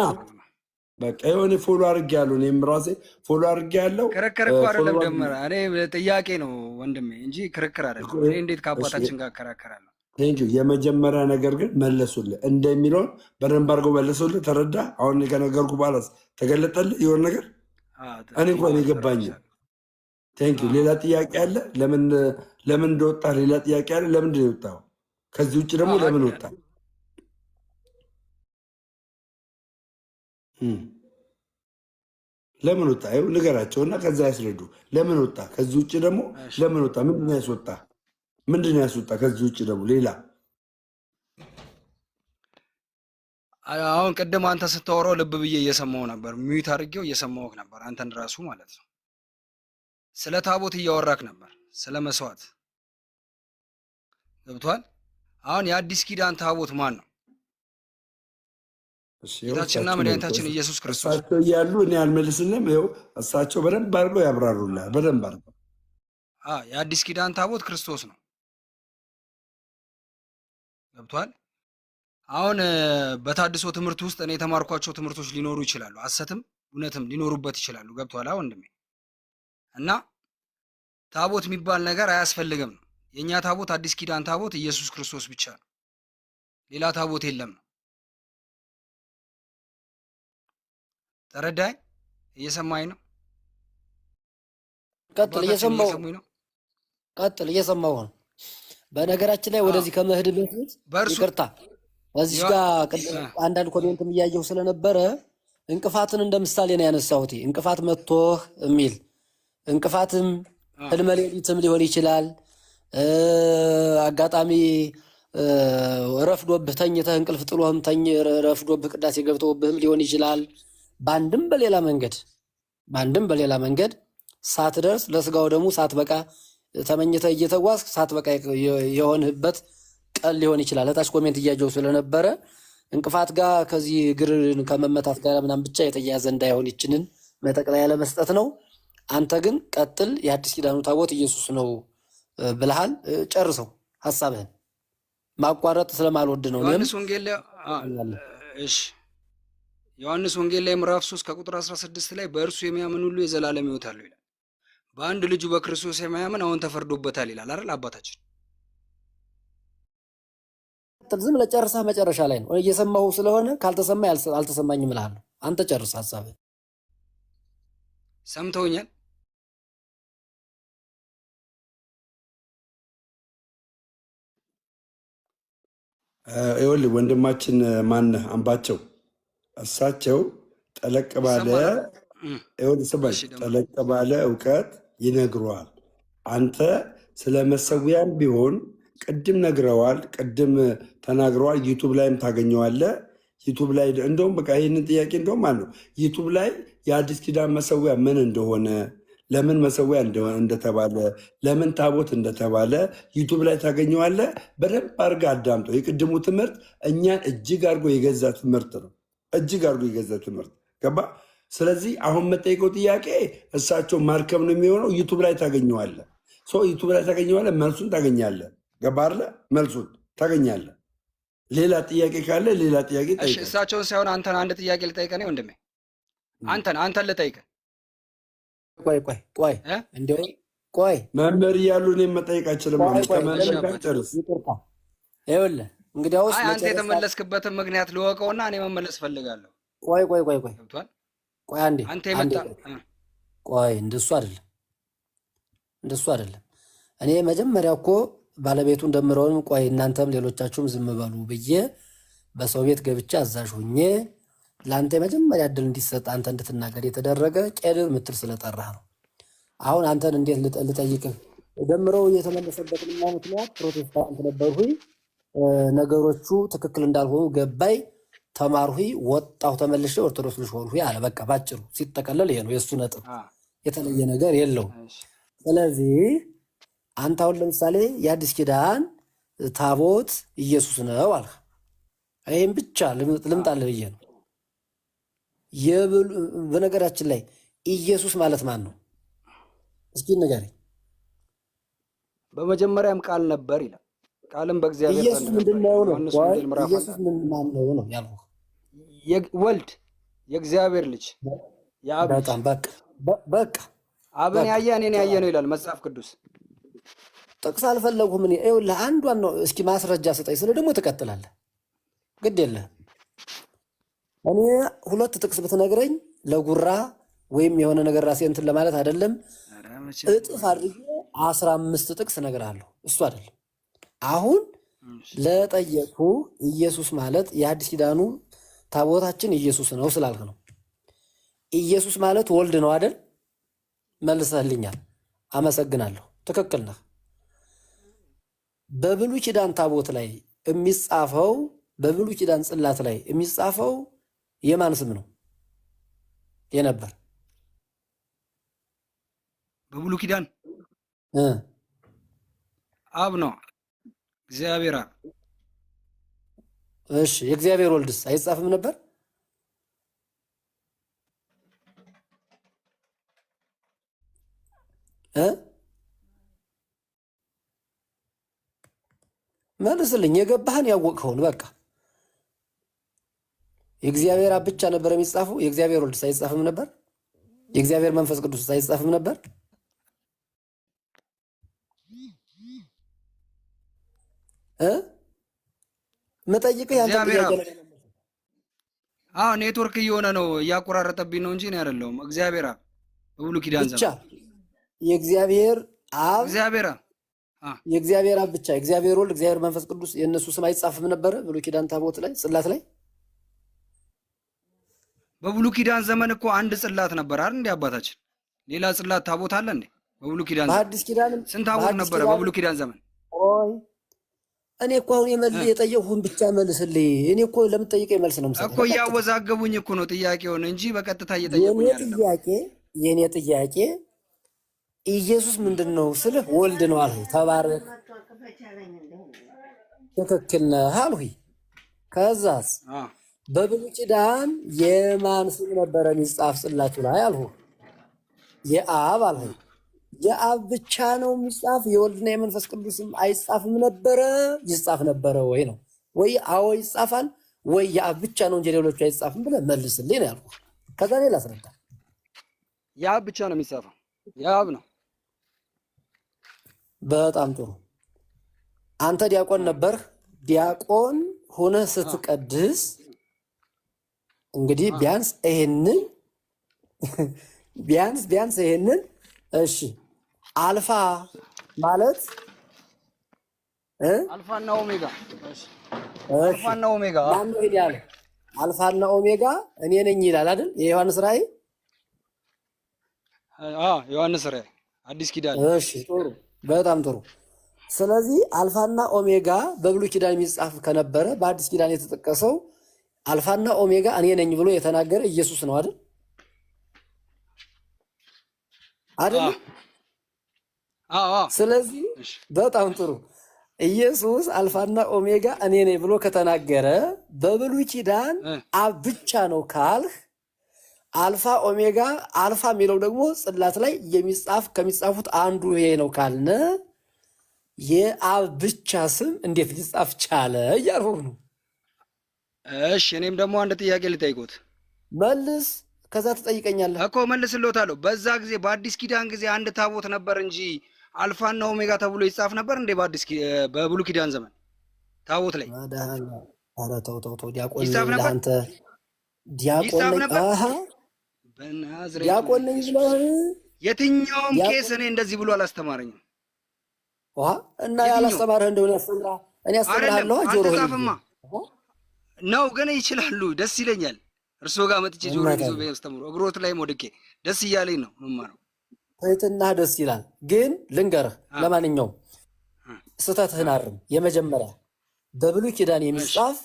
በቃ የሆነ ፎሎ አድርጌ ያለው እኔም ራሴ ፎሎ አድርጌ ያለው ክርክር እኮ አይደለም ደመረ፣ እኔ ጥያቄ ነው ወንድሜ እንጂ ክርክር አይደለም። እኔ እንዴት ከአባታችን ጋር እከራከራለሁ? የመጀመሪያ ነገር ግን መለሱልህ እንደሚለውን በደንብ አድርገው መለሱልህ። ተረዳ? አሁን ከነገርኩ በኋላ ተገለጠልህ የሆነ ነገር እኔ እንኳን የገባኝ። ሌላ ጥያቄ አለ? ለምን እንደወጣ ሌላ ጥያቄ አለ? ለምንድን ነው የወጣው? ከዚህ ውጭ ደግሞ ለምን ወጣ? ለምን ወጣ? ይኸው ንገራቸውና ከዛ ያስረዱ። ለምን ወጣ? ከዚህ ውጭ ደግሞ ለምን ወጣ? ምንድን ነው ያስወጣ? ምንድን ነው ያስወጣ? ከዚህ ውጭ ደግሞ ሌላ አሁን ቅድም አንተ ስታወራው ልብ ብዬ እየሰማው ነበር። ሚዩት አድርጌው እየሰማውህ ነበር። አንተን ራሱ ማለት ነው። ስለ ታቦት እያወራክ ነበር፣ ስለ መስዋዕት ገብቷል። አሁን የአዲስ ኪዳን ታቦት ማን ነው? ጌታችንና መድኃኒታችን ኢየሱስ ክርስቶስ እሳቸው እያሉ እኔ አልመልስልም። ይኸው እሳቸው በደንብ አድርገው ያብራሩልሃል። በደንብ አድርገው የአዲስ ኪዳን ታቦት ክርስቶስ ነው። ገብቷል። አሁን በታድሶ ትምህርት ውስጥ እኔ የተማርኳቸው ትምህርቶች ሊኖሩ ይችላሉ፣ ሐሰትም እውነትም ሊኖሩበት ይችላሉ። ገብቷል ወንድሜ። እና ታቦት የሚባል ነገር አያስፈልግም ነው። የእኛ ታቦት አዲስ ኪዳን ታቦት ኢየሱስ ክርስቶስ ብቻ ነው፣ ሌላ ታቦት የለም ነው። ተረዳኝ? እየሰማኝ ነው? ቀጥል፣ እየሰማሁ ነው። በነገራችን ላይ ወደዚህ ከመሄድ በፊት ይቅርታ፣ እዚህ ጋር አንዳንድ ኮሜንትም እያየሁ ስለነበረ እንቅፋትን እንደ ምሳሌ ነው ያነሳሁት። እንቅፋት መጥቶህ የሚል እንቅፋትም ህልመ ሌሊትም ሊሆን ይችላል። አጋጣሚ ረፍዶብህ ተኝተህ እንቅልፍ ጥሎህም ረፍዶብህ ቅዳሴ ገብተውብህም ሊሆን ይችላል። በአንድም በሌላ መንገድ ሳትደርስ ለስጋው ደግሞ ሳትበቃ ተመኝተህ እየተጓዝክ ሳትበቃ የሆንህበት ቀን ሊሆን ይችላል። ለታች ኮሜንት እያየሁ ስለነበረ እንቅፋት ጋር ከዚህ እግርን ከመመታት ጋር ምናምን ብቻ የተያያዘ እንዳይሆን ይችንን መጠቅለያ ለመስጠት ነው። አንተ ግን ቀጥል። የአዲስ ኪዳኑ ታቦት ኢየሱስ ነው ብለሃል። ጨርሰው ሀሳብህን። ማቋረጥ ስለማልወድ ነው። ዮሐንስ ወንጌል ላይ ምዕራፍ 3 ከቁጥር 16 ላይ በእርሱ የሚያምን ሁሉ የዘላለም ሕይወት አለው ይላል። በአንድ ልጁ በክርስቶስ የሚያምን አሁን ተፈርዶበታል ይላል አይደል አባታችን? ዝም ብለህ ጨርሰህ መጨረሻ ላይ ነው እየሰማሁ ስለሆነ ካልተሰማኝ አልተሰማኝም እልሃለሁ። አንተ ጨርስ ሀሳብህን። ሰምተውኛል? ይኸውልህ ወንድማችን ማነህ አምባቸው እሳቸው ጠለቅ ባለ እውቀት ይነግረዋል። አንተ ስለ መሰዊያም ቢሆን ቅድም ነግረዋል፣ ቅድም ተናግረዋል። ዩቱብ ላይም ታገኘዋለህ። ዩቱብ ላይ እንደውም በቃ ይህንን ጥያቄ እንደውም ማለት ነው ዩቱብ ላይ የአዲስ ኪዳን መሰዊያ ምን እንደሆነ፣ ለምን መሰዊያ እንደተባለ፣ ለምን ታቦት እንደተባለ ዩቱብ ላይ ታገኘዋለህ። በደንብ አድርገህ አዳምጠው። የቅድሙ ትምህርት እኛን እጅግ አድርጎ የገዛ ትምህርት ነው። እጅግ አድርጎ የገዛ ትምህርት ገባ። ስለዚህ አሁን መጠየቀው ጥያቄ እሳቸው ማርከም ነው የሚሆነው። ዩቱብ ላይ ታገኘዋለህ። ዩቱብ ላይ ታገኘዋለህ፣ መልሱን ታገኛለህ። ገባ አይደለ? መልሱን ታገኛለህ። ሌላ ጥያቄ ካለ ሌላ ጥያቄ ጠይቀህ። እሳቸውን ሳይሆን አንተን አንድ ጥያቄ ልጠይቀህ ነው ወንድሜ። አንተን ልጠይቀህ። ቆይ መምህር እያሉ እኔም መጠየቅ አይችልም። ጨርስ። ይኸውልህ እንግዲያውስ አንተ የተመለስክበትን ምክንያት ልወቀውና እኔ መመለስ ፈልጋለሁ። ቆይ አንዴ እንደሱ አይደለም። እኔ መጀመሪያ እኮ ባለቤቱ እንደምረውንም ቆይ እናንተም ሌሎቻችሁም ዝም በሉ ብዬ በሰው ቤት ገብቼ አዛዥ ሁኜ ለአንተ የመጀመሪያ እድል እንዲሰጥ አንተ እንድትናገር የተደረገ ቄድር ምትል ስለጠራህ ነው። አሁን አንተን እንዴት ልጠይቅህ? ደምረው የተመለሰበትን ምክንያት ፕሮቴስታንት ነበርሁኝ፣ ነገሮቹ ትክክል እንዳልሆኑ ገባይ፣ ተማርሁኝ፣ ወጣሁ፣ ተመልሼ ኦርቶዶክስ ልጅ ሆንሁኝ አለ። በቃ ባጭሩ ሲጠቀለል ይሄ ነው የእሱ ነጥብ፣ የተለየ ነገር የለውም። ስለዚህ አንተ አሁን ለምሳሌ የአዲስ ኪዳን ታቦት ኢየሱስ ነው አልህ። ይህም ብቻ ልምጣልህ ብዬ ነው። በነገራችን ላይ ኢየሱስ ማለት ማን ነው? እስኪ ንገረኝ። በመጀመሪያም ቃል ነበር ይላል። ቃልም በእግዚአብሔር ኢየሱስ ምንድን ነው ነው? ኢየሱስ ማን ነው ነው ያልኩህ? ወልድ የእግዚአብሔር ልጅ የአብ ልጅ። በጣም በቃ አብን ያየ እኔን ያየ ነው ይላል መጽሐፍ ቅዱስ። ጥቅስ አልፈለጉም። እኔ ይኸውልህ አንዷን ነው። እስኪ ማስረጃ ስጠኝ ስለ ደግሞ ትቀጥላለህ። ግድ የለህም። እኔ ሁለት ጥቅስ ብትነግረኝ ለጉራ ወይም የሆነ ነገር ራሴ እንትን ለማለት አይደለም። እጥፍ አድርጌ 15 ጥቅስ እነግርሃለሁ። እሱ አይደለም አሁን ለጠየቁ ኢየሱስ ማለት የአዲስ ኪዳኑ ታቦታችን ኢየሱስ ነው ስላልክ ነው። ኢየሱስ ማለት ወልድ ነው አይደል? መልሰህልኛል። አመሰግናለሁ። ትክክል ነህ። በብሉይ ኪዳን ታቦት ላይ የሚጻፈው በብሉይ ኪዳን ጽላት ላይ የሚጻፈው የማን ስም ነው የነበር? በብሉይ ኪዳን አብ ነው፣ እግዚአብሔር አብ። እሺ የእግዚአብሔር ወልድስ አይጻፍም ነበር? መልስልኝ። የገባህን ያወቅኸውን በቃ። የእግዚአብሔር አብ ብቻ ነበር የሚጻፈው? የእግዚአብሔር ወልድስ አይጻፍም ነበር? የእግዚአብሔር መንፈስ ቅዱስ አይጻፍም ነበር? መጠይቅህ ያንተ ጥያቄ ነው። ኔትወርክ እየሆነ ነው፣ እያቆራረጠብኝ ነው እንጂ እኔ አይደለሁም። እግዚአብሔር አብ በብሉይ ኪዳን ብቻ የእግዚአብሔር አብ የእግዚአብሔር አብ ብቻ፣ የእግዚአብሔር ወልድ፣ እግዚአብሔር መንፈስ ቅዱስ የእነሱ ስም አይጻፍም ነበረ ብሉይ ኪዳን ታቦት ላይ ጽላት ላይ? በብሉይ ኪዳን ዘመን እኮ አንድ ጽላት ነበር አይደል? እንደ አባታችን ሌላ ጽላት ታቦት አለ እንዴ? በብሉይ ኪዳን በአዲስ ኪዳን ስንት ታቦት ነበረ በብሉይ ኪዳን ዘመን? እኔ እኮ አሁን የጠየቅሁን ብቻ መልስልኝ። እኔ እኮ ለምትጠይቀኝ መልስ ነው የምሰጠው እኮ። እያወዛገቡኝ እኮ ነው ጥያቄውን እንጂ በቀጥታ እየጠየቁኝ አይደለም። የኔ ጥያቄ ኢየሱስ ምንድን ነው ስልህ ወልድ ነው አልሁኝ። ተባረክ፣ ትክክል ነህ አልሁኝ። ከዛስ በብሉይ ኪዳን የማን ስም ነበረ የሚጻፍ ጽላቱ ላይ አልሁህ? የአብ አልሁኝ። የአብ ብቻ ነው የሚጻፍ? የወልድና የመንፈስ ቅዱስም አይጻፍም ነበረ? ይጻፍ ነበረ ወይ ነው? ወይ አዎ ይጻፋል፣ ወይ የአብ ብቻ ነው እንጂ ሌሎቹ አይጻፍም ብለህ መልስልኝ ነው ያልኩህ። ከዛ እኔ ላስረዳ። የአብ ብቻ ነው የሚጻፈው፣ የአብ ነው። በጣም ጥሩ። አንተ ዲያቆን ነበርህ። ዲያቆን ሆነህ ስትቀድስ እንግዲህ ቢያንስ ይሄንን እሺ፣ አልፋ ማለት አልፋና ኦሜጋ። እሺ፣ አልፋና ኦሜጋ ማን ነው ያለ? አልፋና ኦሜጋ እኔ ነኝ ይላል አይደል? የዮሐንስ ራእይ። ዮሐንስ ራእይ አዲስ ኪዳን። እሺ፣ ጥሩ፣ በጣም ጥሩ። ስለዚህ አልፋና ኦሜጋ በብሉይ ኪዳን የሚጻፍ ከነበረ በአዲስ ኪዳን የተጠቀሰው አልፋና ኦሜጋ እኔ ነኝ ብሎ የተናገረ ኢየሱስ ነው አይደል? አይደል? ስለዚህ በጣም ጥሩ። ኢየሱስ አልፋና ኦሜጋ እኔ ነኝ ብሎ ከተናገረ በብሉይ ኪዳን አብ ብቻ ነው ካልህ፣ አልፋ ኦሜጋ፣ አልፋ የሚለው ደግሞ ጽላት ላይ የሚጻፍ ከሚጻፉት አንዱ ይሄ ነው ካልነ የአብ ብቻ ስም እንዴት ሊጻፍ ቻለ እያልኩህ ነው። እሺ፣ እኔም ደግሞ አንድ ጥያቄ ልጠይቁት። መልስ፣ ከዛ ትጠይቀኛለህ እኮ። መልስልዎታለሁ። በዛ ጊዜ በአዲስ ኪዳን ጊዜ አንድ ታቦት ነበር እንጂ አልፋና ኦሜጋ ተብሎ ይጻፍ ነበር እንዴ? በብሉይ ኪዳን ዘመን ታቦት ላይ ኧረ ተው ተው ተው፣ ዲያቆን ነኝ አንተ። ዲያቆን ነኝ ብለህ የትኛውም ቄስ እኔ እንደዚህ ብሎ አላስተማረኝም። እና ያላስተማረህ እንደሆነ እኔ አስተምርሃለሁ። አልተጻፈማ ነው ግን ይችላሉ። ደስ ይለኛል። እርስዎ ጋር መጥቼ ጆሮ ይዞ ቢያስተምሩ እግሮት ላይ ወድቄ ደስ እያለኝ ነው መማረው። ትህትና ደስ ይላል። ግን ልንገርህ፣ ለማንኛውም ስህተትህን አርም። የመጀመሪያ በብሉይ ኪዳን የሚጻፍ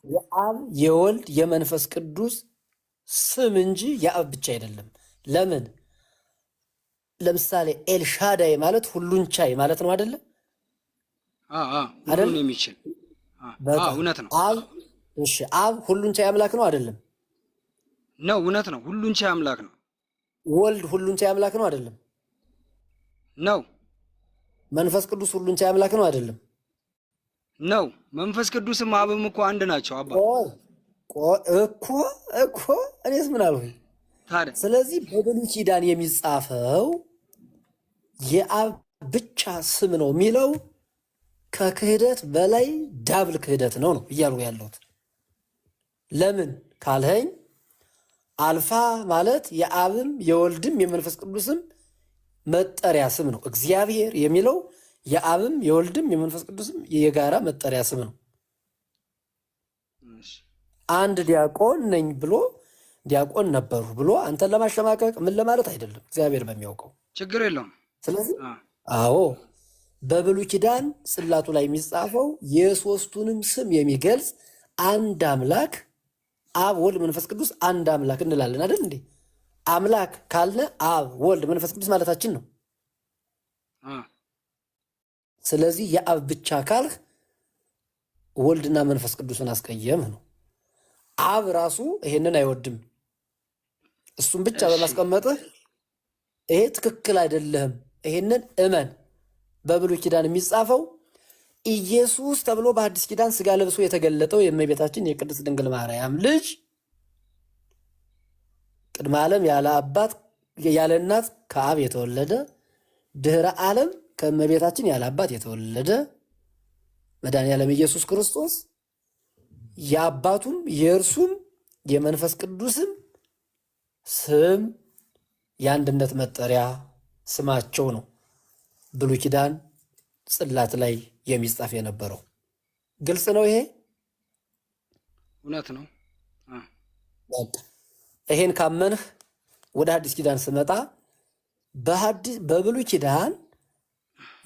የአብ የወልድ የመንፈስ ቅዱስ ስም እንጂ የአብ ብቻ አይደለም። ለምን? ለምሳሌ ኤልሻዳይ ማለት ሁሉን ቻይ ማለት ነው አይደለ? ሁሉን የሚችል እውነት ነው። አብ ሁሉን ቻይ አምላክ ነው አይደለም? ነው፣ እውነት ነው። ሁሉን ቻይ አምላክ ነው። ወልድ ሁሉን ቻይ አምላክ ነው አይደለም? ነው። መንፈስ ቅዱስ ሁሉን ቻይ አምላክ ነው አይደለም? ነው። መንፈስ ቅዱስም አብም እኮ አንድ ናቸው። አባ እኮ እኔስ ምን አልሁኝ ታዲያ? ስለዚህ በብሉይ ኪዳን የሚጻፈው የአብ ብቻ ስም ነው የሚለው ከክህደት በላይ ዳብል ክህደት ነው እያልኩ ያለሁት። ለምን ካልኸኝ አልፋ ማለት የአብም የወልድም የመንፈስ ቅዱስም መጠሪያ ስም ነው። እግዚአብሔር የሚለው የአብም የወልድም የመንፈስ ቅዱስም የጋራ መጠሪያ ስም ነው። አንድ ዲያቆን ነኝ ብሎ ዲያቆን ነበሩ ብሎ አንተን ለማሸማቀቅ ምን ለማለት አይደለም፣ እግዚአብሔር በሚያውቀው ችግር የለውም። ስለዚህ በብሉይ ኪዳን ጽላቱ ላይ የሚጻፈው የሶስቱንም ስም የሚገልጽ አንድ አምላክ አብ ወልድ መንፈስ ቅዱስ አንድ አምላክ እንላለን አይደል እንዴ? አምላክ ካልነ አብ ወልድ መንፈስ ቅዱስ ማለታችን ነው። ስለዚህ የአብ ብቻ ካልህ ወልድና መንፈስ ቅዱስን አስቀየምህ ነው። አብ ራሱ ይሄንን አይወድም። እሱም ብቻ በማስቀመጥህ ይሄ ትክክል አይደለም፣ ይሄንን እመን። በብሉይ ኪዳን የሚጻፈው ኢየሱስ ተብሎ በአዲስ ኪዳን ስጋ ለብሶ የተገለጠው የእመቤታችን የቅድስት ድንግል ማርያም ልጅ ቅድመ ዓለም ያለ አባት ያለ እናት ከአብ የተወለደ ድህረ ዓለም ከእመቤታችን ያለ አባት የተወለደ መድኃኔዓለም ኢየሱስ ክርስቶስ የአባቱም የእርሱም የመንፈስ ቅዱስም ስም የአንድነት መጠሪያ ስማቸው ነው። ብሉይ ኪዳን ጽላት ላይ የሚጻፍ የነበረው ግልጽ ነው። ይሄ እውነት ነው። ይሄን ካመንህ ወደ አዲስ ኪዳን ስመጣ በብሉይ ኪዳን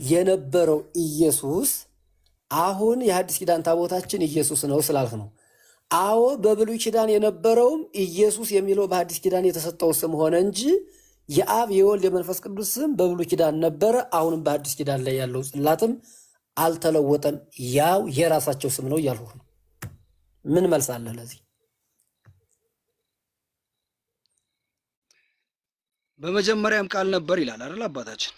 የነበረው ኢየሱስ አሁን የሐዲስ ኪዳን ታቦታችን ኢየሱስ ነው ስላልክ ነው። አዎ በብሉይ ኪዳን የነበረውም ኢየሱስ የሚለው በሐዲስ ኪዳን የተሰጠው ስም ሆነ እንጂ የአብ የወልድ የመንፈስ ቅዱስ ስም በብሉይ ኪዳን ነበረ። አሁንም በሐዲስ ኪዳን ላይ ያለው ጽላትም አልተለወጠም፣ ያው የራሳቸው ስም ነው እያልሁ ነው። ምን መልስ አለ ለዚህ? በመጀመሪያም ቃል ነበር ይላል አይደል አባታችን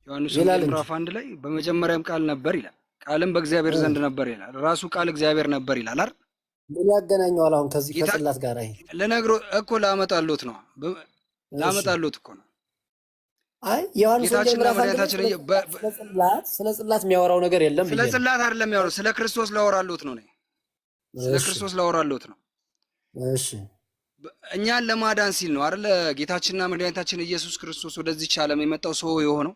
ዮሐንስ ምዕራፍ 1 ላይ በመጀመሪያም ቃል ነበር ይላል። ቃልም በእግዚአብሔር ዘንድ ነበር ይላል። ራሱ ቃል እግዚአብሔር ነበር ይላል አይደል? ምን ያገናኘዋል አሁን ከዚህ ከጽላት ጋር? ይሄ ለነግሮ እኮ ላመጣሉት ነው ላመጣሉት እኮ ነው። አይ ዮሐንስ ምዕራፍ 1 ስለ ጽላት የሚያወራው ነገር የለም። ስለ ጽላት አይደለም የሚያወራው፣ ስለ ክርስቶስ ላወራሉት ነው። ስለ ክርስቶስ ላወራሉት ነው። እሺ እኛን ለማዳን ሲል ነው አይደል ጌታችንና መድኃኒታችን ኢየሱስ ክርስቶስ ወደዚህ ዓለም የመጣው ሰው የሆነው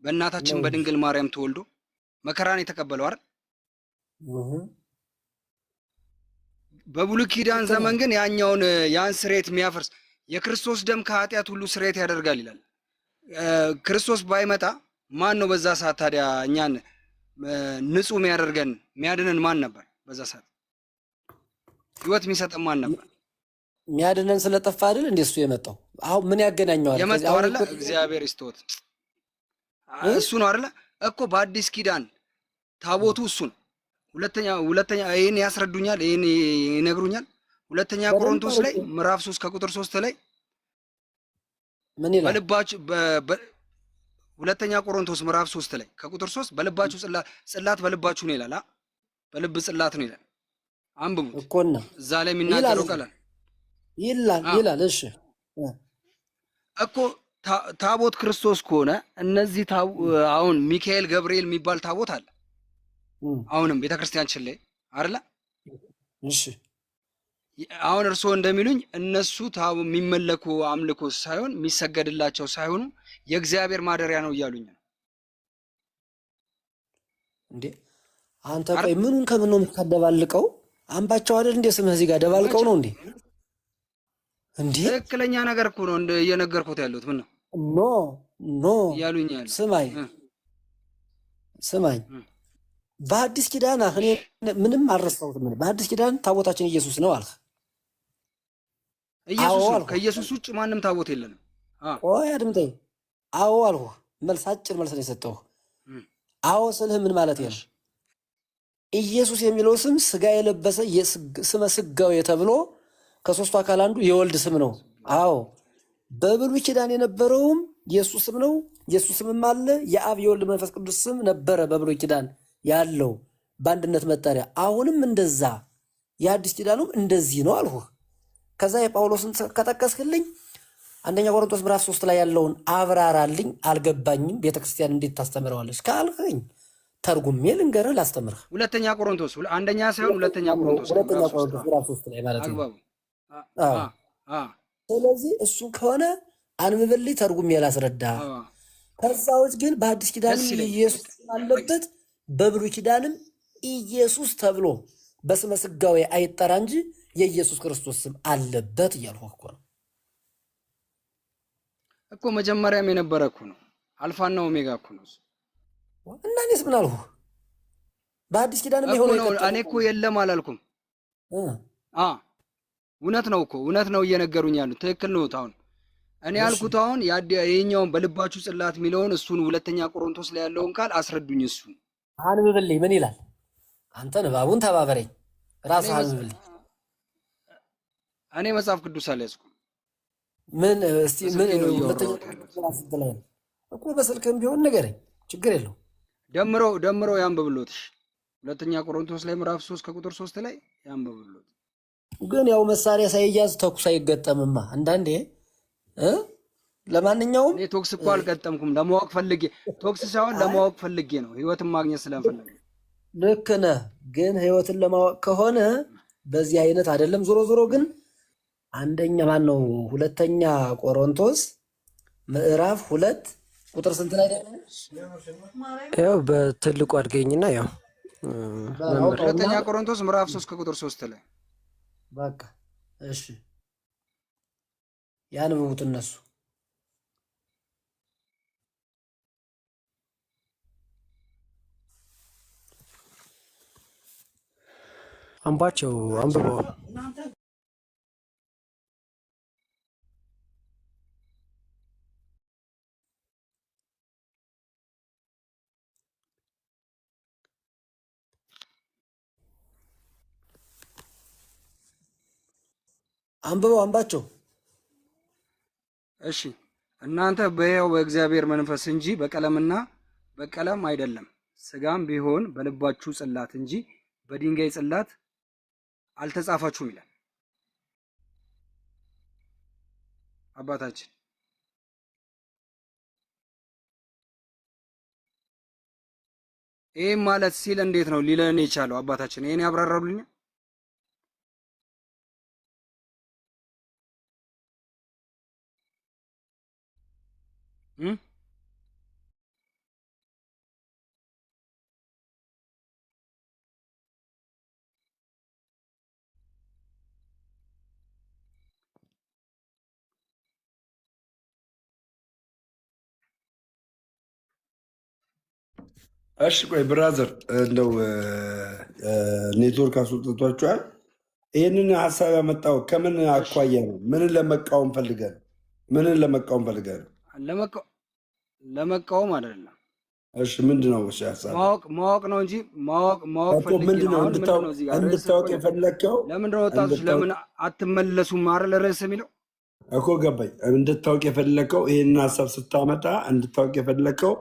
በእናታችን በድንግል ማርያም ተወልዶ መከራን የተቀበለው አይደል? በብሉይ ኪዳን ዘመን ግን ያን ስርየት የሚያፈርስ የክርስቶስ ደም ከኃጢአት ሁሉ ስርየት ያደርጋል ይላል። ክርስቶስ ባይመጣ ማን ነው በዛ ሰዓት ታዲያ እኛን ንጹህ የሚያደርገን የሚያድነን ማን ነበር? በዛ ሰዓት ህይወት የሚሰጠን ማን ነበር? የሚያድነን ስለጠፋ አይደል እንዴ እሱ የመጣው? አሁን ምን ያገናኘዋል? የመጣው አይደል እግዚአብሔር ይስጥዎት እሱ ነው አይደል እኮ በአዲስ ኪዳን ታቦቱ እሱ ነው። ሁለተኛ ይሄን ያስረዱኛል፣ ይሄን ይነግሩኛል። ሁለተኛ ቆሮንቶስ ላይ ምዕራፍ 3 ከቁጥር 3 ላይ ምን ይላል? በልባችሁ ሁለተኛ ቆሮንቶስ ምዕራፍ 3 ላይ ከቁጥር 3 በልባችሁ ጽላት በልባችሁ ነው ይላል። በልብ ጽላት ነው ይላል። አንብቡት እኮና እዛ ላይ የሚናገረው ቃል ይላል። እሺ እኮ ታቦት ክርስቶስ ከሆነ እነዚህ አሁን ሚካኤል ገብርኤል የሚባል ታቦት አለ አሁንም ቤተክርስቲያናችን ላይ አይደለ? እሺ አሁን እርስዎ እንደሚሉኝ እነሱ የሚመለኩ አምልኮ ሳይሆን የሚሰገድላቸው ሳይሆኑ የእግዚአብሔር ማደሪያ ነው እያሉኝ ነው እንዴ? አንተ ቆይ ምኑን ከምን ነው የምታደባልቀው? አምባቸው አይደል እንዴ ስምህ እዚህ ጋር ደባልቀው ነው እንዴ? እንዴ ትክክለኛ ነገር እኮ ነው እየነገርኩት ያለሁት። ምን ነው ኖ ኖ እያሉኝ ያሉ ስማኝ በአዲስ ኪዳን እኔ ምንም አልረሳሁትም። በአዲስ ኪዳን ታቦታችን ኢየሱስ ነው አልህ። ኢየሱስ ነው። ከኢየሱስ ውጭ ማንም ታቦት የለንም። ቆይ አድምጠኝ። አዎ አልሁህ። መልስ አጭር መልስ ነው የሰጠሁህ። አዎ ስልህ ምን ማለት ነው? ኢየሱስ የሚለው ስም ስጋ የለበሰ ስመ ስጋዌ ተብሎ ከሶስቱ አካል አንዱ የወልድ ስም ነው። አዎ በብሉይ ኪዳን የነበረውም የእሱ ስም ነው። የእሱ ስምም አለ። የአብ የወልድ መንፈስ ቅዱስ ስም ነበረ በብሉይ ኪዳን ያለው በአንድነት መጠሪያ። አሁንም እንደዛ የአዲስ ኪዳኑም እንደዚህ ነው አልሁህ። ከዛ የጳውሎስን ከጠቀስክልኝ አንደኛ ቆሮንቶስ ምዕራፍ 3 ላይ ያለውን አብራራልኝ። አልገባኝም። ቤተክርስቲያን እንዴት ታስተምረዋለች ካልከኝ ተርጉሜ ልንገርህ፣ ላስተምርህ። ሁለተኛ ቆሮንቶስ አንደኛ ሳይሆን ሁለተኛ ቆሮንቶስ ምዕራፍ 3 ላይ ማለት ነው። ስለዚህ እሱን ከሆነ አንብብልኝ፣ ተርጉሜ ላስረዳ። ከዛ ውጭ ግን በአዲስ ኪዳንም ኢየሱስ አለበት፣ በብሉይ ኪዳንም ኢየሱስ ተብሎ በስመ ስጋዌ አይጠራ እንጂ የኢየሱስ ክርስቶስ ስም አለበት እያልኩህ እኮ ነው እኮ። መጀመሪያም የነበረ እኮ ነው። አልፋና ኦሜጋ እኮ ነው እና እኔስ ምን አልሁህ? በአዲስ ኪዳንም የሆነ እኔ እኮ የለም አላልኩም። እውነት ነው እኮ እውነት ነው እየነገሩኝ ያሉት ትክክል ነው። አሁን እኔ ያልኩት አሁን ይኸኛውን በልባችሁ ጽላት የሚለውን እሱን ሁለተኛ ቆሮንቶስ ላይ ያለውን ቃል አስረዱኝ። እሱን አንብብልኝ። ምን ይላል? አንተ ንባቡን ተባበረኝ፣ ራስህ አንብብልኝ። እኔ መጽሐፍ ቅዱስ አልያዝኩም። ምን እስቲ ምን ሁለተኛ ቆሮንቶስ ላይ እኮ በስልክም ቢሆን ንገረኝ፣ ችግር የለው። ደምሮ ያንብብሎትሽ። ሁለተኛ ቆሮንቶስ ላይ ምዕራፍ 3 ከቁጥር 3 ላይ ያንብብሎት። ግን ያው መሳሪያ ሳይያዝ ተኩስ አይገጠምማ አንዳንዴ። ለማንኛውም እኔ ቶክስ እኮ አልገጠምኩም። ለማወቅ ፈልጌ ቶክስ ሳይሆን ለማወቅ ፈልጌ ነው፣ ህይወትን ማግኘት ስለፈለገ። ልክ ነህ። ግን ህይወትን ለማወቅ ከሆነ በዚህ አይነት አይደለም። ዞሮ ዞሮ ግን አንደኛ ማን ነው? ሁለተኛ ቆሮንቶስ ምዕራፍ 2 ቁጥር ስንት ላይ ደግሞ? ያው በትልቁ አድገኝና ያው ሁለተኛ ቆሮንቶስ ምዕራፍ 3 ከቁጥር 3 ላይ በቃ እሺ፣ ያንብቡት እነሱ። አምባቸው አንብበው። አንብበው አንባቸው። እሺ እናንተ በሕያው በእግዚአብሔር መንፈስ እንጂ በቀለምና በቀለም አይደለም፣ ስጋም ቢሆን በልባችሁ ጽላት እንጂ በድንጋይ ጽላት አልተጻፋችሁም ይላል አባታችን። ይህም ማለት ሲል እንዴት ነው ሊለን የቻለው አባታችን? ይሄን ያብራራሉኝ። እሺ ቆይ ብራዘር፣ እንደው ኔትወርክ አስወጥቷችኋል። ይህንን ሀሳብ ያመጣው ከምን አኳያ ነው? ምንን ለመቃወም ፈልገህ ነው? ምንን ለመቃወም ፈልገህ ነው? ለመቃወም አይደለም። እሺ ምንድን ነው ሀሳብ? ማወቅ ነው እንጂ ማወቅ ምንድን ነው እንድታወቅ የፈለግከው? ለምንድን ነው ወጣቶች ለምን አትመለሱም? አይደል ርዕስ የሚለው እኮ ገባኝ። እንድታወቅ የፈለግከው ይህንን ሀሳብ ስታመጣ እንድታወቅ የፈለግከው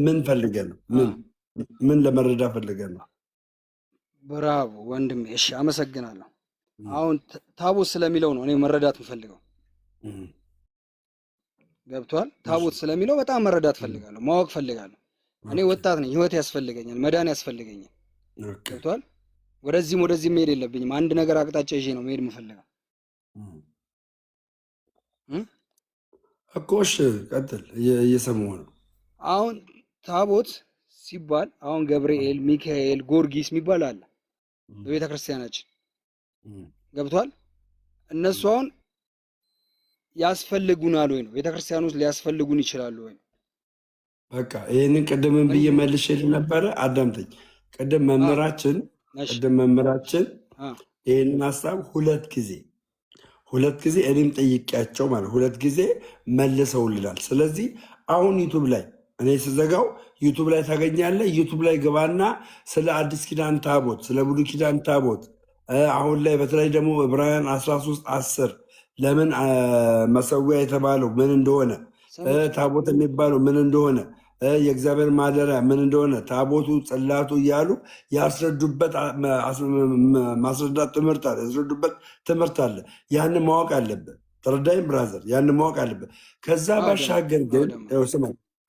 ምን ፈልገህ ነው? ምን ለመረዳት ፈልገህ ነው? ብራቮ ወንድሜ። እሺ አመሰግናለሁ። አሁን ታቦት ስለሚለው ነው እኔ መረዳት የምፈልገው። ገብቷል? ታቦት ስለሚለው በጣም መረዳት ፈልጋለሁ፣ ማወቅ ፈልጋለሁ። እኔ ወጣት ነኝ፣ ህይወት ያስፈልገኛል፣ መዳን ያስፈልገኛል። ገብቷል? ወደዚህም መሄድ የለብኝም። አንድ ነገር አቅጣጫ ይዤ ነው መሄድ የምፈልገው እኮ። እሺ ቀጥል፣ እየሰማሁ ነው። አሁን ታቦት ሲባል አሁን ገብርኤል፣ ሚካኤል፣ ጊዮርጊስ የሚባል አለ በቤተ ክርስቲያናችን። ገብቷል? እነሱ አሁን ያስፈልጉናል ወይ ነው? ቤተክርስቲያን ውስጥ ሊያስፈልጉን ይችላሉ ወይ? በቃ ይህንን ቅድምን ብዬ መልሼልህ ነበረ። አዳምጠኝ። ቅድም መምህራችን ይህንን ሀሳብ ሁለት ጊዜ እኔም ጠይቄያቸው ማለት ሁለት ጊዜ መልሰውልናል። ስለዚህ አሁን ዩቱብ ላይ እኔ ስዘጋው ዩቱብ ላይ ታገኛለህ። ዩቱብ ላይ ግባና ስለ አዲስ ኪዳን ታቦት፣ ስለ ብሉይ ኪዳን ታቦት አሁን ላይ በተለይ ደግሞ ዕብራውያን 13:10 ለምን መሰዊያ የተባለው ምን እንደሆነ፣ ታቦት የሚባለው ምን እንደሆነ፣ የእግዚአብሔር ማደሪያ ምን እንደሆነ፣ ታቦቱ ጽላቱ እያሉ ያስረዱበት ማስረዳት ትምህርት አለ፣ ያስረዱበት ትምህርት አለ። ያንን ማወቅ አለብን። ተረዳኝ ብራዘር፣ ያንን ማወቅ አለብን።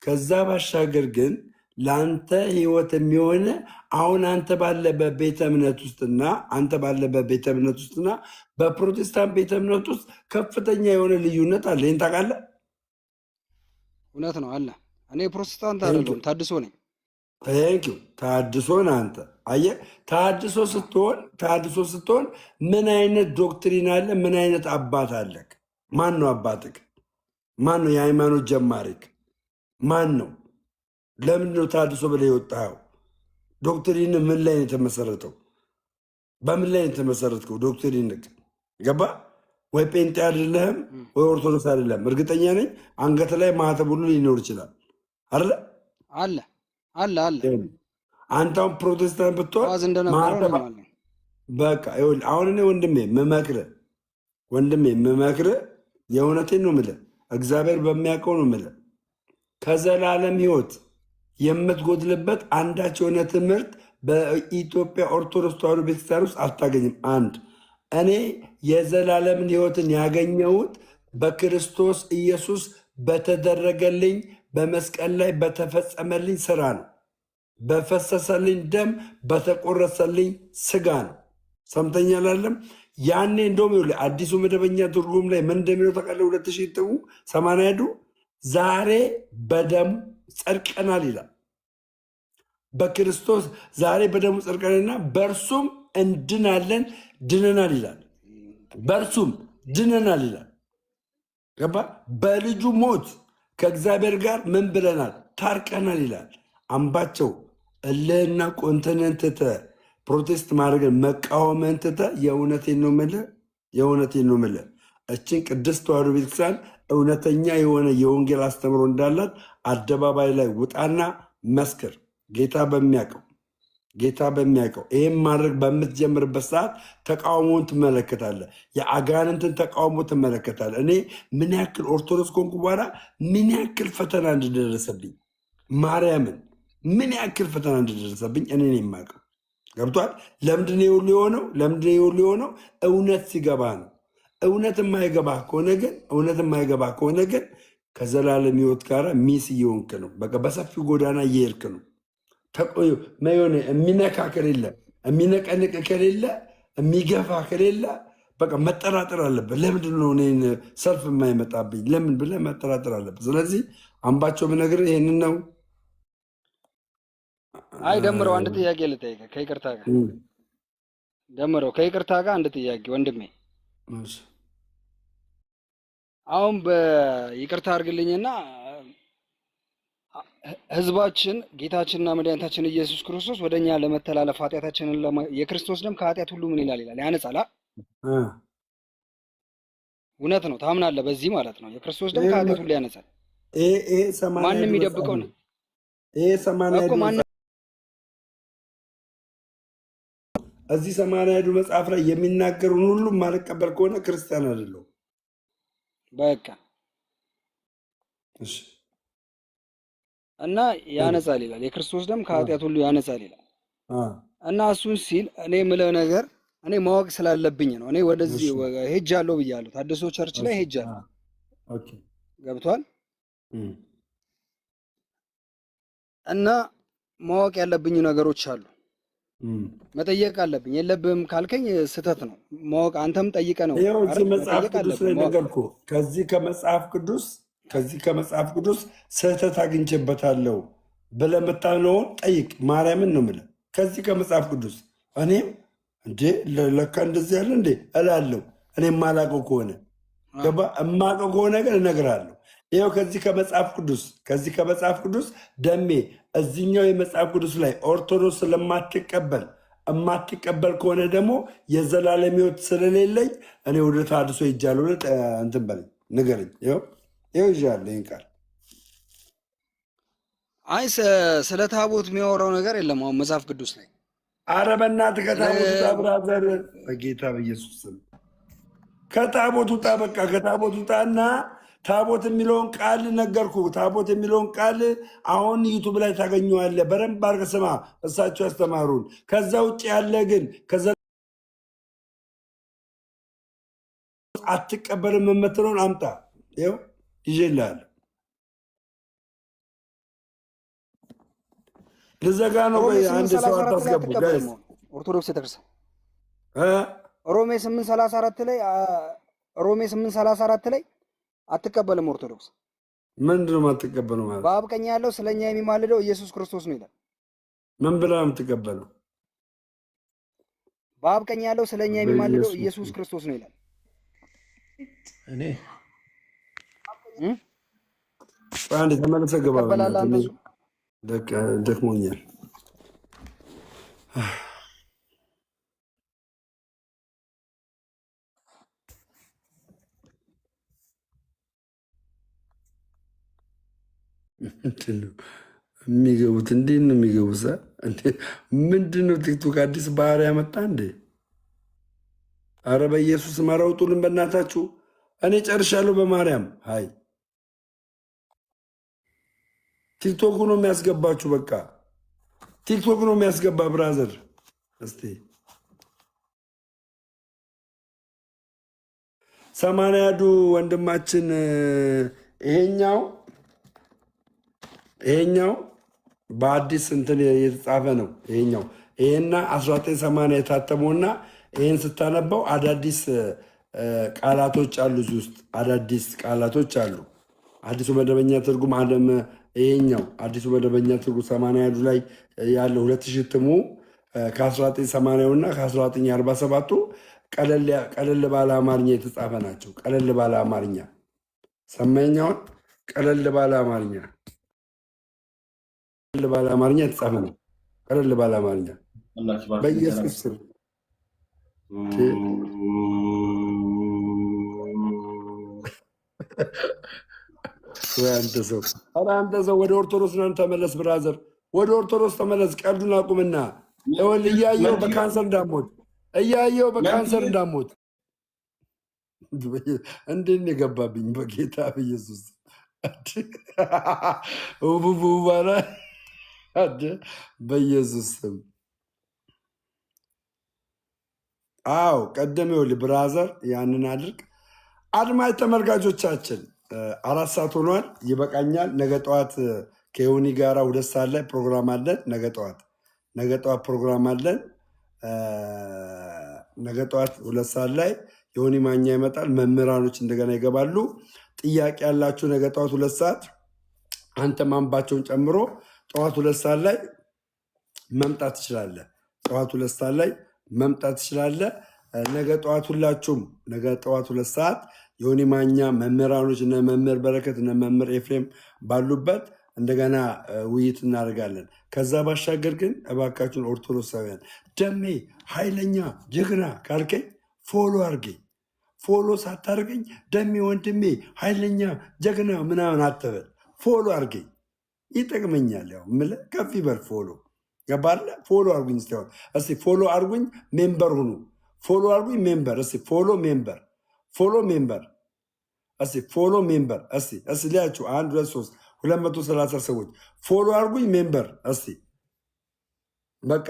ከዛ ባሻገር ግን ለአንተ ህይወት የሚሆነ አሁን አንተ ባለበት ቤተ እምነት ውስጥና በፕሮቴስታንት ቤተ እምነት ውስጥ ከፍተኛ የሆነ ልዩነት አለ። ይህን ታውቃለህ? እውነት ነው አለ። እኔ ፕሮቴስታንት አይደለሁም፣ ታድሶ ነኝ። ቴንኪው። ታድሶ ነህ አንተ። አየህ፣ ታድሶ ስትሆን ምን አይነት ዶክትሪን አለ? ምን አይነት አባት አለክ? ማን ነው አባትክ? ማን ነው የሃይማኖት ጀማሪክ? ማን ነው? ለምንድን ነው ታድሶ ብለህ የወጣኸው? ዶክትሪን ምን ላይ ነው የተመሰረተው? በምን ላይ ነው የተመሰረትከው? ዶክትሪን ገባ ወይ? ጴንጤ አይደለህም ወይ ኦርቶዶክስ አይደለም። እርግጠኛ ነኝ አንገት ላይ ማህተብ ሁሉ ሊኖር ይችላል። አለ አለ አንተ አሁን ፕሮቴስታንት ብትሆን በቃ ይኸውልህ፣ አሁን እኔ ወንድሜ የምመክርህ የእውነቴን ነው የምልህ፣ እግዚአብሔር በሚያውቀው ነው የምልህ፣ ከዘላለም ህይወት የምትጎድልበት አንዳች የሆነ ትምህርት በኢትዮጵያ ኦርቶዶክስ ተዋሕዶ ቤተክርስቲያን ውስጥ አታገኝም። አንድ እኔ የዘላለምን ህይወትን ያገኘሁት በክርስቶስ ኢየሱስ በተደረገልኝ በመስቀል ላይ በተፈጸመልኝ ስራ ነው። በፈሰሰልኝ ደም በተቆረሰልኝ ስጋ ነው። ሰምተኛል አለም። ያኔ እንደውም ይኸውልህ አዲሱ መደበኛ ትርጉም ላይ ምን እንደሚለው ታውቃለህ? 2080 ዛሬ በደሙ ጸድቀናል ይላል። በክርስቶስ ዛሬ በደሙ ጸድቀናልና በእርሱም እንድናለን ድነናል ይላል። በእርሱም ድነናል ይላል። ገባ? በልጁ ሞት ከእግዚአብሔር ጋር ምን ብለናል? ታርቀናል ይላል። አምባቸው እልህና ቆንተንን ትተህ ፕሮቴስት ማድረግን መቃወምን ትተህ የእውነቴን ነው የምልህ እችን ቅድስት ተዋሕዶ ቤተክርስቲያን እውነተኛ የሆነ የወንጌል አስተምሮ እንዳላት አደባባይ ላይ ውጣና መስክር። ጌታ በሚያውቀው ይህም ማድረግ በምትጀምርበት ሰዓት ተቃውሞውን ትመለከታለህ። የአጋንንትን ተቃውሞ ትመለከታለህ። እኔ ምን ያክል ኦርቶዶክስ ኮንኩ በኋላ ምን ያክል ፈተና እንደደረሰብኝ ማርያምን ምን ያክል ፈተና እንደደረሰብኝ እኔ የማውቀው ገብቷል። ለምንድን ነው የሁሉ የሆነው? እውነት ሲገባ ነው። እውነት የማይገባ ከሆነ ግን ከዘላለም ህይወት ጋር ሚስ እየሆንክ ነው። በቃ በሰፊው ጎዳና እየሄድክ ነው። ሆነ የሚነካ ከሌለ የሚነቀንቅ ከሌለ የሚገፋ ከሌለ በቃ መጠራጠር አለበት። ለምንድን ነው እኔን ሰልፍ የማይመጣብኝ ለምን ብለህ መጠራጠር አለበት። ስለዚህ አምባቸው ብነግርህ ይሄንን ነው። አይ ደምረው አንድ ጥያቄ ልጠይቅህ ከይቅርታ ጋር አንድ ጥያቄ ወንድሜ። አሁን በይቅርታ አድርግልኝና ህዝባችን ጌታችንና መድኃኒታችን ኢየሱስ ክርስቶስ ወደኛ ለመተላለፍ ኃጢአታችንን የክርስቶስ ደም ከኃጢአት ሁሉ ምን ይላል? ያነጻል። እውነት ነው፣ ታምናለህ በዚህ ማለት ነው። የክርስቶስ ደም ከኃጢአት ሁሉ ያነጻል። ማንም የሚደብቀው ነው እኮ እዚህ 80 መጽሐፍ ላይ የሚናገሩን ሁሉ ማልቀበል ከሆነ ክርስቲያን አይደለሁም። በቃ እሺ። እና ያነጻል ይላል። የክርስቶስ ደም ከኃጢአት ሁሉ ያነጻል ይላል። እና እሱን ሲል እኔ የምለው ነገር እኔ ማወቅ ስላለብኝ ነው። እኔ ወደዚህ ሄጃለሁ ብያለሁ። ታድሶ ቸርች ላይ ሄጃለሁ። ገብቷል። እና ማወቅ ያለብኝ ነገሮች አሉ። መጠየቅ አለብኝ። የለብህም ካልከኝ ስህተት ነው። ማወቅ አንተም ጠይቀ ነው። መጽሐፍ ቅዱስ ላይ ነገርኩህ። ከዚህ ከመጽሐፍ ቅዱስ ስህተት አግኝቼበታለሁ ብለህ የምታምነውን ጠይቅ። ማርያምን ነው የምልህ። ከዚህ ከመጽሐፍ ቅዱስ እኔም እንዴ ለካ እንደዚህ ያለ እንዴ እላለሁ። እኔም ማላውቀው ከሆነ ገባ እማቀው ከሆነ ግን እነግርሃለሁ። ይኸው ከዚህ ከመጽሐፍ ቅዱስ ደሜ እዚኛው የመጽሐፍ ቅዱስ ላይ ኦርቶዶክስ የማትቀበል ከሆነ ደግሞ የዘላለም ሕይወት ስለሌለኝ እኔ ወደ ተሐድሶ ሄጃለሁ። እንትን በለኝ ንገረኝ። ይኸው ይዣለሁ ይህን ቃል። አይ ስለ ታቦት የሚያወራው ነገር የለም አሁን መጽሐፍ ቅዱስ ላይ። አረ በእናትህ ከታቦት ውጣ ብራዘር፣ በጌታ በኢየሱስ ስም ከታቦት ውጣ። በቃ ከታቦት ውጣና ታቦት የሚለውን ቃል ነገርኩ። ታቦት የሚለውን ቃል አሁን ዩቱብ ላይ ታገኘዋለህ። በደንብ አድርገህ ስማ፣ እሳቸው ያስተማሩን። ከዛ ውጭ ያለ ግን አትቀበልም የምትለውን አምጣ። ይኸው ይዤልሃለሁ። ልዘጋ ነው። አንድ ሰው አታስገቡ ጋይስ። ኦርቶዶክስ ቤተክርስቲያን ሮሜ 8:34 ላይ አትቀበልም። ኦርቶዶክስ ምንድን ነው የማትቀበለው ማለት? በአብ ቀኝ ያለው ስለኛ የሚማልደው ኢየሱስ ክርስቶስ ነው ይላል። ምን ብላ ነው የምትቀበለው? በአብ ቀኝ ያለው ስለኛ የሚማልደው ኢየሱስ ክርስቶስ ነው ይላል። እኔ አንዴ ተመለሰ ገባ። ደክሞኛል። የሚገቡት እንዴት ነው የሚገቡት? ምንድን ነው ቲክቶክ አዲስ ባህሪ ያመጣ እንዴ? አረ በኢየሱስ ማራውጡልን በእናታችሁ። እኔ ጨርሻለሁ በማርያም። ሀይ ቲክቶክ ነው የሚያስገባችሁ። በቃ ቲክቶክ ነው የሚያስገባ ብራዘር። እስቲ 80 ወንድማችን ይሄኛው በአዲስ እንትን የተጻፈ ነው። ይሄና 1980 የታተመውና ይሄን ስታነባው አዳዲስ ቃላቶች አሉ። እዚህ ውስጥ አዳዲስ ቃላቶች አሉ። አዲሱ መደበኛ ትርጉም ይሄኛው አዲሱ መደበኛ ትርጉም 80 ላይ ያለው 2000 እትሙ ከ1980 እና ከ1947 ቀለል ባለ አማርኛ የተጻፈ ናቸው። ቀለል ባለ አማርኛ ሰማኛውን ቀለል ባለ አማርኛ የተጻፈ ነው። ቀለል ባለ አማርኛ በኢየሱስ ስም አንተ ሰው ወደ ኦርቶዶክስ ነን ተመለስ ብራዘር፣ ወደ ኦርቶዶክስ ተመለስ። ቀልዱን አቁምና እያየው በካንሰር እንዳሞት እንዴት ነው የገባብኝ? በጌታ በኢየሱስ ባላ በኢየሱስ ስም። አዎ ቀደም ይኸውልህ ብራዘር፣ ያንን አድርግ። አድማጭ ተመልካቾቻችን 4 ሰዓት ሆኗል። ይበቃኛል። ነገ ጠዋት ከዮኒ ጋራ 2 ሰዓት ላይ ፕሮግራም አለን። ነገ ጠዋት ፕሮግራም አለን። ነገ ጠዋት 2 ሰዓት ላይ ዮኒ ማኛ ይመጣል። መምህራኖች እንደገና ይገባሉ። ጥያቄ ያላችሁ ነገ ጠዋት 2 ሰዓት አንተ ማንባቸውን ጨምሮ ጠዋት 2 ሰዓት ላይ መምጣት ትችላለህ። ነገ ጠዋት ሁላችሁም ነገ ጠዋት 2 ሰዓት ዮኒ ማኛ መምህራኖች እነ መምህር በረከት እነ መምህር ኤፍሬም ባሉበት እንደገና ውይይት እናደርጋለን። ከዛ ባሻገር ግን እባካችሁን ኦርቶዶክሳውያን ደሜ ኃይለኛ ጀግና ካልከኝ ፎሎ አርገኝ። ፎሎ ሳታርገኝ ደሜ ወንድሜ ኃይለኛ ጀግና ምናምን አትበል። ፎሎ አርገኝ ይጠቅመኛል። ያው የምልህ ከፍ ይበል ፎሎ ገባለ። ፎሎ አርጉኝ። እስቲ ፎሎ አርጉኝ፣ ሜምበር ሁኑ። ፎሎ አርጉኝ ሜምበር። እስቲ ፎሎ ሜምበር እስቲ ሊያችሁ 1 2 3 230 ሰዎች ፎሎ አርጉኝ ሜምበር። እስቲ በቃ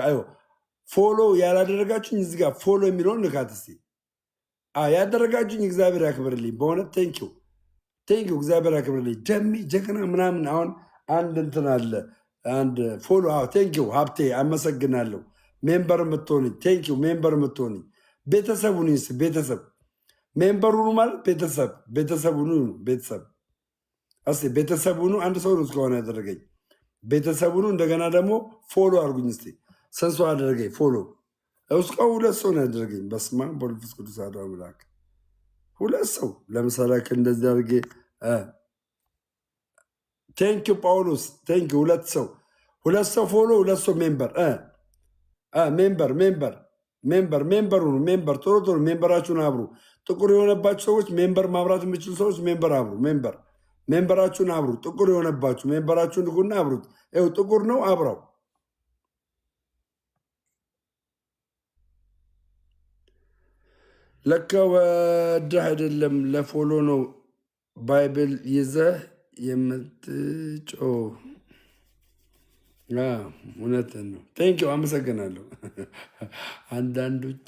ፎሎ ያላደረጋችሁኝ እዚህ ጋር ፎሎ የሚለውን ንካት። እስቲ ያደረጋችሁኝ እግዚአብሔር ያክብርልኝ። በእውነት ቴንኪው እግዚአብሔር ያክብርልኝ። ደሜ ጀግና ምናምን አሁን አንድ እንትን አለ አንድ ፎሎ ቴንኪው ሀብቴ አመሰግናለሁ። ሜምበር የምትሆኒ ቴንኪው ሜምበር የምትሆኒ ቤተሰቡን ቤተሰብ ሜምበር ሁኑ ማለት ቤተሰብ ሁኑ። እስኪ ቤተሰብ ሁኑ። አንድ ሰው ነው እስከሆነ ያደረገኝ ቤተሰብ ሁኑ። እንደገና ደግሞ ፎሎ አድርጉኝ። እስኪ ስንት ሰው አደረገኝ ፎሎ? እስከ 2 ሰው ነው ያደረገኝ። በስመ አብ ወወልድ ወመንፈስ ቅዱስ አሐዱ አምላክ። ሁለት ሰው ለምሳሌ እንደዚህ አድርጌ ቴንኪው ጳውሎስ ቴንኪው። ሁለት ሰው ፎሎ፣ ሁለት ሰው ሜምበር ሜምበር ሁኑ። ሜምበር ቶሎ ሜምበራችሁን አብሩ። ጥቁር የሆነባችሁ ሰዎች ሜምበር ማብራት የምችሉ ሰዎች ሜምበር አብሩ። ሜምበራችሁን አብሩ። ጥቁር የሆነባችሁ ሜምበራችሁን ንጉና አብሩት። ይኸው ጥቁር ነው፣ አብራው። ለካ ወደህ አይደለም ለፎሎ ነው ባይብል ይዘህ የምትጮ። እውነትን ነው። ቴንኪው አመሰግናለሁ። አንዳንዶች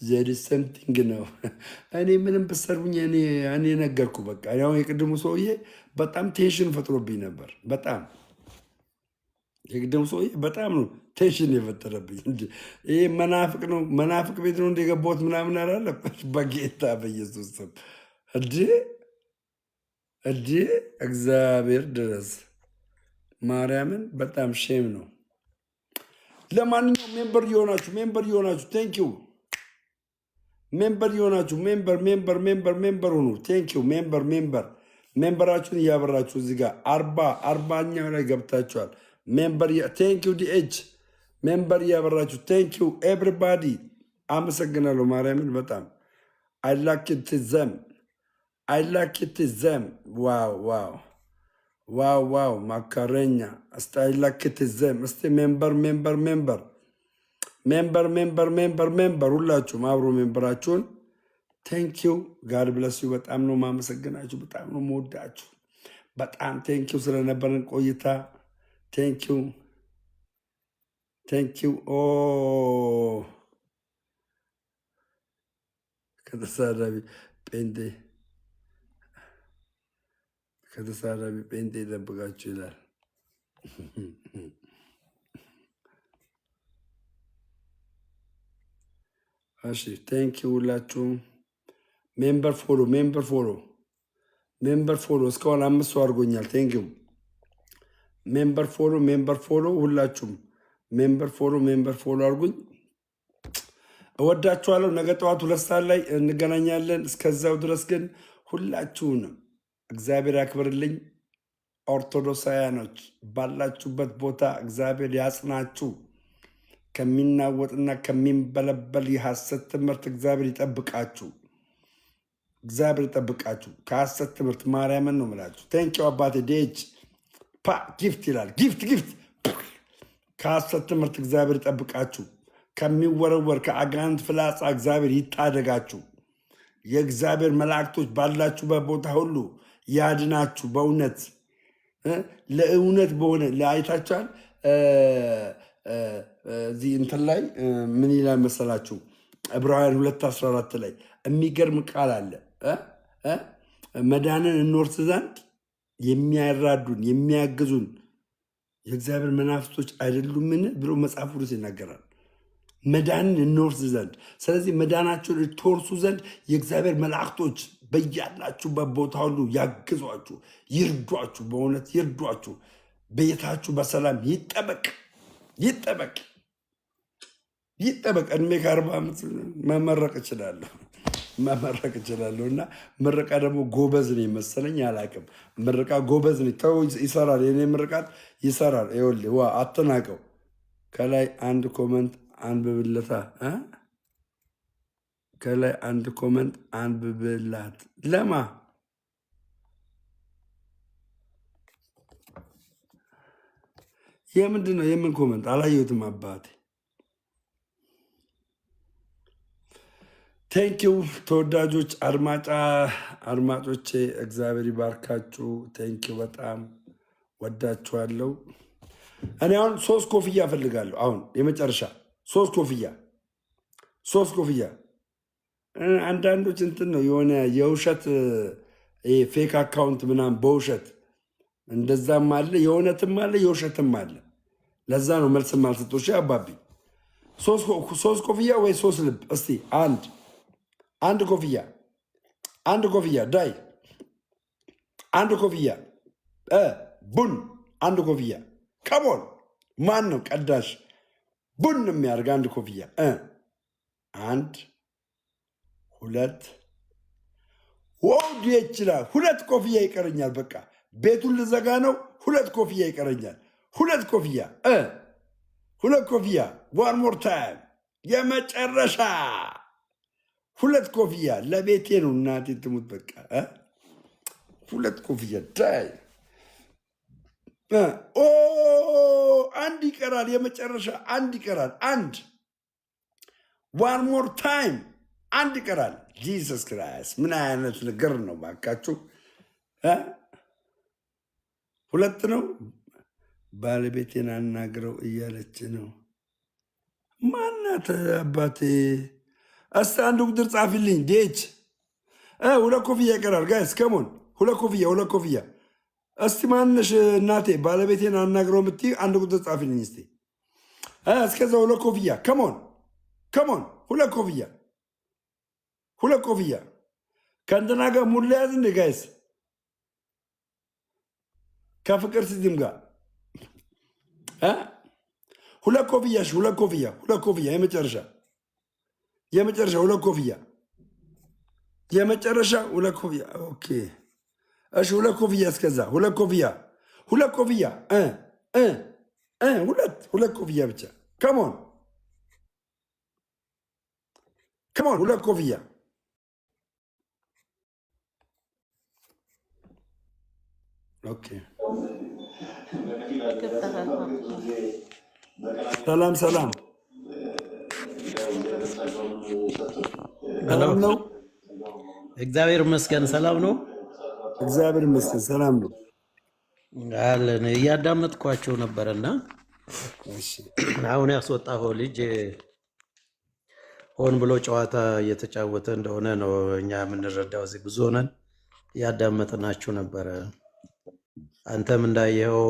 ዘሪ ሰምቲንግ ነው። እኔ ምንም ብሰርቡኝ እኔ ነገርኩ። በቃ ያው የቅድሙ ሰውዬ በጣም ቴንሽን ፈጥሮብኝ ነበር። በጣም የቅድሙ ሰውዬ በጣም ነው ቴንሽን የፈጠረብኝ። ይህ መናፍቅ ነው፣ መናፍቅ ቤት ነው እንደገባሁት ምናምን አላለበት። በጌታ በኢየሱስ ስም እዲ እግዚአብሔር ድረስ ማርያምን በጣም ሼም ነው። ለማንኛውም ሜምበር እየሆናችሁ ቴንኪው። ሜምበር እየሆናችሁ ሜምበር ሁኑ። ቴንኪው። ሜምበራችሁን እያበራችሁ እዚህ ጋር 40ኛው ላይ ገብታችኋል። ሜምበር ቴንኪው። ዲኤች ሜምበር እያበራችሁ ቴንኪው ኤቭሪባዲ። አመሰግናለሁ ማርያምን በጣም አይላክትዘም ዋው ማካረኛ አስታይላክትዘም እስቲ ሜምበር ሁላችሁም አብሮ ሜምበራችሁን ቴንኪው። ጋድ ብለስ ዩ። በጣም ነው ማመሰግናችሁ። በጣም ነው መወዳችሁ። በጣም ቴንኪው ስለነበረን ቆይታ ቴንኪው። ከተሳዳቢ ጴንጤ ይጠብቃችሁ ይላል። እሺ ቴንኪው ሁላችሁም። ሜምበር ፎሎ እስካሁን 5 ሰው አድርጎኛል። ቴንኪው። ሜምበር ፎሎ ሁላችሁም ሜምበር ፎሎ አድርጉኝ። እወዳችኋለሁ። ነገ ጠዋት 2 ሰዓት ላይ እንገናኛለን። እስከዛው ድረስ ግን ሁላችሁንም እግዚአብሔር ያክብርልኝ። ኦርቶዶክሳውያኖች ባላችሁበት ቦታ እግዚአብሔር ያጽናችሁ። ከሚናወጥና ከሚንበለበል የሐሰት ትምህርት እግዚአብሔር ይጠብቃችሁ። ከሐሰት ትምህርት ማርያምን ነው ምላችሁ። ቴንኪው አባቴ ዴጅ ጊፍት ይላል። ጊፍት ከሐሰት ትምህርት እግዚአብሔር ይጠብቃችሁ። ከሚወረወር ከአጋንንት ፍላጻ እግዚአብሔር ይታደጋችሁ። የእግዚአብሔር መላእክቶች ባላችሁበት ቦታ ሁሉ ያድናችሁ። በእውነት ለእውነት በሆነ ለአይታችኋል። እዚህ እንትን ላይ ምን ይላል መሰላችሁ? ዕብራውያን 2:14 ላይ የሚገርም ቃል አለ። መዳንን እንወርስ ዘንድ የሚያራዱን የሚያግዙን የእግዚአብሔር መናፍስቶች አይደሉምን ብሎ መጽሐፍ ቅዱስ ይናገራል። መዳንን እንወርስ ዘንድ። ስለዚህ መዳናችሁን ልትወርሱ ዘንድ የእግዚአብሔር መላእክቶች በያላችሁበት ቦታ ሁሉ ያግዟችሁ፣ ይርዷችሁ፣ በእውነት ይርዷችሁ። ቤታችሁ በሰላም ይጠበቅ። እድሜ ከ40 ዓመት መመረቅ እችላለሁ እና ምርቃ ደግሞ ጎበዝ ነኝ መሰለኝ፣ አላቅም። ምርቃ ጎበዝ ነኝ። ተው ይሰራል። የኔ ምርቃት ይሰራል። ይኸውልህ አትናቀው። ከላይ አንድ ኮመንት አንብብለታ ከላይ አንድ ኮመንት አንብብላት። ለማ የምንድን ነው? የምን ኮመንት አላየሁትም አባቴ። ቴንኪው ተወዳጆች አድማጮቼ፣ እግዚአብሔር ይባርካችሁ። ቴንኪው በጣም ወዳችኋለሁ። እኔ አሁን 3 ኮፍያ እፈልጋለሁ። አሁን የመጨረሻ 3 ኮፍያ። አንዳንዶች እንትን ነው የሆነ የውሸት ፌክ አካውንት ምናምን በውሸት እንደዛም አለ፣ የእውነትም አለ፣ የውሸትም አለ። ለዛ ነው መልስ ማልሰጦች አባቢ። 3 ኮፍያ ወይ 3 ልብ? እስቲ አንድ ኮፍያ ዳይ፣ አንድ ኮፍያ ቡን፣ አንድ ኮፍያ ከቦን። ማን ነው ቀዳሽ ቡን የሚያደርግ? አንድ ኮፍያ 1 2 ወውድ ይችላል። 2 ኮፍያ ይቀረኛል። በቃ ቤቱን ልዘጋ ነው። 2 ኮፍያ ይቀረኛል። 2 ኮፍያ 2 ኮፍያ ዋን ሞር ታይም የመጨረሻ 2 ኮፍያ ለቤቴ ነው። እናቴ ትሙት በቃ 2 ኮፍያ ዳይ አንድ ይቀራል። የመጨረሻ አንድ ይቀራል። አንድ ዋን ሞር ታይም አንድ ይቀራል። ጂሰስ ክራይስት ምን አይነት ነገር ነው ባካችሁ? 2 ነው። ባለቤቴን አናግረው እያለች ነው። ማናት አባቴ? እስቲ አንድ ቁጥር ጻፊልኝ። ዴች 2 ኮፍያ ይቀራል። ጋይስ ከሞን 2 ኮፍያ 2 ኮፍያ። እስቲ ማነሽ እናቴ ባለቤቴን አናግረው የምትይ አንድ ቁጥር ጻፊልኝ እስቲ። እስከዛ 2 ኮፍያ ከሞን 2 ኮፍያ 2 ኮፍያ ከእንትና ጋር ሙሉ ያዝ እንደ ጋይስ ከፍቅር ሲዝም ጋር 2 ኮፍያ 2 ኮፍያ 2 ኮፍያ የመጨረሻ 2 ኮፍያ የመጨረሻ 2 ኮፍያ። ኦኬ እሺ 2 ኮፍያ እስከዛ 2 ኮፍያ 2 ኮፍያ 2 ኮፍያ ብቻ ከሞን 2 ኮፍያ ኦኬ። ሰላም ሰላም ሰላም ነው። እግዚአብሔር ይመስገን ሰላም ነው። እግዚአብሔር ይመስገን ሰላም ነው አለን። እያዳመጥኳቸው ነበርና አሁን ያስወጣኸው ልጅ ሆን ብሎ ጨዋታ እየተጫወተ እንደሆነ ነው እኛ የምንረዳው። እዚህ ብዙ ሆነን እያዳመጥናችሁ ነበረ። አንተም እንዳየኸው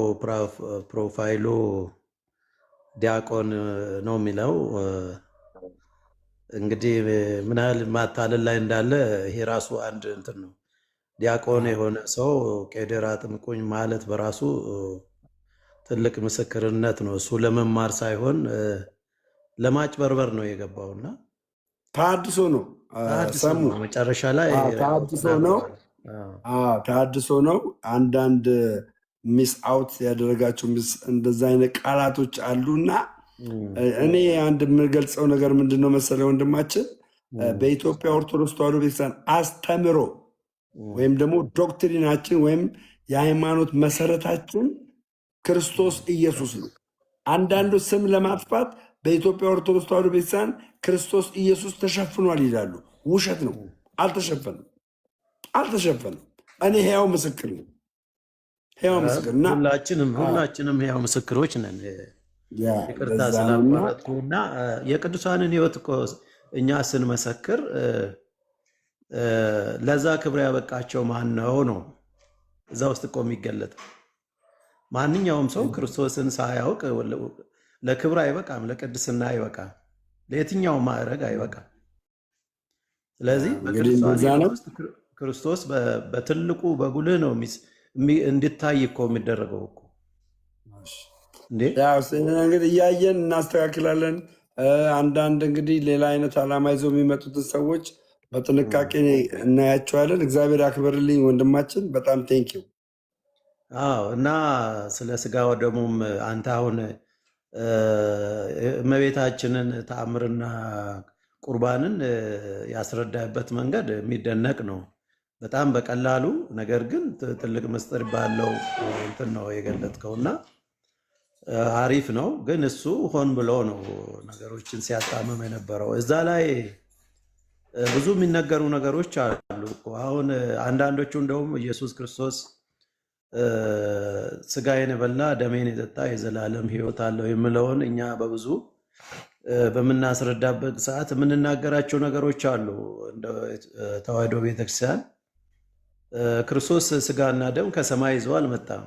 ፕሮፋይሉ ዲያቆን ነው የሚለው። እንግዲህ ምን ያህል ማታለል ላይ እንዳለ ይሄ ራሱ አንድ እንትን ነው። ዲያቆን የሆነ ሰው ቄደር አጥምቁኝ ማለት በራሱ ትልቅ ምስክርነት ነው። እሱ ለመማር ሳይሆን ለማጭበርበር ነው የገባውና ታድሶ ነው ሰሙ መጨረሻ ላይ ታድሶ ነው። አንዳንድ ሚስ አውት ያደረጋቸው እንደዛ አይነት ቃላቶች አሉና እኔ አንድ የምገልጸው ነገር ምንድነው መሰለ ወንድማችን፣ በኢትዮጵያ ኦርቶዶክስ ተዋሕዶ ቤተክርስቲያን አስተምሮ ወይም ደግሞ ዶክትሪናችን ወይም የሃይማኖት መሰረታችን ክርስቶስ ኢየሱስ ነው። አንዳንዶች ስም ለማጥፋት በኢትዮጵያ ኦርቶዶክስ ተዋሕዶ ቤተክርስቲያን ክርስቶስ ኢየሱስ ተሸፍኗል ይላሉ። ውሸት ነው። አልተሸፈንም። እኔ ሕያው ምስክር ነው። ሕያው ምስክር እና ሁላችንም ሕያው ምስክሮች ነን። ይቅርታ ስላቋረጥኩና የቅዱሳንን ሕይወት እኮ እኛ ስንመሰክር ለዛ ክብር ያበቃቸው ማን ነው? እዛ ውስጥ እኮ የሚገለጥ ማንኛውም ሰው ክርስቶስን ሳያውቅ ለክብር አይበቃም፣ ለቅድስና አይበቃም፣ ለየትኛው ማዕረግ አይበቃም። ስለዚህ በቅዱሳን ውስጥ ክርስቶስ በትልቁ በጉልህ ነው እንድታይ እኮ የሚደረገው እኮ። እንግዲህ እያየን እናስተካክላለን። አንዳንድ እንግዲህ ሌላ አይነት ዓላማ ይዘው የሚመጡትን ሰዎች በጥንቃቄ እናያቸዋለን። እግዚአብሔር ያክብርልኝ ወንድማችን፣ በጣም ቴንኪው። እና ስለ ስጋ ወደሙም አንተ አሁን እመቤታችንን ተአምርና ቁርባንን ያስረዳበት መንገድ የሚደነቅ ነው። በጣም በቀላሉ ነገር ግን ትልቅ ምስጢር ባለው እንትን ነው የገለጥከውና አሪፍ ነው። ግን እሱ ሆን ብሎ ነው ነገሮችን ሲያጣምም የነበረው። እዛ ላይ ብዙ የሚነገሩ ነገሮች አሉ። አሁን አንዳንዶቹ እንደውም ኢየሱስ ክርስቶስ ስጋዬን የበላ ደሜን የጠጣ የዘላለም ሕይወት አለው የሚለውን እኛ በብዙ በምናስረዳበት ሰዓት የምንናገራቸው ነገሮች አሉ። እንደ ተዋሕዶ ቤተክርስቲያን ክርስቶስ ስጋና ደም ከሰማይ ይዞ አልመጣም።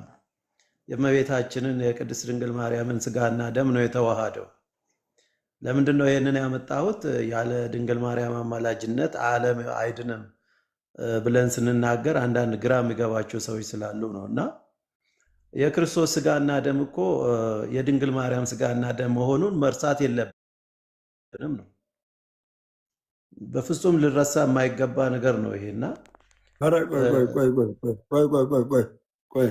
የእመቤታችንን የቅድስት ድንግል ማርያምን ስጋና ደም ነው የተዋሃደው። ለምንድን ነው ይህንን ያመጣሁት? ያለ ድንግል ማርያም አማላጅነት ዓለም አይድንም ብለን ስንናገር አንዳንድ ግራ የሚገባቸው ሰዎች ስላሉ ነው። እና የክርስቶስ ስጋና ደም እኮ የድንግል ማርያም ስጋና ደም መሆኑን መርሳት የለብንም ነው። በፍጹም ልረሳ የማይገባ ነገር ነው ይሄና ኧረ ቆይ ቆይ ቆይ ቆይ ቆይ ቆይ ቆይ ቆይ ቆይ